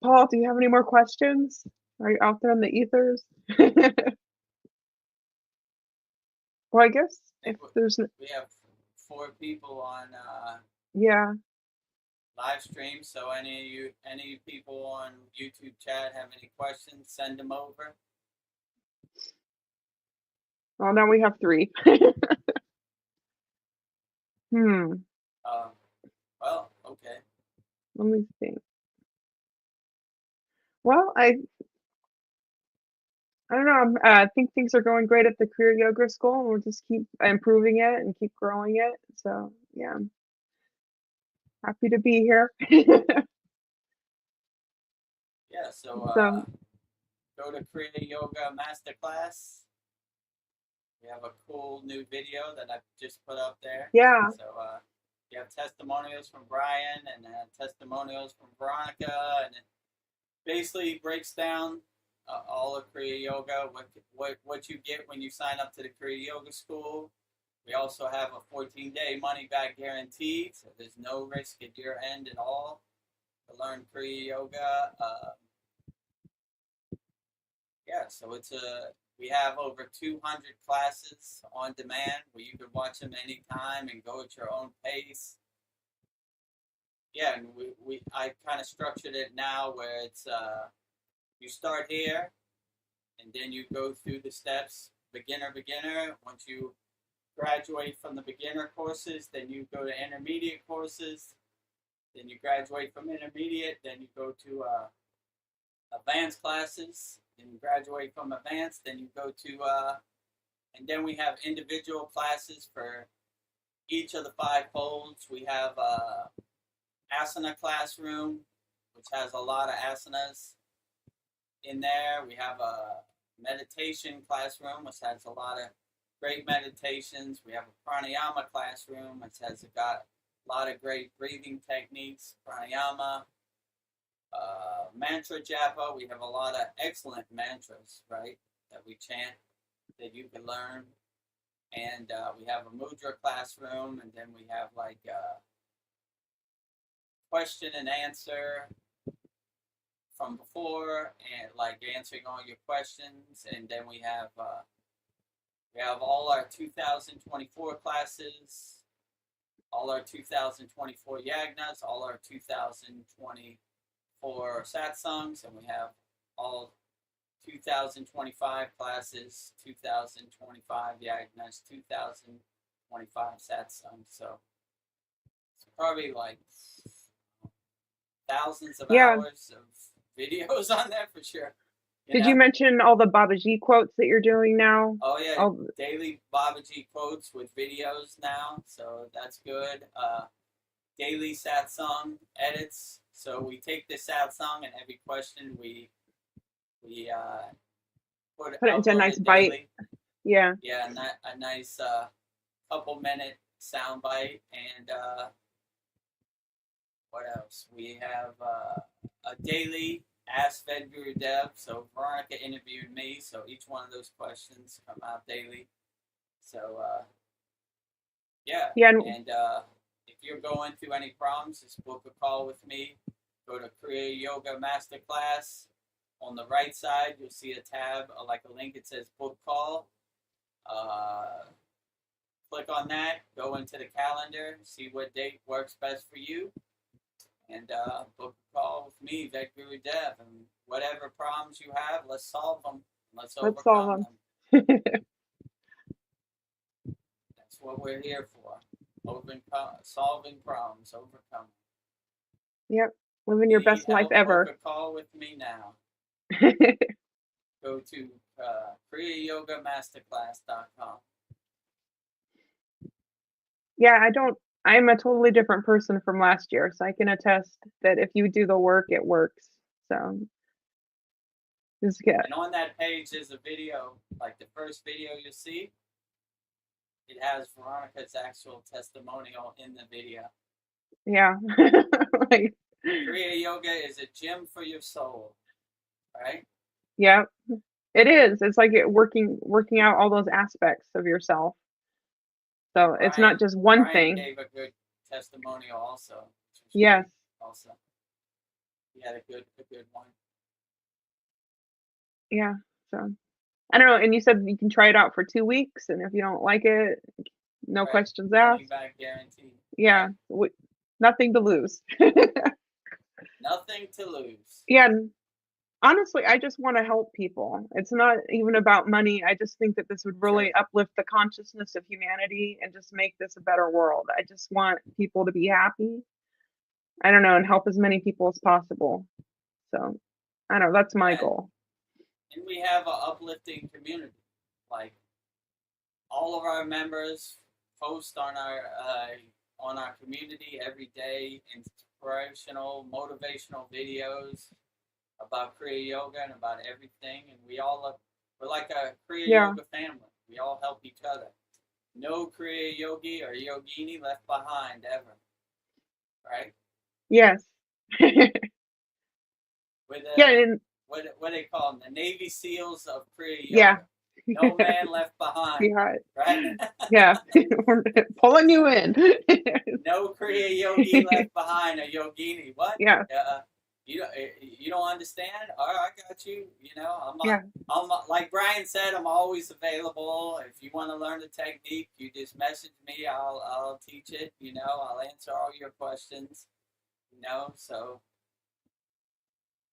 Paul, do you have any more questions? Are you out there in the ethers? Well, I guess if there's We have 4 people on yeah. live stream. So any people on YouTube chat have any questions, send them over. Well, now we have 3. Well, okay. Let me think. Well, I don't know. I think things are going great at the Kriya Yoga School, and we'll just keep improving it and keep growing it. So yeah, I'm happy to be here. Yeah, so go to Kriya Yoga Masterclass. We have a cool new video that I just put up there. Yeah. So you have testimonials from Brian and testimonials from Veronica, and it basically breaks down all of Kriya Yoga, what you get when you sign up to the Kriya Yoga School. We also have a 14-day money-back guarantee, so there's no risk at your end at all to learn Kriya Yoga. Yeah, so we have over 200 classes on demand where you can watch them anytime and go at your own pace. Yeah, and I kind of structured it now where it's you start here and then you go through the steps, beginner. Once you graduate from the beginner courses, then you go to intermediate courses, then you graduate from intermediate, then you go to advanced classes, then you graduate from advanced, then you go to and then we have individual classes for each of the 5 folds. We have asana classroom, which has a lot of asanas in there. We have a meditation classroom, which has a lot of great meditations. We have a pranayama classroom, which has got a lot of great breathing techniques, pranayama, mantra japa. We have a lot of excellent mantras, right, that we chant that you can learn. And we have a mudra classroom, and then we have like question and answer from before, and like answering all your questions. And then we have all our 2024 classes, all our 2024 yagnas, all our 2024 satsangs, and we have all 2025 classes, 2025 yagnas, 2025 satsangs. So it's probably like thousands of hours of videos on that for sure. Did you mention all the Babaji quotes that you're doing now? Oh yeah, daily Babaji quotes with videos now, so that's good. Daily satsang edits. So we take the satsang and every question we put it into a nice bite. Yeah. Yeah, a nice couple minute sound bite. And what else? We have a daily Ask Vedagurudev. So Veronica interviewed me, so each one of those questions come out daily. So yeah. And if you're going through any problems, just book a call with me. Go to Kriya Yoga Masterclass. On the right side, you'll see a tab, like a link. It says book call. Click on that. Go into the calendar. See what date works best for you. And book a call with me, Vedagurudev, and whatever problems you have, let's solve them. Let's overcome them. That's what we're here for. Solving problems, overcoming. Yep, living your best life ever. Book a call with me now. Go to kriyayogamasterclass.com. Yeah, I'm a totally different person from last year, so I can attest that if you do the work, it works. So it's good. And on that page is a video, like the first video you see. It has Veronica's actual testimonial in the video. Yeah. Like, Kriya Yoga is a gym for your soul, right? Yeah, it is. It's like working out all those aspects of yourself. So it's not just one thing. Brian gave a good testimonial also. Yes. Also, he had a good one. Yeah. So I don't know. And you said you can try it out for 2 weeks, and if you don't like it, no questions asked. Money back guarantee. Yeah. Right. Nothing to lose. Nothing to lose. Yeah. Honestly, I just want to help people. It's not even about money. I just think that this would really uplift the consciousness of humanity and just make this a better world. I just want people to be happy. I don't know, and help as many people as possible. So, I don't know, that's my goal. And we have an uplifting community. Like, all of our members post on our community every day, inspirational, motivational videos about Kriya Yoga and about everything, and we're like a Kriya Yoga family. We all help each other. No Kriya Yogi or Yogini left behind ever. Right? Yes. What do they call them? The Navy SEALs of Kriya Yoga. Yeah. No man left behind. Right? Yeah. We're pulling you in. No Kriya Yogi left behind, a Yogini. What? Yeah. You don't understand? All right, I got you. You know, I'm like Brian said, I'm always available. If you want to learn the technique, you just message me. I'll teach it. You know, I'll answer all your questions. You know, so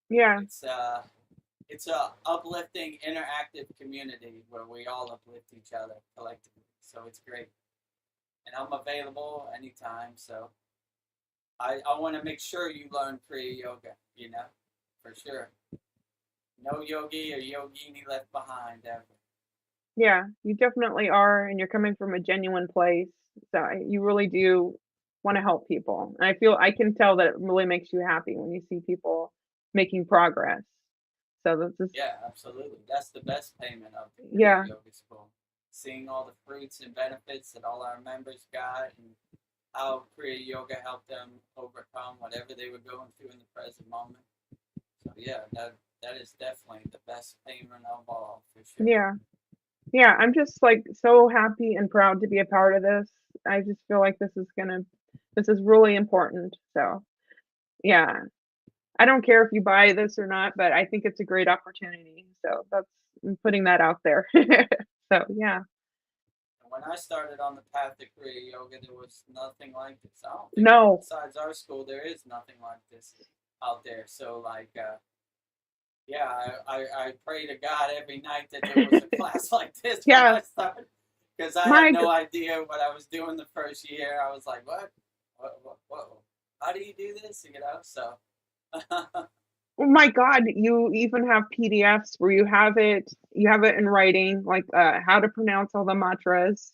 yeah, it's a uplifting, interactive community where we all uplift each other collectively. So it's great, and I'm available anytime. So I want to make sure you learn Kriya Yoga, you know, for sure. No yogi or yogini left behind ever. Yeah, you definitely are, and you're coming from a genuine place. So you really do want to help people. And I can tell that it really makes you happy when you see people making progress. So this is absolutely. That's the best payment of the Yeah. yoga school. seeing all the fruits and benefits that all our members got, and how Kriya Yoga helped them overcome whatever they were going through in the present moment. So yeah, that is definitely the best payment of all, for sure. Yeah, I'm just like so happy and proud to be a part of this. I just feel like this is really important. So yeah, I don't care if you buy this or not, but I think it's a great opportunity. So I'm putting that out there. So yeah. And when I started on the path to Kriya Yoga, there was nothing like this. I don't think, No. besides our school, there is nothing like this out there. So like, yeah, I pray to God every night that there was a class like this when Yeah. I started, because I My had g- no idea what I was doing the first year. I was like, what? How do you do this? You know, so. Oh my God, you even have PDFs where you have it in writing, like how to pronounce all the mantras,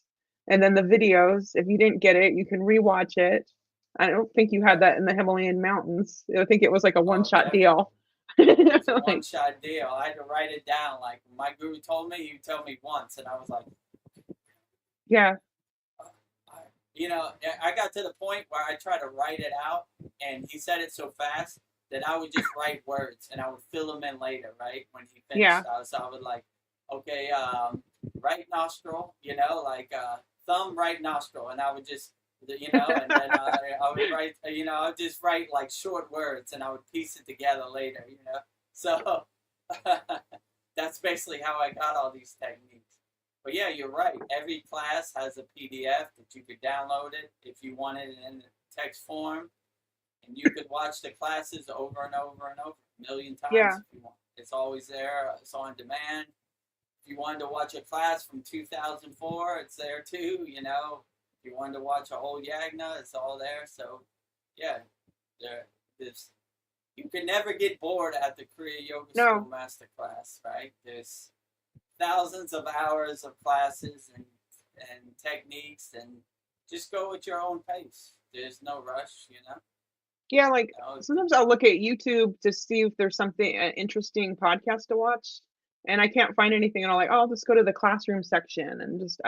and then the videos. If you didn't get it, you can rewatch it. I don't think you had Right. that in the Himalayan mountains. I think it was like a Oh, one-shot definitely. deal. It was a Like, one-shot deal. I had to write it down. Like my guru told me, you tell me once, and I was like, yeah, you know, I got to the point where I tried to write it out, and he said it so fast that I would just write words, and I would fill them in later, right? When he yeah, finished, so I would like, okay, right nostril, you know, like thumb, right nostril, and I would just, you know, and then I would write, you know, I would just write like short words, and I would piece it together later, you know. So that's basically how I got all these techniques. But yeah, you're right. Every class has a PDF that you could download it if you wanted it in text form, and you could watch the classes over and over and over, a million times yeah, if you want. It's always there. It's on demand. If you wanted to watch a class from 2004, it's there too. You know, if you wanted to watch a whole yagna, it's all there. So yeah, there's you can never get bored at the Kriya Yoga no, School Masterclass, right? There's thousands of hours of classes and techniques, and just go at your own pace. There's no rush, you know. yeah. Like You know, sometimes I'll look at YouTube to see if there's something an interesting podcast to watch, and I can't find anything, and I'm like, oh, I'll just go to the classroom section and just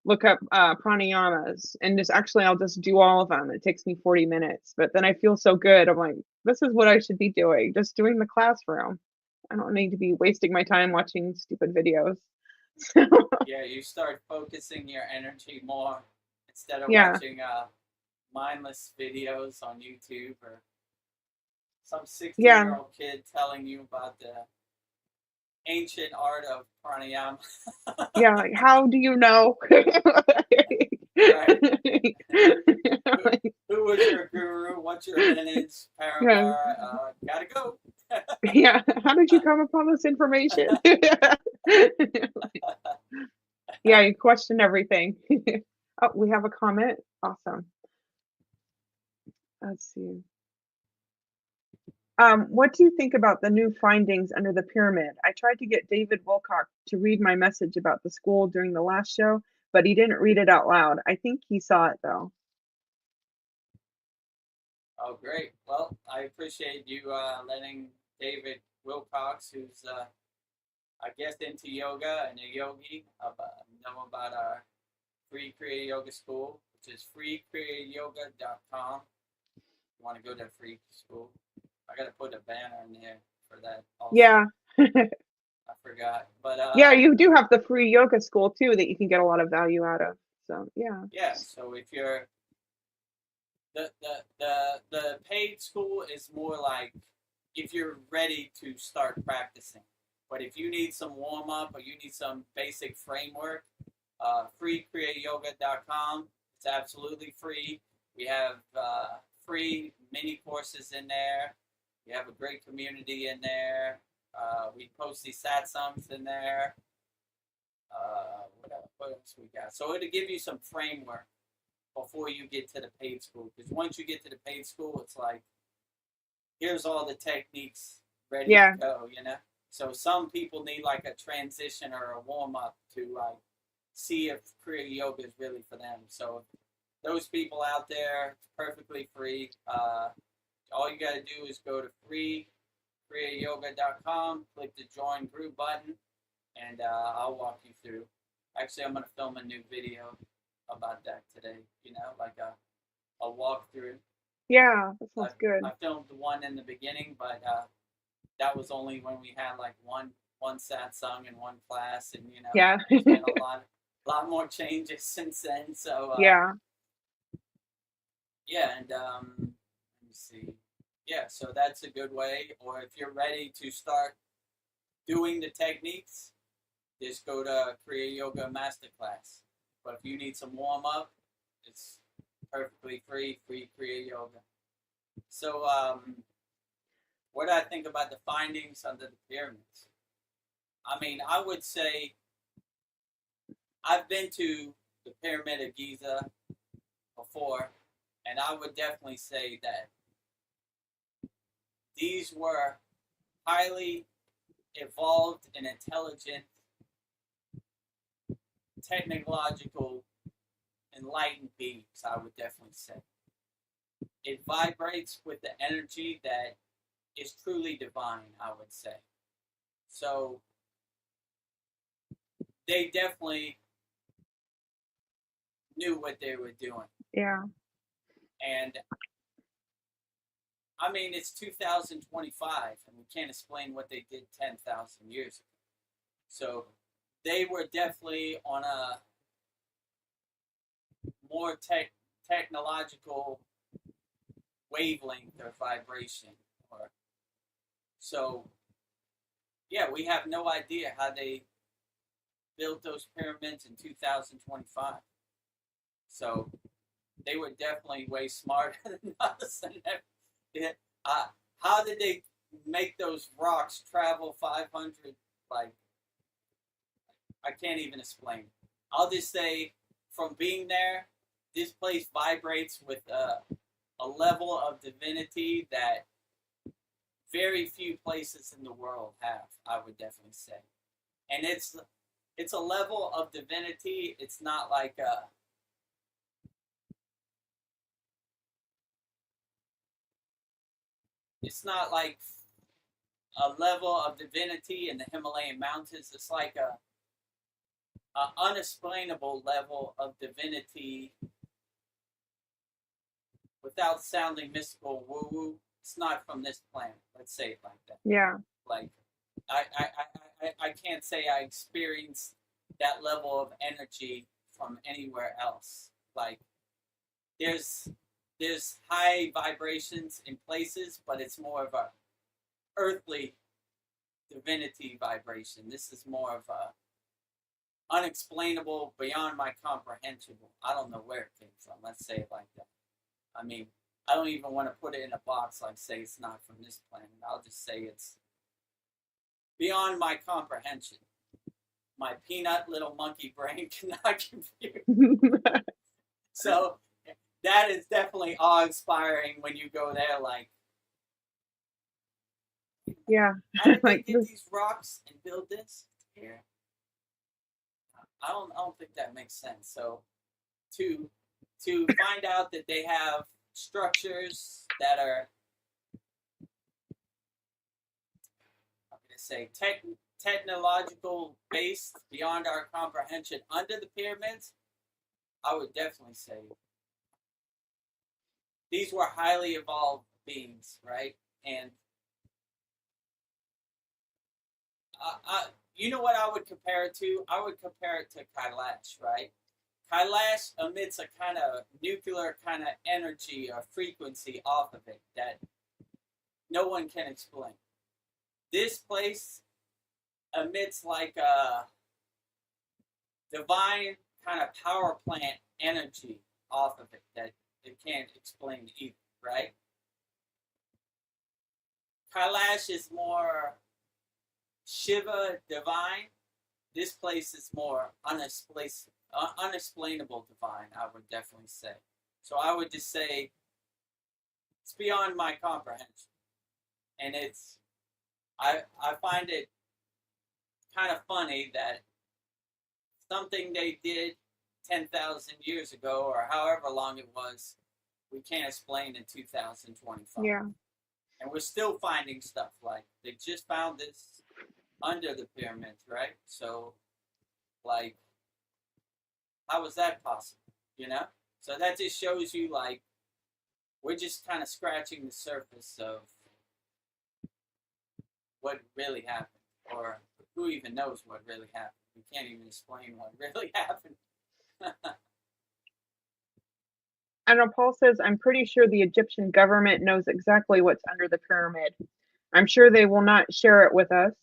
look up pranayamas, and just actually I'll just do all of them. It takes me 40 minutes, but then I feel so good. I'm like, this is what I should be doing, just doing the classroom. I don't need to be wasting my time watching stupid videos. So, yeah, you start focusing your energy more instead of yeah, watching mindless videos on YouTube or some 16-year yeah, old kid telling you about the ancient art of pranayama. yeah. Like, how do you know? Right. Who was your guru? What's your lineage? Yeah, Parampara? Gotta go. yeah. How did you come upon this information? Yeah, you question everything. Oh, we have a comment. Awesome. Let's see. What do you think about the new findings under the pyramid? I tried to get David Wilcock to read my message about the school during the last show, but he didn't read it out loud. I think he saw it though. Oh, great. Well, I appreciate you letting David Wilcox, who's, I guess, into yoga and a yogi, know about our free Kriya Yoga school, which is freekriyayogamasterclass.com. You want to go to free school? I got to put a banner in there for that also. Yeah. I forgot. But Yeah, you do have the free yoga school too that you can get a lot of value out of. So yeah. yeah, so if you're the paid school is more like if you're ready to start practicing. But if you need some warm up or you need some basic framework, freekriyayogamasterclass.com. It's absolutely free. We have free mini courses in there. We have a great community in there. We post these satsangs in there. What else we got? So it'll give you some framework before you get to the paid school. Because once you get to the paid school, it's like, here's all the techniques ready Yeah. to go, you know? So some people need like a transition or a warm up to like see if Kriya Yoga is really for them. So those people out there, it's perfectly free. All you got to do is go to freekriyayogamasterclass.com, click the join group button, and I'll walk you through. Actually, I'm gonna film a new video about that today. Like a walkthrough. Yeah, that sounds good. I filmed the one in the beginning, but that was only when we had like one satsang and one class, and Yeah. there's been a lot more changes since then. So Yeah. yeah, and let me see. Yeah, so that's a good way. Or if you're ready to start doing the techniques, just go to Kriya Yoga Masterclass. But if you need some warm up, it's perfectly free Kriya Yoga. So, what do I think about the findings under the pyramids? I mean, I would say I've been to the Pyramid of Giza before, and I would definitely say that these were highly evolved and intelligent, technological, enlightened beings, I would definitely say. It vibrates with the energy that is truly divine, I would say. So they definitely knew what they were doing. Yeah. And I mean, it's 2025, and we can't explain what they did 10,000 years ago. So they were definitely on a more technological wavelength or vibration. So, yeah, we have no idea how they built those pyramids in 2025. So they were definitely way smarter than us. How did they make those rocks travel 500? Like, I can't even explain. I'll just say, from being there, this place vibrates with a level of divinity that very few places in the world have, I would definitely say. And it's a level of divinity. It's not like a level of divinity in the Himalayan mountains. It's like a unexplainable level of divinity without sounding mystical woo-woo. It's not from this planet. Let's say it like that. Yeah. Like, I can't say I experienced that level of energy from anywhere else. Like, there's high vibrations in places, but it's more of a earthly divinity vibration. This is more of a unexplainable, beyond my comprehension. I don't know where it came from. Let's say it like that. I mean, I don't even want to put it in a box like say it's not from this planet. I'll just say it's beyond my comprehension. My peanut little monkey brain cannot compute. So that is definitely awe-inspiring when you go there. Like, yeah. how did they Like get these rocks and build this here? I don't think that makes sense. So to find out that they have structures that are, I'm going to say, technological based beyond our comprehension under the pyramids, I would definitely say these were highly evolved beings, right? And you know what I would compare it to? I would compare it to Kailash, right? Kailash emits a kind of nuclear kind of energy or frequency off of it that no one can explain. This place emits like a divine kind of power plant energy off of it that it can't explain either, right? Kailash is more Shiva divine. This place is more unexplainable divine, I would definitely say. So I would just say it's beyond my comprehension. And I find it kind of funny that something they did 10,000 years ago or however long it was, we can't explain in 2025. Yeah. And we're still finding stuff like they just found this under the pyramids, right? So, like, how is that possible? You know? So that just shows you, like, we're just kind of scratching the surface of what really happened, or who even knows what really happened. We can't even explain what really happened. I know Paul says, I'm pretty sure the Egyptian government knows exactly what's under the pyramid. I'm sure they will not share it with us.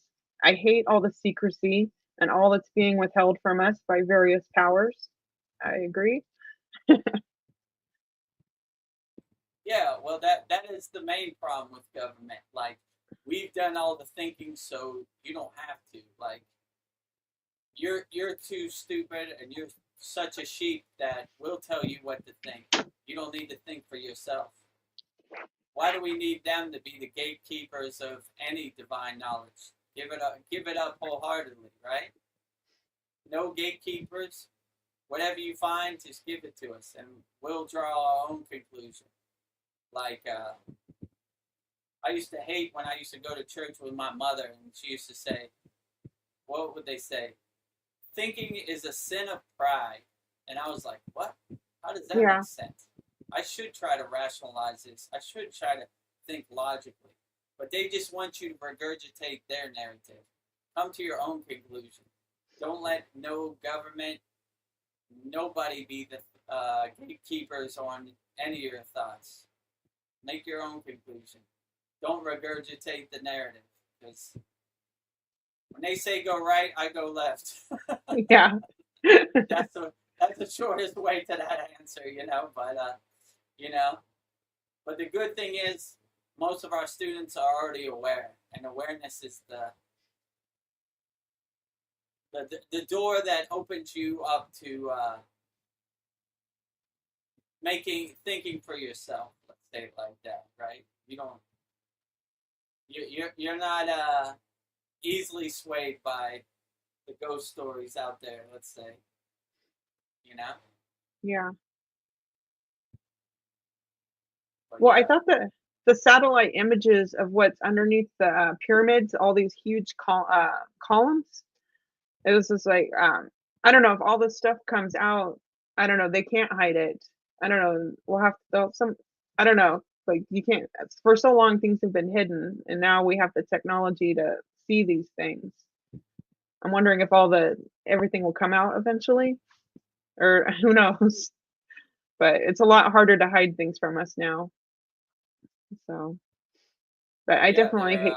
I hate all the secrecy and all that's being withheld from us by various powers. I agree. Yeah, well, that is the main problem with government. Like, we've done all the thinking, so you don't have to. Like, you're too stupid, and you're such a sheep that we'll tell you what to think. You don't need to think for yourself. Why do we need them to be the gatekeepers of any divine knowledge? Give it up wholeheartedly, right? No gatekeepers. Whatever you find, just give it to us, and we'll draw our own conclusion. Like, I used to hate when I used to go to church with my mother, and she used to say, what would they say? Thinking is a sin of pride. And I was like, what? How does that make sense? I should try to rationalize this. I should try to think logically. But they just want you to regurgitate their narrative. Come to your own conclusion. Don't let no government, nobody be the gatekeepers on any of your thoughts. Make your own conclusion. Don't regurgitate the narrative. Because when they say go right, I go left. Yeah. That's the shortest way to that answer, you know. But but the good thing is, most of our students are already aware, and awareness is the door that opens you up to thinking for yourself. Let's say it like that, right? You're not easily swayed by the ghost stories out there. Let's say, you know. Yeah. But Well, yeah. I thought that the satellite images of what's underneath the pyramids, all these huge columns, it was just like, I don't know if all this stuff comes out. I don't know. They can't hide it. I don't know. We'll have to, I don't know. Like, you can't, for so long, things have been hidden, and now we have the technology to see these things. I'm wondering if everything will come out eventually, or who knows. But it's a lot harder to hide things from us now. So, but I definitely hate.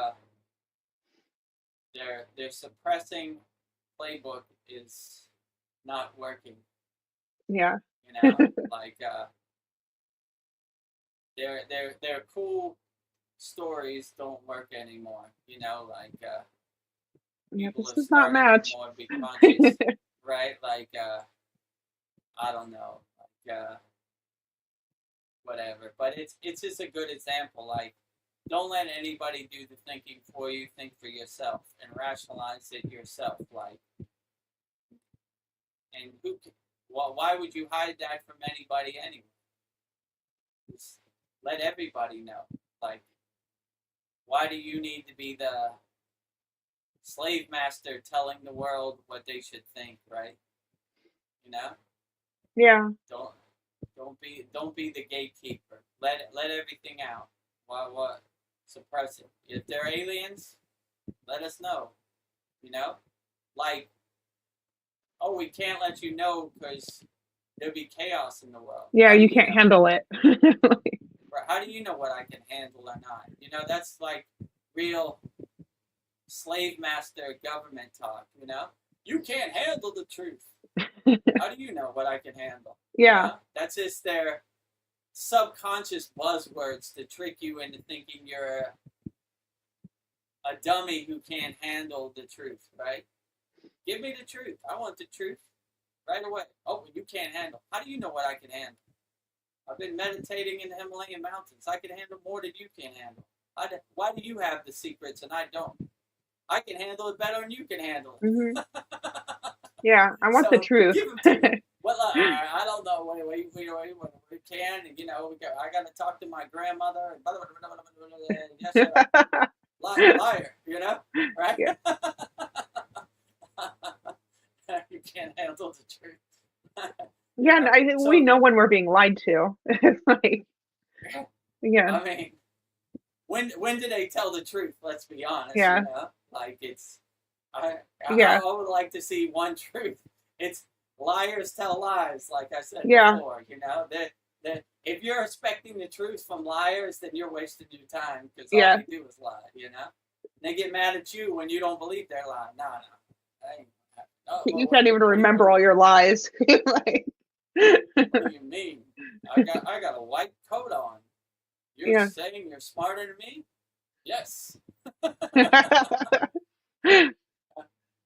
Their suppressing playbook is not working. Yeah. You know, like their cool stories don't work anymore. You know, like Yeah, people this are does not starting match. to more be conscious, right? Like I don't know, like whatever. But it's just a good example. Like, don't let anybody do the thinking for you. Think for yourself and rationalize it yourself. Like, and why would you hide that from anybody anyway? Just let everybody know. Like, why do you need to be the slave master telling the world what they should think, right? You know? Yeah. Don't be the gatekeeper. Let everything out. What suppress it. If they're aliens, let us know. You know? Like, oh, we can't let you know because there'll be chaos in the world. Yeah, you can't handle it. How do you know what I can handle or not? You know, that's like real slave master government talk, you know? You can't handle the truth. How do you know what I can handle? Yeah. You know? That's just their subconscious buzzwords to trick you into thinking you're a dummy who can't handle the truth, right? Give me the truth. I want the truth right away. Oh, you can't handle. How do you know what I can handle? I've been meditating in the Himalayan mountains. I can handle more than you can handle. Why do you have the secrets and I don't? I can handle it better than you can handle it. Mm-hmm. Yeah, I want the truth. Give them to me. Well, I don't know. We can, you know. I got to talk to my grandmother. Yes, liar, you know, right? Yeah. You can't handle the truth. Yeah, know? we know when we're being lied to. It's like, yeah, I mean, when do they tell the truth? Let's be honest. yeah, Like it's. I yeah, would like to see one truth. It's liars tell lies, like I said yeah, before. That if you're expecting the truth from liars, then you're wasting your time because all yeah. they do is lie. And they get mad at you when you don't believe their lie. No, I ain't. Oh, You well, can't even what do you remember mean? all your lies. Like, What do you mean? I got a white coat on. You're yeah. saying you're smarter than me? Yes.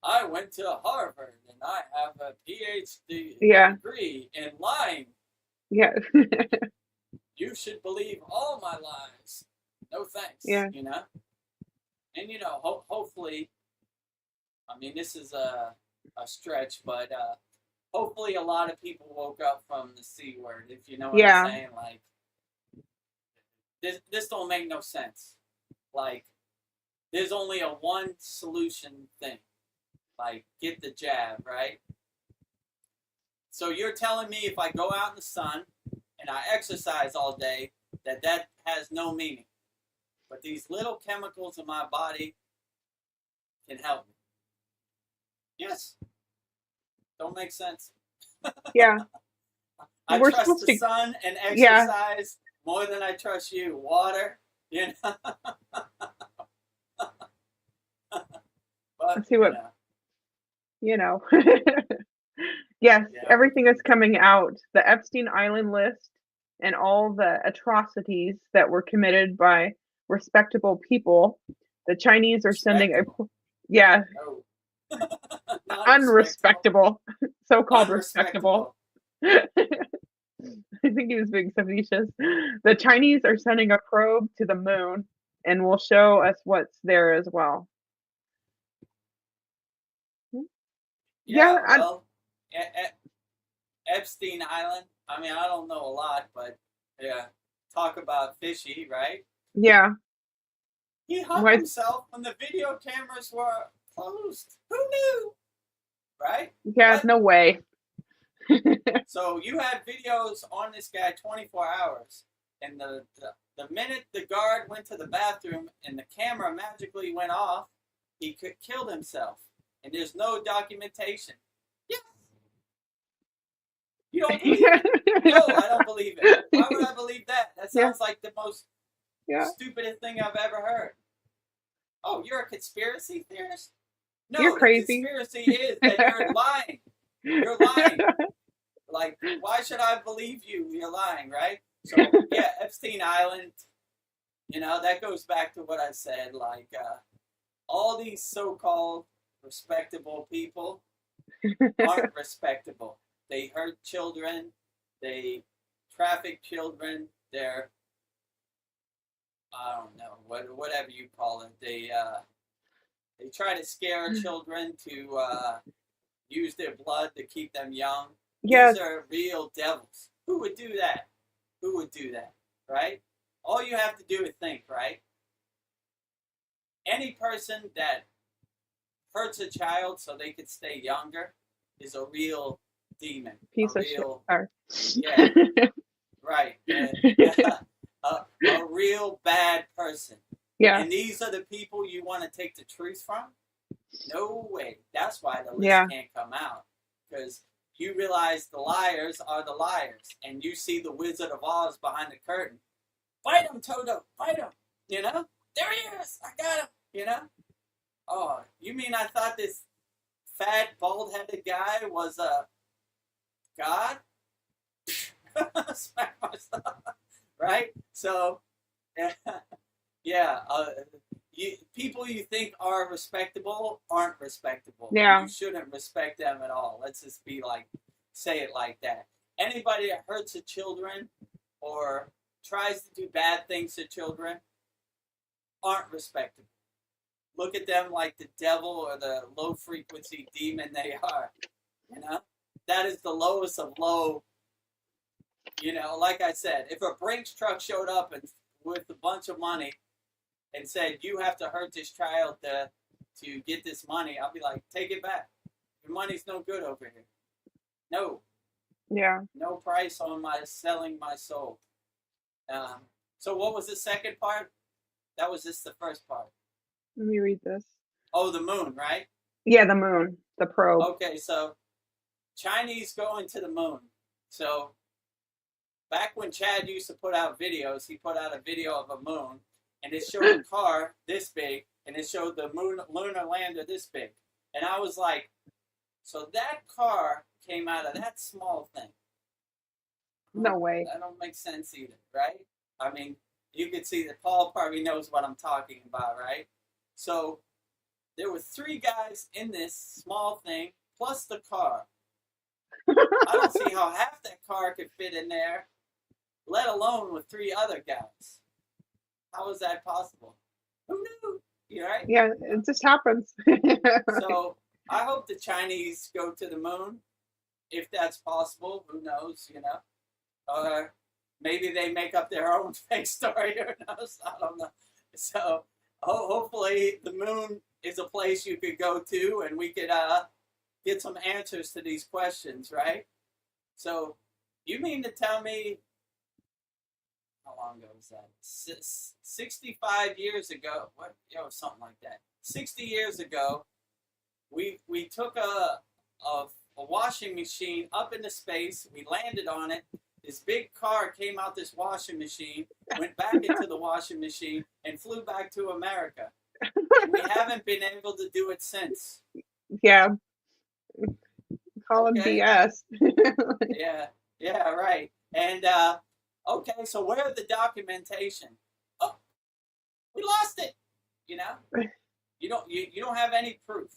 I went to Harvard and I have a PhD Yeah, degree in lying. yeah, You should believe all my lies. No thanks, yeah, And hopefully, I mean, this is a stretch, but hopefully a lot of people woke up from the C word, if you know what I'm yeah, saying. Like, this don't make no sense. Like, there's only a one solution thing. Like, get the jab, right? So you're telling me if I go out in the sun and I exercise all day, that has no meaning. But these little chemicals in my body can help me. Yes. Don't make sense. yeah. I We're trust supposed the to, sun and yeah, exercise more than I trust you. Water, But, let's see what, you know. Yes, yeah. everything is coming out. The Epstein Island list and all the atrocities that were committed by respectable people. The Chinese are sending a, Respectable. yeah, No. Not respectable. unrespectable, so-called respectable. Unrespectable. I think he was being facetious. The Chinese are sending a probe to the moon and will show us what's there as well. Yeah, Yeah, well, Epstein Island. I mean, I don't know a lot, but yeah, talk about fishy, right? yeah. He hung Why? himself when the video cameras were closed. Who knew? Right? Yeah, What? no way. So you had videos on this guy 24 hours, and the minute the guard went to the bathroom and the camera magically went off, he killed himself, and there's no documentation. Yes. You don't believe it? No, I don't believe it. Why would I believe that? That Yeah, sounds like the most yeah. stupidest thing I've ever heard. Oh, you're a conspiracy theorist? You're No, the crazy. conspiracy is that you're lying. You're lying. Like, why should I believe you? You're lying, right? So, yeah, Epstein Island, that goes back to what I said. Like, all these so-called respectable people aren't respectable. They hurt children. They traffic children. They're, I don't know, whatever you call it. They try to scare children to use their blood to keep them young. Yes, These are real devils. Who would do that? Who would do that, right? All you have to do is think, right? Any person that hurts a child so they could stay younger is a real demon. piece A of shit. real, Sorry. yeah, right. A real bad person. Yeah, And these are the people you want to take the truth from? No way. That's why the list yeah, can't come out. Because you realize the liars are the liars. And you see the Wizard of Oz behind the curtain. Fight him, Toto. Fight him. There he is. I got him. Oh, you mean I thought this fat, bald-headed guy was a god? Smack myself. Right? So, yeah. People you think are respectable aren't respectable. yeah, You shouldn't respect them at all. Let's just say it like that. Anybody that hurts the children or tries to do bad things to children aren't respectable. Look at them like the devil or the low frequency demon they are. That is the lowest of low. Like I said, if a Brinks truck showed up and with a bunch of money and said, you have to hurt this child to get this money, I'll be like, take it back. Your money's no good over here. No. Yeah. No price on my selling my soul. So what was the second part? That was just the first part. Let me read this. Oh, the moon, right? Yeah, the moon, the probe. Okay, so Chinese going to the moon. So back when Chad used to put out videos, he put out a video of a moon, and it showed a car this big, and it showed the lunar lander this big. And I was like, so that car came out of that small thing. No way. That don't make sense either, right? I mean, you could see that Paul probably knows what I'm talking about, right? So there were 3 guys in this small thing, plus the car. I don't see how half that car could fit in there, let alone with 3 other guys. How is that possible? Who knew? You right? Yeah, it just happens. So I hope the Chinese go to the moon, if that's possible. Who knows? You know, or maybe they make up their own fake story. Who knows? I don't know. So hopefully the moon is a place you could go to, and we could get some answers to these questions, right? So you mean to tell me, how long ago was that? 65 years ago. What? Something like that. 60 years ago, we took a washing machine up into space. We landed on it. This big car came out this washing machine, went back into the washing machine, and flew back to America. And we haven't been able to do it since. Yeah. Call him Okay. BS. Yeah, right. And okay, so where's the documentation? Oh, we lost it. You know, you don't have any proof.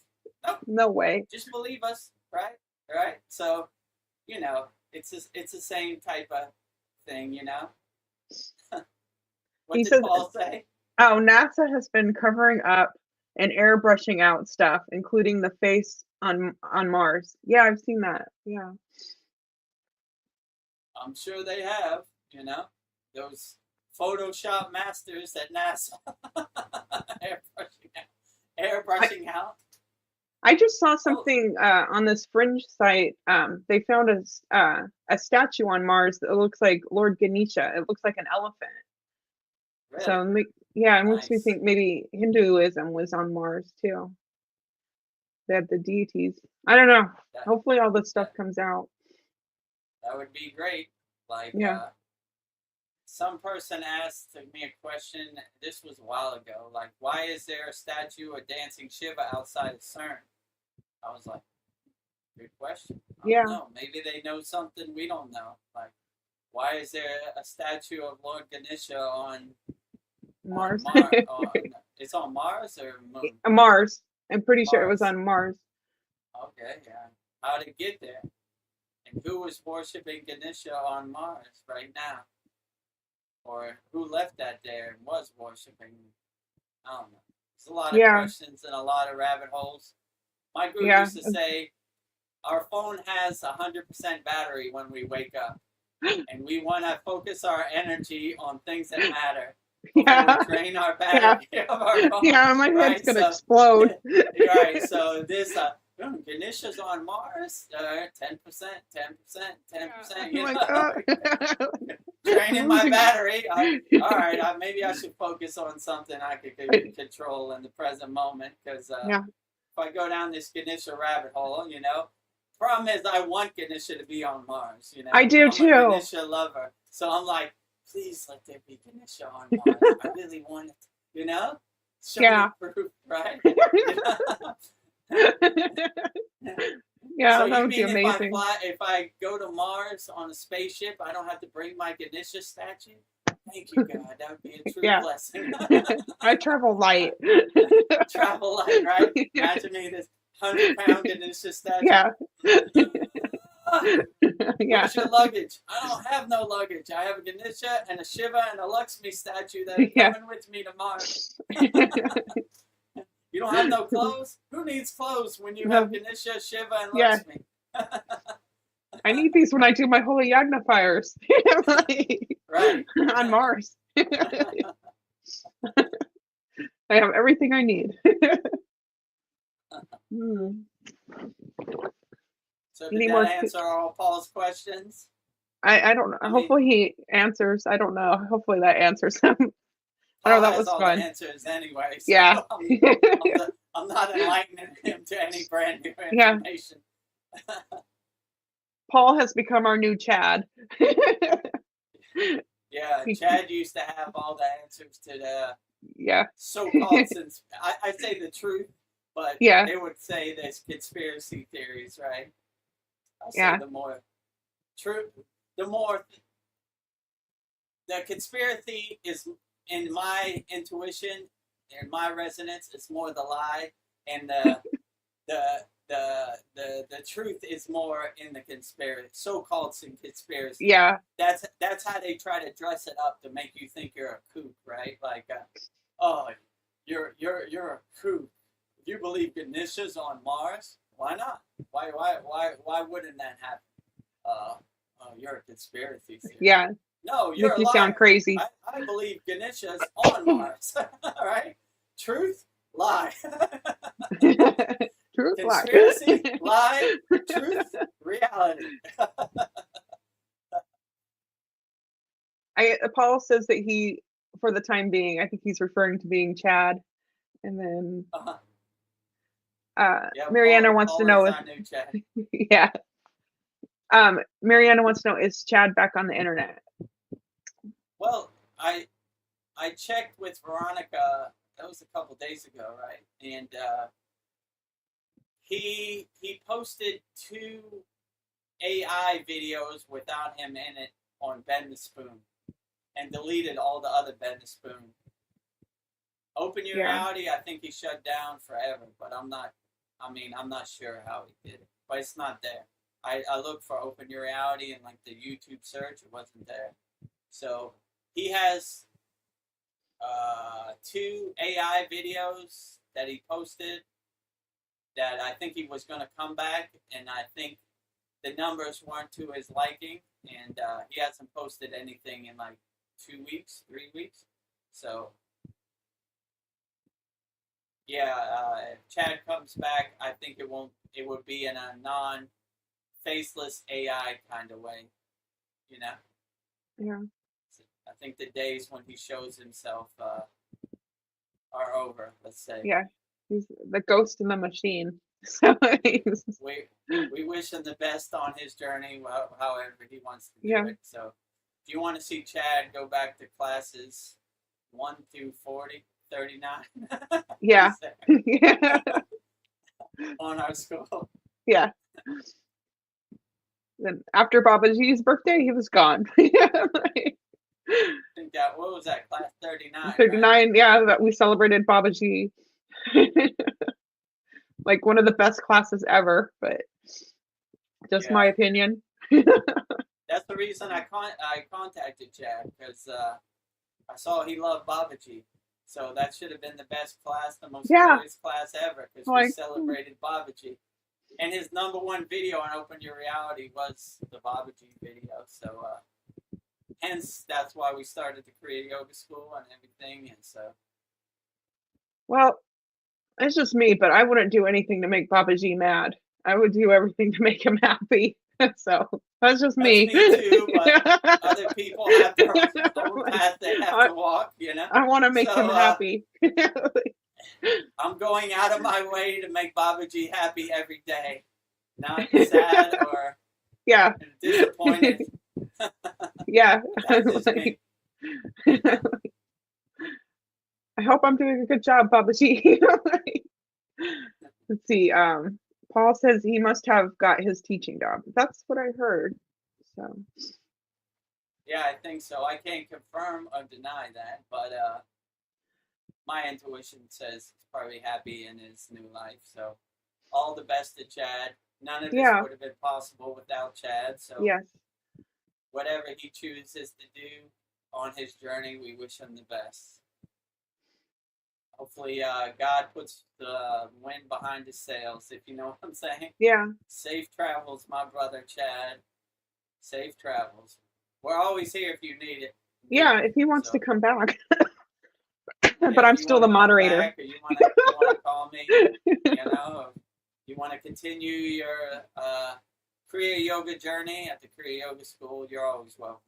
Nope. No way. Just believe us, right? Right. So, it's the same type of thing, What He did says, Paul say? oh, NASA has been covering up and airbrushing out stuff, including the face on Mars. Yeah, I've seen that. Yeah. I'm sure they have, those Photoshop masters at NASA. airbrushing out. I just saw something on this fringe site. They found a statue on Mars that looks like Lord Ganesha. It looks like an elephant. Really? So it makes me Nice. think maybe Hinduism was on Mars too. They had the deities. I don't know. Hopefully all this stuff comes out. That would be great. Like, Yeah. some person asked me a question, this was a while ago, like, why is there a statue of dancing Shiva outside of CERN? I was like, good question. I don't know. Maybe they know something we don't know. Like, why is there a statue of Lord Ganesha on Mars? It's on Mars or Moon? Mars. I'm pretty sure it was on Mars. Okay, yeah. How did it get there? And who was worshiping Ganesha on Mars right now? Or who left that there and was worshiping? I don't know. There's a lot of questions and a lot of rabbit holes. My guru used to say, our phone has 100% battery when we wake up. And we want to focus our energy on things that matter. Yeah. We drain our battery of our phone. Yeah, my head's going to explode. Right, so this... Ganesha's on Mars, 10%. Oh my God. Draining my battery. All right, maybe I should focus on something I could control in the present moment, because if I go down this Ganesha rabbit hole, problem is I want Ganesha to be on Mars. I do I'm too. a Ganesha lover, so I'm like, please let there be Ganesha on Mars. I really want it. Show me proof, right? Yeah, so that would be amazing. If I go to Mars on a spaceship, I don't have to bring my Ganesha statue? Thank you, God. That would be a true blessing. I travel light. Travel light, right? Imagine me this 100-pound Ganesha statue. Yeah. Where's your luggage? I don't have no luggage. I have a Ganesha and a Shiva and a Lakshmi statue that are coming with me to Mars. You don't have no clothes? Who needs clothes when you have Ganesha, Shiva, and Lakshmi? I need these when I do my holy yagna fires. Right. On Mars. I have everything I need. So did Any that more? answer all Paul's questions? I don't know. I mean, Hopefully he answers. I don't know. Hopefully that answers him. I know Paul that has was all fun. the answers anyway, so Yeah. I'm not enlightening him to any brand new Yeah. information. Paul has become our new Chad. Yeah, Chad used to have all the answers to the Yeah. so-called I say the truth, but Yeah. they would say there's conspiracy theories, right? I say Yeah. the more true, the more the conspiracy is, in my intuition, in my resonance, it's more the lie, and the truth is more in the conspiracy, so-called conspiracy. Yeah. That's how they try to dress it up to make you think you're a kook, right? Like, oh, you're a kook. If you believe Ganesha's on Mars, why not? Why wouldn't that happen? Oh, you're a conspiracy theorist. Yeah. No, you're Make a you liar. sound crazy. I believe Ganesha's on Mars. All right? Truth, lie. Truth, lie. Conspiracy, lie, truth, reality. Paul says that he, for the time being, I think he's referring to being Chad. And then Yeah, Mariana Paul, wants Paul to know is if our new Chad. yeah. Mariana wants to know, is Chad back on the internet? Well, I checked with Veronica. That was a couple days ago, right? And he posted 2 AI videos without him in it on Bend the Spoon, and deleted all the other Bend the Spoon. Open Your Reality, I think he shut down forever, but I'm not sure how he did it. But it's not there. I looked for Open Your Reality in like the YouTube search, it wasn't there. So he has 2 AI videos that he posted that I think he was going to come back, and I think the numbers weren't to his liking, and he hasn't posted anything in like 2 weeks, 3 weeks. So yeah, if Chad comes back, I think it would be in a non-faceless AI kind of way, you know? Yeah. I think the days when he shows himself are over, let's say. Yeah. He's the ghost in the machine. So we wish him the best on his journey, however he wants to do it. So if you want to see Chad, go back to classes 1 through 39. Yeah. Yeah. On our school. Yeah. Then after Babaji's birthday, he was gone. I think that, what was that, class 39? 39, right? Yeah, that we celebrated Babaji. Like one of the best classes ever, but just my opinion. That's the reason I contacted Chad, because I saw he loved Babaji. So that should have been the best class, the most glorious class ever, because we celebrated Babaji. And his #1 video on Open Your Reality was the Babaji video. So hence, that's why we started the Kriya Yoga School and everything. And so, well, it's just me, but I wouldn't do anything to make Babaji mad. I would do everything to make him happy. So that's just me. That's me too, but other people have their own path they have to walk, you know? I want to make him happy. I'm going out of my way to make Babaji happy every day. Not sad or disappointed. Yeah. That's just me. I hope I'm doing a good job, Babaji. Let's see. Paul says he must have got his teaching job. That's what I heard. So. Yeah, I think so. I can't confirm or deny that, but my intuition says he's probably happy in his new life. So all the best to Chad. None of this would have been possible without Chad. So whatever he chooses to do on his journey, we wish him the best. Hopefully, God puts the wind behind his sails, if you know what I'm saying. Yeah. Safe travels, my brother Chad. Safe travels. We're always here if you need it. Yeah, if he wants to come back. But I'm still the moderator. Back, or you want to call me, you know, you want to continue your Kriya Yoga journey at the Kriya Yoga School, you're always welcome.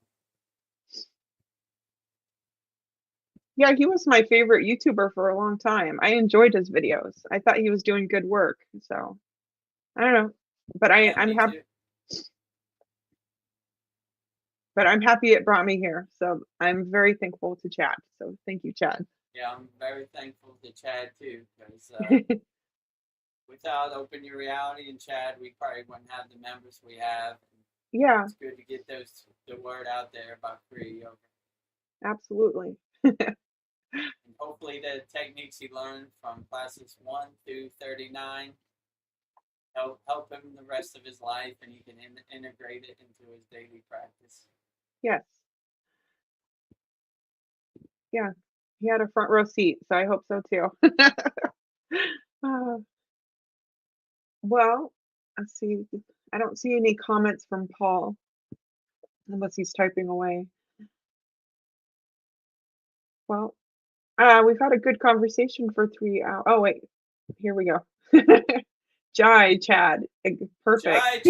Yeah, he was my favorite YouTuber for a long time. I enjoyed his videos. I thought he was doing good work. So I don't know, but Yeah, I'm me happy. too. But I'm happy it brought me here. So I'm very thankful to Chad. So thank you, Chad. Yeah, I'm very thankful to Chad too, because without Open Your Reality and Chad, we probably wouldn't have the members we have. Yeah, It's good to get the word out there about Kriya Yoga. absolutely. And hopefully the techniques he learned from classes 1 through 39 help him the rest of his life, and he can integrate it into his daily practice. Yes. Yeah. He had a front row seat, so I hope so too. Uh, well, let's see. I don't see any comments from Paul unless he's typing away. Well, we've had a good conversation for 3 hours. Oh, wait. Here we go. Jai, Chad. Perfect.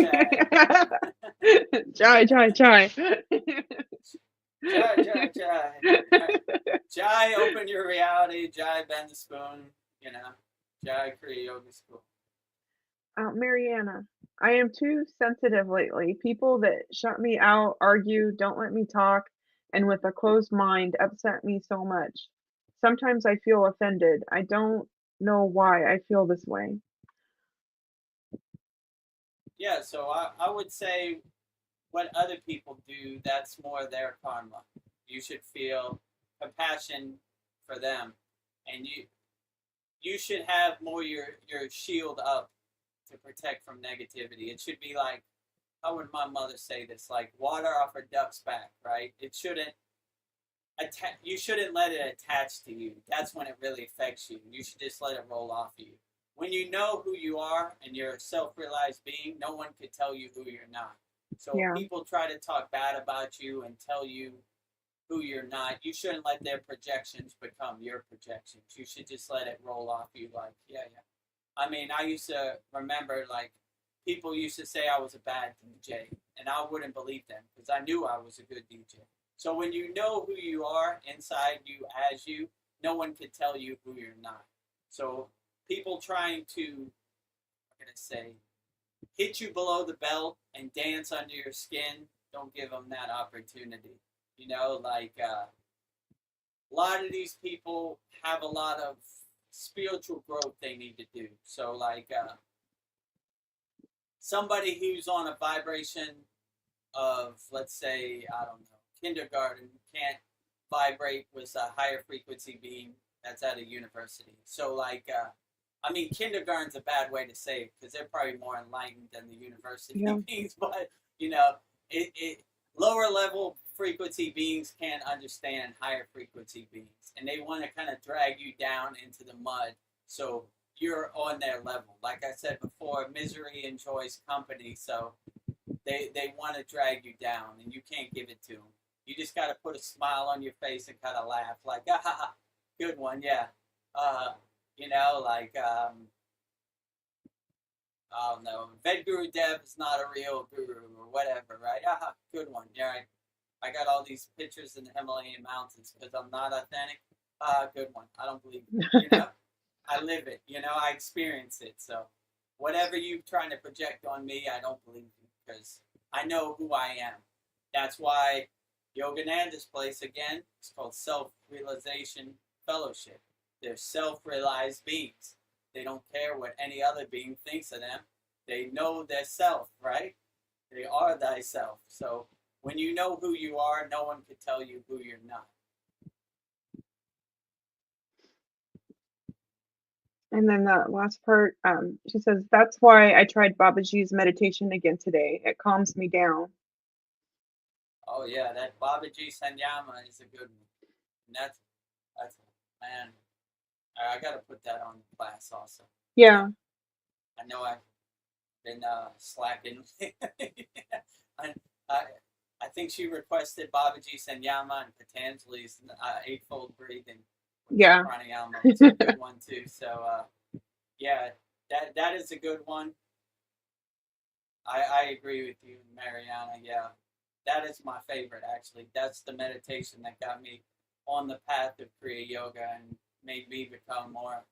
Jai, Chad. Jai. Jai. Jai, Open Your Reality. Jai, Bend the Spoon. Jai, Kriya Yoga School. Mariana, I am too sensitive lately. People that shut me out, argue, don't let me talk, and with a closed mind upset me so much. Sometimes I feel offended. I don't know why I feel this way. Yeah, so I would say what other people do, that's more their karma. You should feel compassion for them, and you should have more your shield up to protect from negativity. It should be like, how would my mother say this? Like water off a duck's back, right? It shouldn't you shouldn't let it attach to you. That's when it really affects you. You should just let it roll off you. When you know who you are and you're a self-realized being, no one could tell you who you're not. So Yeah. if people try to talk bad about you and tell you who you're not, you shouldn't let their projections become your projections. You should just let it roll off you like, yeah. I mean, I used to remember, like, people used to say I was a bad DJ, and I wouldn't believe them because I knew I was a good DJ. So when you know who you are inside you as you, no one can tell you who you're not. So people trying to, I'm going to say, hit you below the belt and dance under your skin, don't give them that opportunity. Like a lot of these people have a lot of spiritual growth they need to do. So like somebody who's on a vibration of, let's say, I don't know, kindergarten can't vibrate with a higher frequency being that's at a university. So like I mean, kindergarten's a bad way to say it because they're probably more enlightened than the university beings, but it lower level frequency beings can't understand higher frequency beings, and they want to kind of drag you down into the mud so you're on their level. Like I said before, misery enjoys company, so they want to drag you down, and you can't give it to them. You just got to put a smile on your face and kind of laugh, like, ah, good one, yeah. Like, I don't know, Vedagurudev is not a real guru or whatever, right? Ah, good one, yeah, right. I got all these pictures in the Himalayan mountains because I'm not authentic. Ah, good one. I don't believe it. I live it. I experience it. So whatever you're trying to project on me, I don't believe you because I know who I am. That's why Yogananda's place, again, is called Self-Realization Fellowship. They're self-realized beings. They don't care what any other being thinks of them. They know their self, right? They are thyself. So when you know who you are, no one can tell you who you're not. And then the last part, she says, that's why I tried Babaji's meditation again today. It calms me down. Oh, yeah, that Babaji Sanyama is a good one. And that's man, I got to put that on the class also. Yeah. I know I've been slacking. I think she requested Babaji Sanyama and Patanjali's Eightfold Breathing. Yeah. Pranayama. It's a good one too. So yeah, that is a good one. I agree with you, Mariana. Yeah, that is my favorite, actually. That's the meditation that got me on the path of Kriya Yoga and made me become more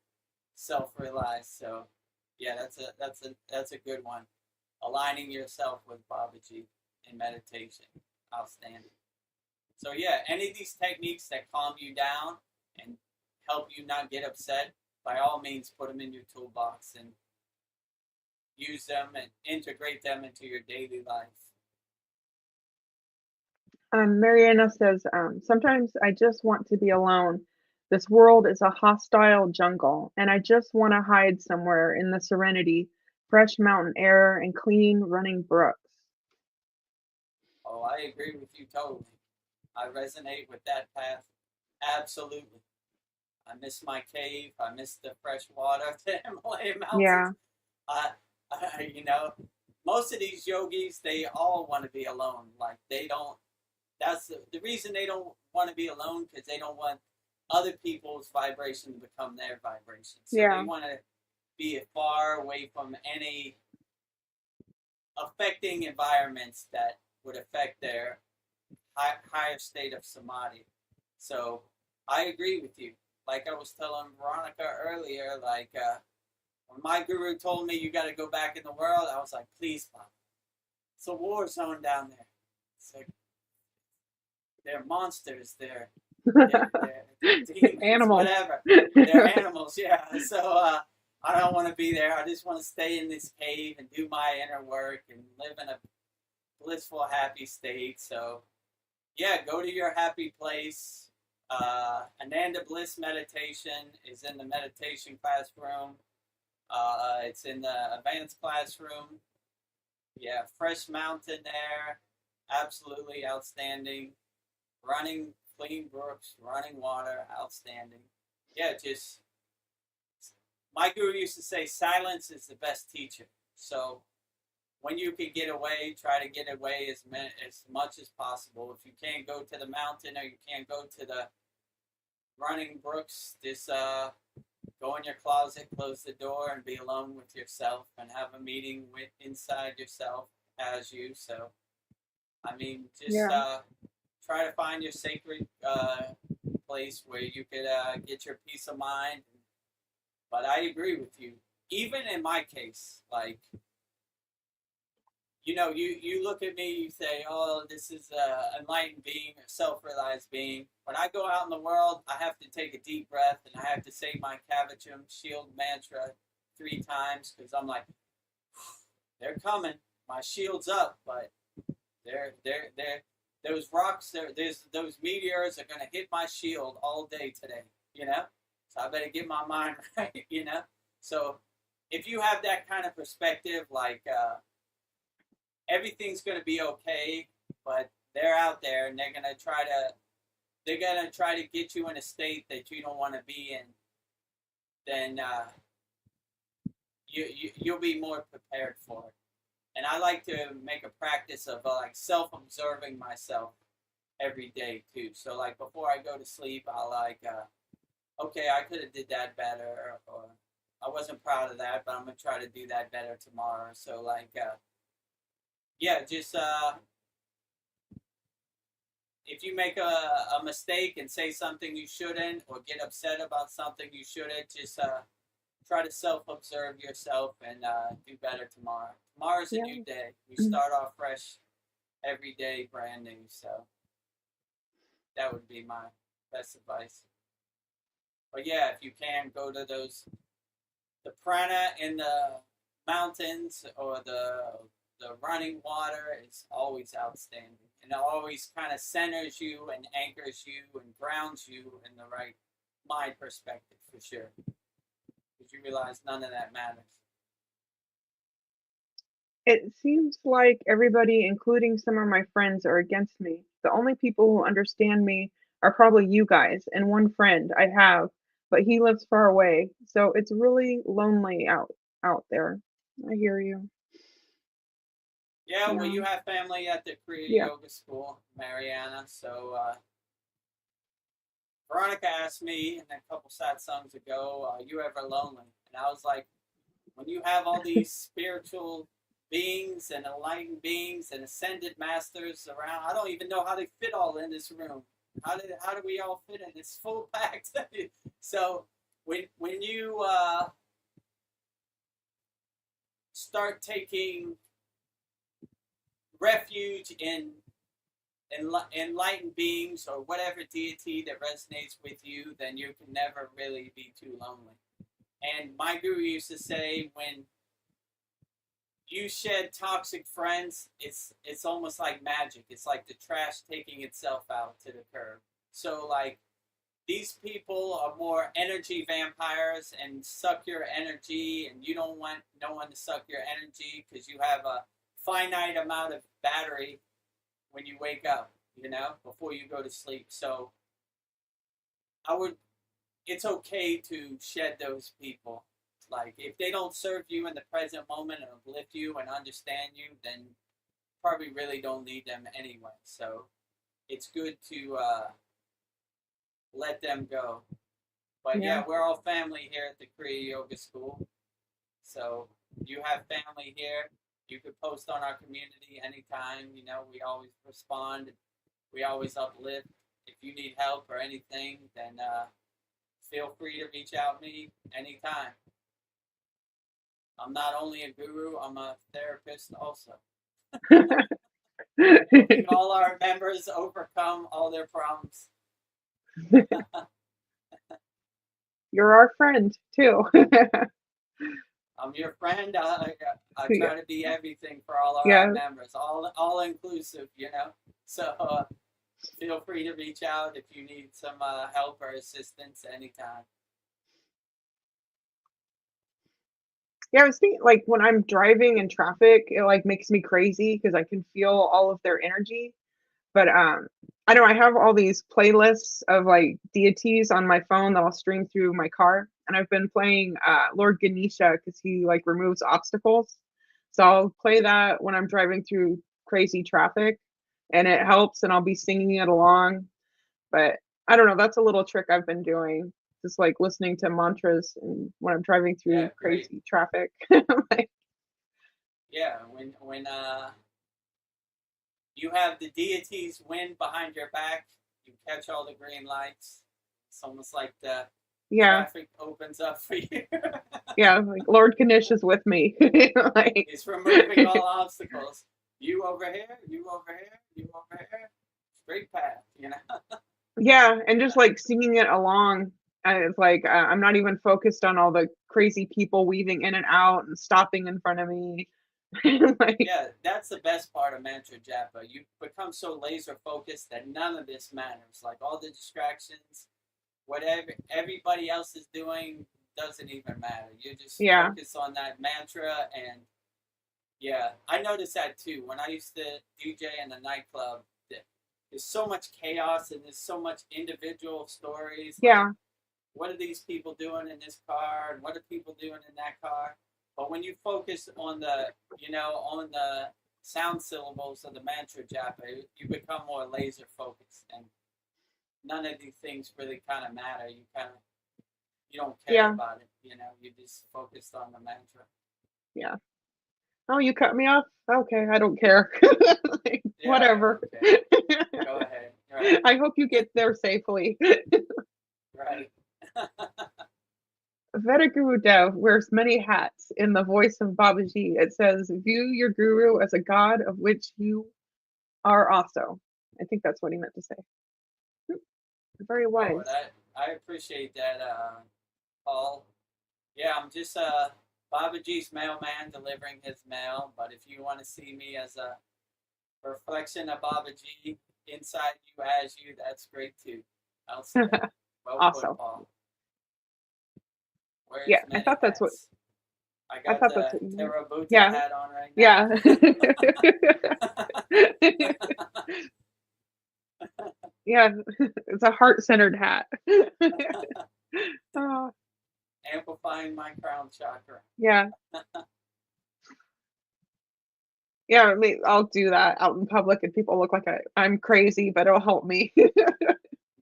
self-realized. So, yeah, that's a good one. Aligning yourself with Babaji in meditation, outstanding. So, yeah, any of these techniques that calm you down and help you not get upset, by all means, put them in your toolbox and use them and integrate them into your daily life. Mariana says, sometimes I just want to be alone. This world is a hostile jungle, and I just want to hide somewhere in the serenity, fresh mountain air, and clean running brooks. Oh, I agree with you totally. I resonate with that path. Absolutely. I miss my cave. I miss the fresh water of the Himalayan mountains. Yeah, I, you know, most of these yogis, they all want to be alone. Like, they don't, that's the reason they don't want to be alone, because they don't want other people's vibration to become their vibration. So they yeah, want to be far away from any affecting environments that would affect their higher state of samadhi. So I agree with you. Like I was telling Veronica earlier, like when my guru told me you got to go back in the world, I was like, please, Papa. It's a war zone down there. It's like they're monsters. They're demons, animals. whatever. They're animals, yeah. So I don't want to be there. I just want to stay in this cave and do my inner work and live in a blissful, happy state. So yeah, go to your happy place. Ananda Bliss meditation is in the meditation classroom. It's in the advanced classroom. Yeah, fresh mountain air, absolutely outstanding. Running clean brooks, running water, outstanding. Yeah, just my guru used to say, silence is the best teacher. So when you can get away, try to get away as much as possible. If you can't go to the mountain or you can't go to the running brooks, just go in your closet, close the door, and be alone with yourself and have a meeting with inside yourself as you. So, I mean, just Yeah, try to find your sacred place where you could get your peace of mind. But I agree with you. Even in my case, like, you look at me, you say, oh, this is an enlightened being, a self-realized being. When I go out in the world, I have to take a deep breath and I have to say my Kavacham shield mantra 3 times, because I'm like, they're coming. My shield's up, but they're those rocks, there's those meteors are going to hit my shield all day today, So I better get my mind right. So if you have that kind of perspective, like, everything's going to be okay, but they're out there and they're going to try to get you in a state that you don't want to be in, then you'll be more prepared for it. And I like to make a practice of like self-observing myself every day too. So like before I go to sleep, I'll like, okay, I could have did that better, or I wasn't proud of that, but I'm going to try to do that better tomorrow. So like, yeah, just if you make a mistake and say something you shouldn't, or get upset about something you shouldn't, just try to self-observe yourself and do better tomorrow. Tomorrow's a new day. We start off fresh every day, brand new. So that would be my best advice. But yeah, if you can, go to the prana in the mountains, or the running water is always outstanding. And it always kind of centers you and anchors you and grounds you in the right mind perspective, for sure. Because you realize none of that matters. it seems like everybody, including some of my friends, are against me. The only people who understand me are probably you guys and one friend I have, but he lives far away. So it's really lonely out there. I hear you. Yeah, well, Yeah. you have family at the Kriya Yeah. Yoga School, Mariana. So Veronica asked me a couple satsangs ago, are you ever lonely? And I was like, when you have all these spiritual beings and enlightened beings and ascended masters around. I don't even know how they fit all in this room. How do we all fit in? It's full packed. So when you start taking refuge in enlightened beings or whatever deity that resonates with you, then you can never really be too lonely. And my guru used to say, when you shed toxic friends, it's almost like magic. It's like the trash taking itself out to the curb. So like, these people are more energy vampires and suck your energy, and you don't want no one to suck your energy because you have a finite amount of battery when you wake up, before you go to sleep. So it's okay to shed those people. Like, if they don't serve you in the present moment and uplift you and understand you, then probably really don't need them anyway. So it's good to let them go. But yeah, we're all family here at the Kriya Yoga School. So you have family here. You could post on our community anytime. We always respond. We always uplift. If you need help or anything, then feel free to reach out to me anytime. I'm not only a guru, I'm a therapist also. Helping all our members overcome all their problems. You're our friend too. I'm your friend. I try to be everything for all our members, all inclusive, So feel free to reach out if you need some help or assistance anytime. Yeah, I was thinking, like, when I'm driving in traffic, it like makes me crazy because I can feel all of their energy. But I know I have all these playlists of like deities on my phone that I'll stream through my car, and I've been playing Lord Ganesha because he like removes obstacles. So I'll play that when I'm driving through crazy traffic, and it helps, and I'll be singing it along. But I don't know, that's a little trick I've been doing, just like listening to mantras and when I'm driving through crazy traffic. Like, when you have the deity's wind behind your back, you catch all the green lights. It's almost like the traffic opens up for you. Like Lord Ganesh is with me. Like, he's removing all obstacles. You over here, you over here, you over here. Straight path, Yeah, and just like singing it along. It's like I'm not even focused on all the crazy people weaving in and out and stopping in front of me. Like, yeah, that's the best part of mantra japa. You become so laser focused that none of this matters. Like, all the distractions, whatever everybody else is doing doesn't even matter. You just focus on that mantra. And I noticed that too. When I used to DJ in the nightclub, there's so much chaos and there's so much individual stories. Like, what are these people doing in this car? And what are people doing in that car? But when you focus on the, on the sound syllables of the mantra japa, you become more laser focused, and none of these things really kind of matter. You don't care about it. You just focused on the mantra. Yeah. Oh, you cut me off? Okay, I don't care. Like, whatever. Okay. Go ahead. Right. I hope you get there safely. Right. Vedagurudev wears many hats in the voice of Babaji. It says, view your guru as a god of which you are also. I think that's what he meant to say. Very wise. I appreciate that, Paul. Yeah, I'm just Babaji's mailman delivering his mail, but if you want to see me as a reflection of Babaji inside you, as you, that's great too. I'll say that. Well awesome. Put, Paul. I thought that's what. I got the Terrabuta hat on right now. Yeah, it's a heart-centered hat. Amplifying my crown chakra. Yeah. Yeah, I'll do that out in public, and people look like I'm crazy, but it'll help me.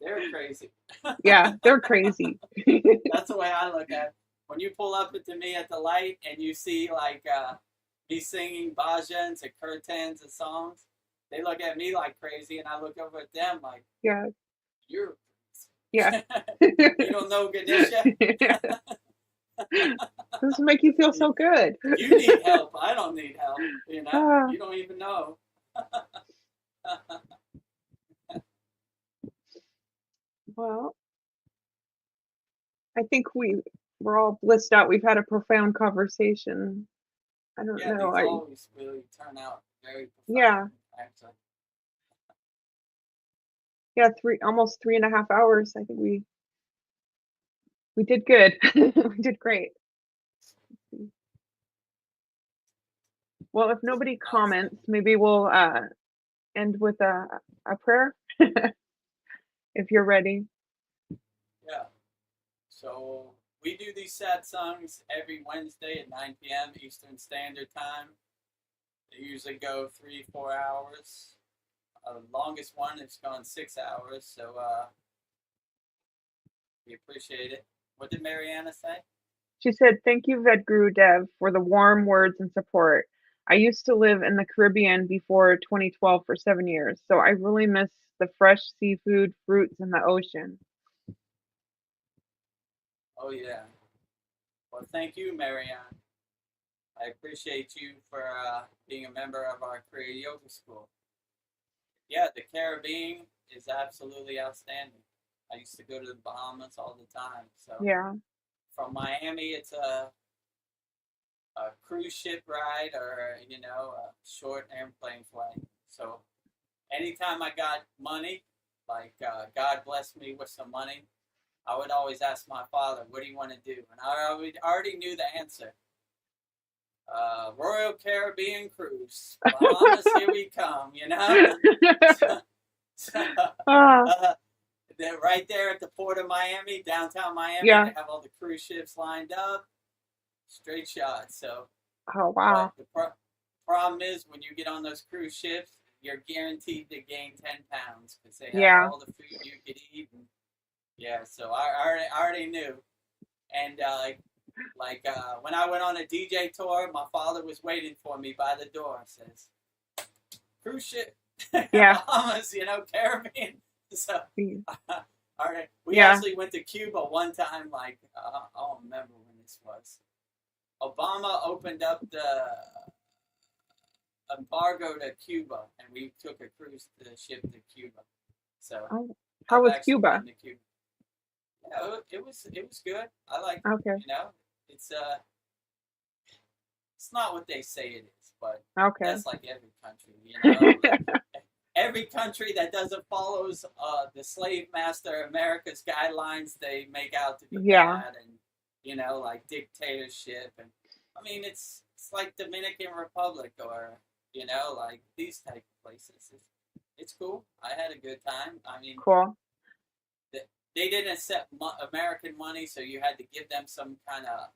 They're crazy. Yeah, they're crazy. That's the way I look at it. When you pull up to me at the light and you see like me singing bhajans and kirtans and songs, they look at me like crazy, and I look over at them like, Yeah. you're Yeah. you don't know Ganesha? This will make you feel so good. You need help. I don't need help. You know, Ah. you don't even know. Well, I think we're all blissed out. We've had a profound conversation. I don't Yeah, know. these always really turn out very profound. Yeah. Actually. Yeah, almost 3.5 hours. I think we did good. We did great. Well, if nobody comments, maybe we'll end with a prayer if you're ready. Yeah. So we do these satsangs every Wednesday at 9 p.m. Eastern Standard Time. They usually go 3-4 hours. The longest one has gone 6 hours. So we appreciate it. What did Mariana say? She said, "Thank you, Vedagurudev, for the warm words and support. I used to live in the Caribbean before 2012 for 7 years, so I really miss the fresh seafood, fruits, and the ocean." Oh, yeah. Well, thank you, Marianne. I appreciate you for being a member of our Kriya Yoga School. Yeah, the Caribbean is absolutely outstanding. I used to go to the Bahamas all the time. So Yeah. from Miami, it's a cruise ship ride or, a short airplane flight. So anytime I got money, like God blessed me with some money, I would always ask my father, what do you want to do? And I already knew the answer. Royal Caribbean Cruise. Bahamas, here we come, They're right there at the port of Miami, downtown Miami. Yeah. They have all the cruise ships lined up. Straight shot. So, Oh, wow. but the problem is when you get on those cruise ships, you're guaranteed to gain 10 pounds because they have all the food you could eat. And, yeah, so I already knew. And when I went on a DJ tour, my father was waiting for me by the door. Says, cruise ship, Yeah. Bahamas, Caribbean. So, all right. We Yeah. actually went to Cuba one time. I don't remember when this was. Obama opened up the embargo to Cuba, and we took a cruise ship to Cuba. So, how was I've actually Cuba? been to Cuba. Yeah, it was good. I like Okay. it's not what they say it is, but Okay. that's like every country, every country that doesn't follow the slave master America's guidelines, they make out to be bad, and like dictatorship, and I mean it's like Dominican Republic or like these type of places. It's cool. I had a good time. I mean, Cool. They didn't accept American money, so you had to give them some kind of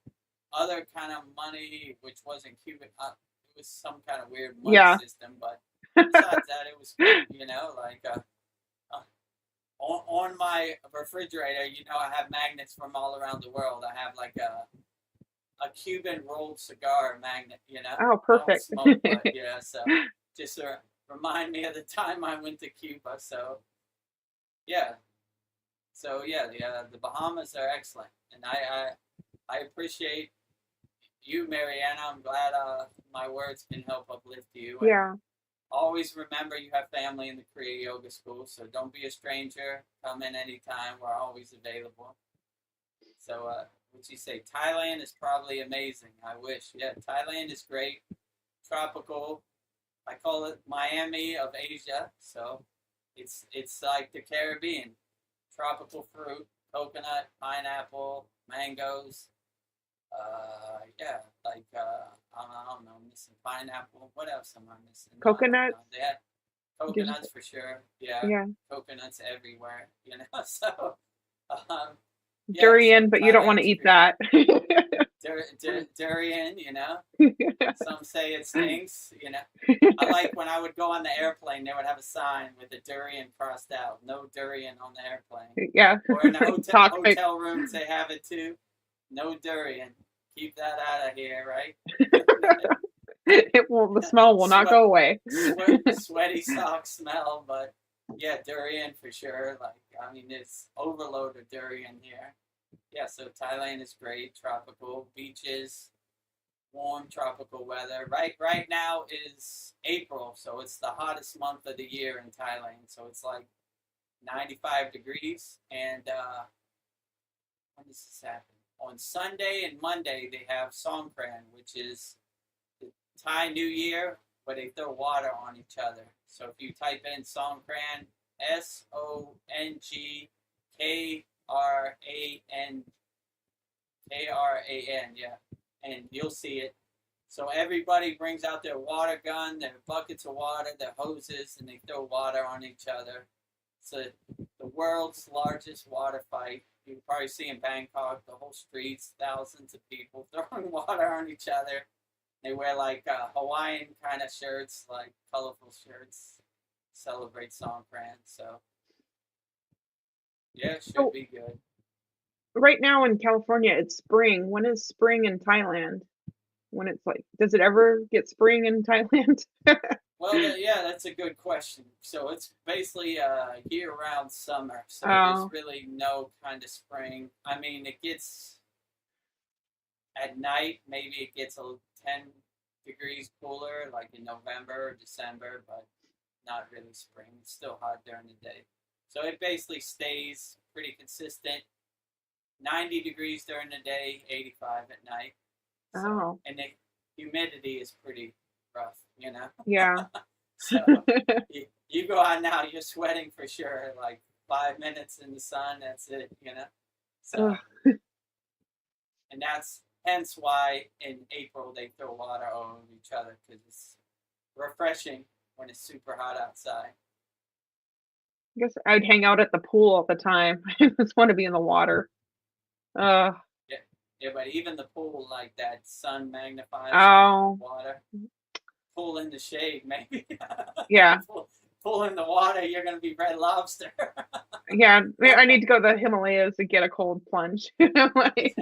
other kind of money, which wasn't Cuban. It was some kind of weird money system, but besides that, it was cool, on my refrigerator, I have magnets from all around the world. I have like a Cuban rolled cigar magnet, Oh, perfect. I don't smoke, but yeah, so just remind me of the time I went to Cuba. So yeah. So yeah, the Bahamas are excellent, and I appreciate you, Mariana. I'm glad my words can help uplift you. Yeah. Always remember you have family in the Kriya Yoga School, so don't be a stranger. Come in anytime. We're always available. So what'd you say? Thailand is probably amazing. I wish. Yeah, Thailand is great. Tropical. I call it Miami of Asia. So it's like the Caribbean. Tropical fruit, coconut, pineapple, mangoes. I don't know, I'm missing pineapple. What else am I missing? Coconut. They had coconuts for sure. Yeah. Coconuts everywhere. So. Durian, but you don't want to eat that. Durian, Some say it stinks, I like when I would go on the airplane, they would have a sign with a durian crossed out. No durian on the airplane. Yeah. Or in the hotel rooms, they have it too. No durian. Keep that out of here, right? The smell will not go away. Sweaty sock smell, but yeah, durian for sure. Like, I mean, it's overload of durian here. Yeah, so Thailand is great. Tropical beaches, warm tropical weather. Right now is April, so it's the hottest month of the year in Thailand. So it's like 95 degrees. And when does this happen? On Sunday and Monday, they have Songkran, which is the Thai New Year, where they throw water on each other. So if you type in Songkran, SONGKRAN, yeah, and you'll see it. So everybody brings out their water gun, their buckets of water, their hoses, and they throw water on each other. It's the world's largest water fight. You can probably see in Bangkok, the whole streets, thousands of people throwing water on each other. They wear like Hawaiian kind of shirts, like colorful shirts, celebrate Songkran. So yeah, it should be good. Right now in California, it's spring. When is spring in Thailand? When it's like, does it ever get spring in Thailand? Well, yeah, that's a good question. So it's basically year-round summer. So there's really no kind of spring. I mean, it gets at night, maybe it gets 10 degrees cooler, like in November or December, but not really spring. It's still hot during the day. So it basically stays pretty consistent. 90 degrees during the day, 85 at night. So, and the humidity is pretty rough, you know? Yeah. So you go out now, you're sweating for sure. Like 5 minutes in the sun, that's it, you know? So, and that's hence why in April they throw water over each other, because it's refreshing when it's super hot outside. I guess I'd hang out at the pool all the time. I just want to be in the water. Yeah, but even the pool, like that sun magnifies water. Pool in the shade, maybe. Yeah. Pool in the water, you're going to be Red Lobster. Yeah, I need to go to the Himalayas to get a cold plunge. Himalaya,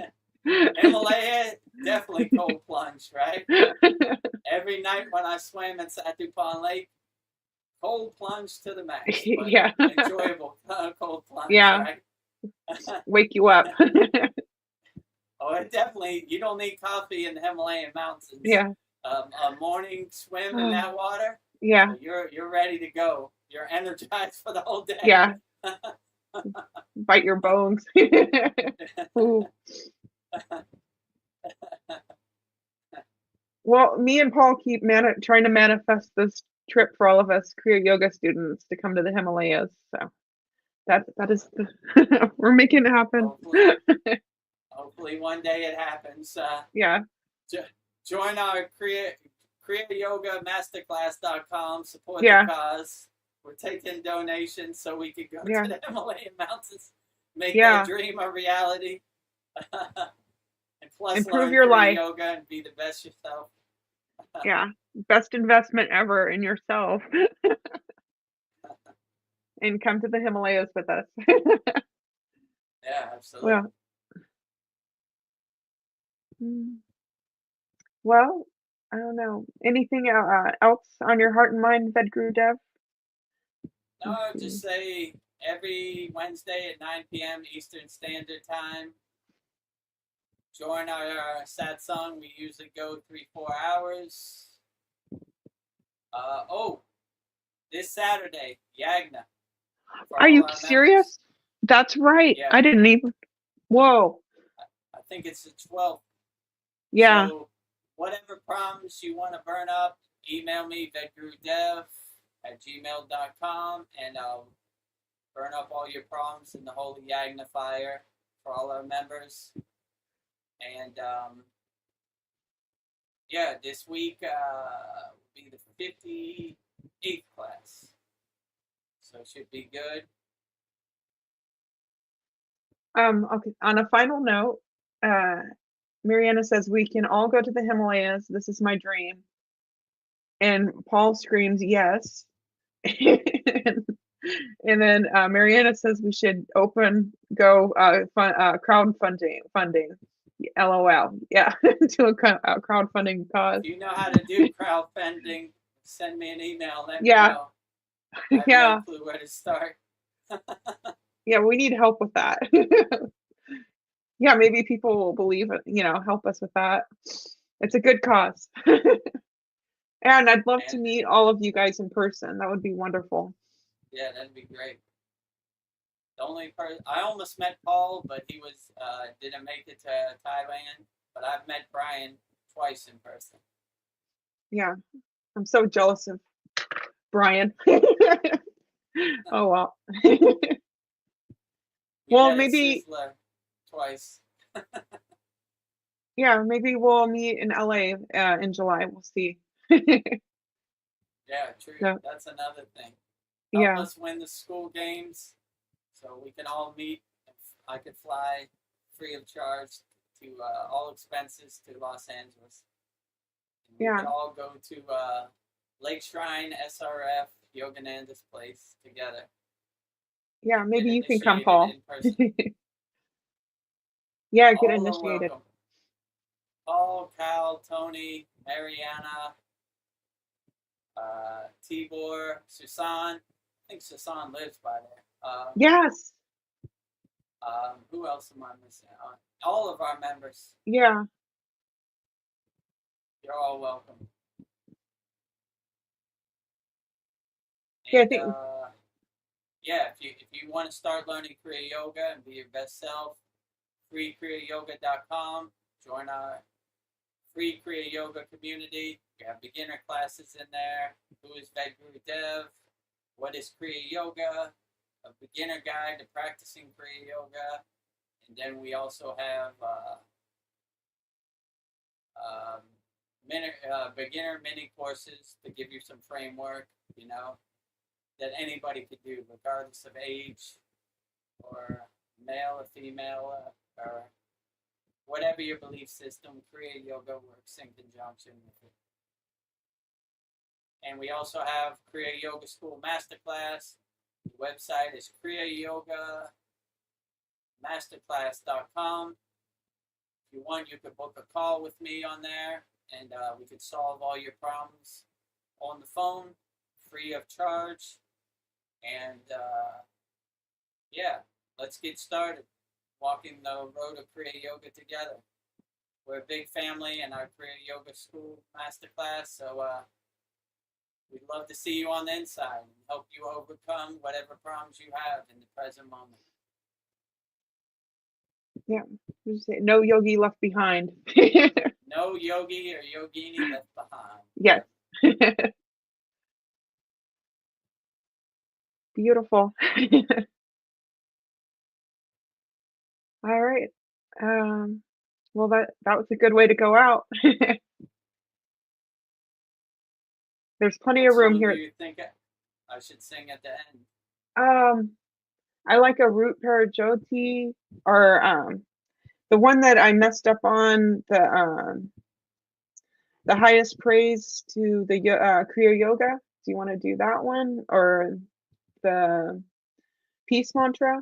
definitely cold plunge, right? Every night when I swam in Satupan Lake, cold plunge to the max. Yeah. Enjoyable cold plunge, yeah. Right? Wake you up. Oh, it definitely, you don't need coffee in the Himalayan mountains. Yeah. A morning swim in that water. Yeah. So you're ready to go. You're energized for the whole day. Yeah. Bite your bones. Well, me and Paul keep trying to manifest this trip for all of us Kriya Yoga students to come to the Himalayas. So that is we're making it happen. Hopefully one day it happens. Yeah. Join our kriyayogamasterclass.com. Support the cause. We're taking donations so we can go to the Himalayan mountains, make that dream a reality. And plus improve your life, yoga, and be the best yourself. Yeah, best investment ever in yourself. And come to the Himalayas with us. Yeah, absolutely. Well, I don't know. Anything else on your heart and mind, Vedagurudev? No, just say every Wednesday at 9 p.m. Eastern Standard Time. Join our satsang. We usually go 3-4 hours. This Saturday, Yagna. Are you serious? That's right. Yeah. I didn't even. Whoa. I think it's the 12th. Yeah. So whatever prompts you want to burn up, email me, vedagurudev@gmail.com, and I'll burn up all your prompts in the Holy Yagna fire for all our members. And this week will be the 58th class. So it should be good. Okay. On a final note, Mariana says we can all go to the Himalayas. This is my dream. And Paul screams yes. And then Mariana says we should crowdfunding. LOL. Yeah, to a crowdfunding cause. If you know how to do crowdfunding, send me an email. Let me Yeah, know. I have yeah, no clue where to start. yeah. We need help with that. Yeah, maybe people will believe it. Help us with that. It's a good cause. And I'd love to And meet all of you guys in person. That would be wonderful. yeah, that'd be great. The only person I almost met Paul, but he was didn't make it to Thailand. But I've met Brian twice in person. Yeah, I'm so jealous of Brian. Oh well. We Well, met at maybe, Sizzler twice. yeah, maybe we'll meet in LA in July. We'll see. Yeah, true. So, That's another thing. Help yeah, us win the school games so we can all meet. I could fly free of charge to all expenses to Los Angeles. And we yeah, could all go to Lake Shrine SRF Yogananda's place together. yeah. And Maybe get you can come, initiated Paul. in person. Yeah, get All are initiated. welcome. Paul, Cal, Tony, Mariana, Tibor, Susan. I think Susan lives by there. Yes. Who else am I missing? All of our members. Yeah. You're all welcome. Yeah, I And think. yeah, if you want to start learning Kriya Yoga and be your best self, freekriyayogamasterclass.com. Join our free Kriya Yoga community. We have beginner classes in there. Who is Vedagurudev? What is Kriya Yoga? A beginner guide to practicing Kriya Yoga. And then we also have beginner mini courses to give you some framework, that anybody could do, regardless of age or male or female or whatever your belief system. Kriya Yoga works in conjunction with it. And we also have Kriya Yoga School Masterclass. The website is kriyayogamasterclass.com. If you want, you could book a call with me on there, and we could solve all your problems on the phone, free of charge. And yeah, let's get started walking the road of Kriya Yoga together. We're a big family in our Kriya Yoga School Masterclass, so we'd love to see you on the inside and help you overcome whatever problems you have in the present moment. Yeah. No yogi left behind. No yogi or yogini left behind. Yes. Beautiful. All right. Well, that was a good way to go out. There's plenty What of room song do here. you think I should sing at the end? I like a root parajoti, or the one that I messed up on, the highest praise to the Kriya Yoga. Do you want to do that one, or the peace mantra?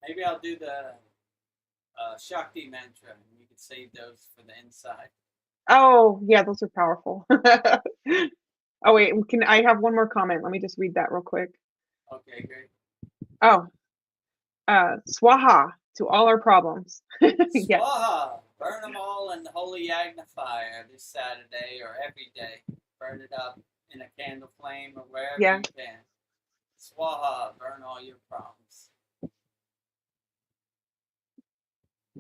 Maybe I'll do the Shakti mantra, and you could save those for the inside. Oh, yeah, those are powerful. Oh wait, I have one more comment? Let me just read that real quick. Okay, great. Oh, swaha to all our problems. Yes, Swaha! Burn them all in the holy Yagna fire this Saturday or every day. Burn it up in a candle flame or wherever yeah, you can. Swaha! Burn all your problems.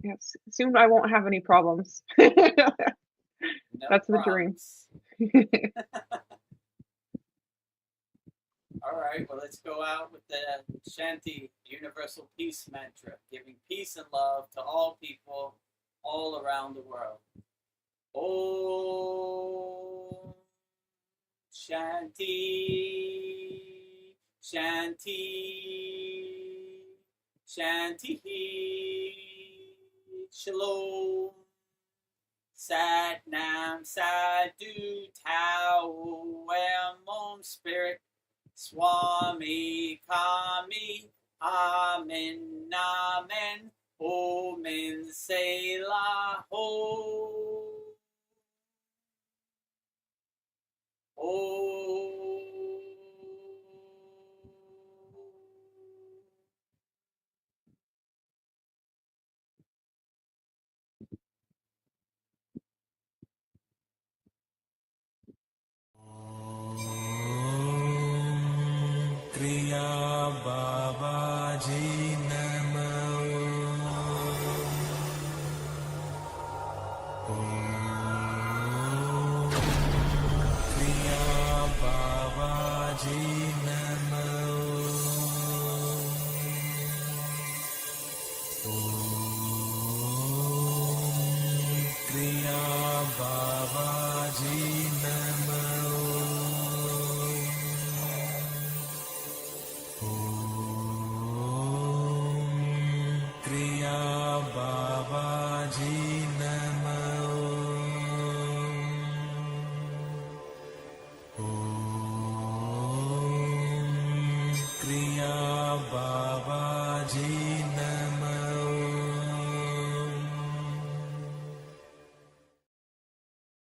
yes. Soon I won't have any problems. No That's the dream. problems. All right, well, let's go out with the Shanti Universal Peace Mantra, giving peace and love to all people all around the world. Om Shanti, Shanti, Shanti, Shalom, Sat Nam, Sadhu, Tao, Om Spirit, Swami Kami, Amen, Amen, Ho min se la ho. Ho. Kriya Babaji Namo. Kriya Babaji Namo. Kriya Babaji Namo. Kriya Babaji Namo. Kriya Babaji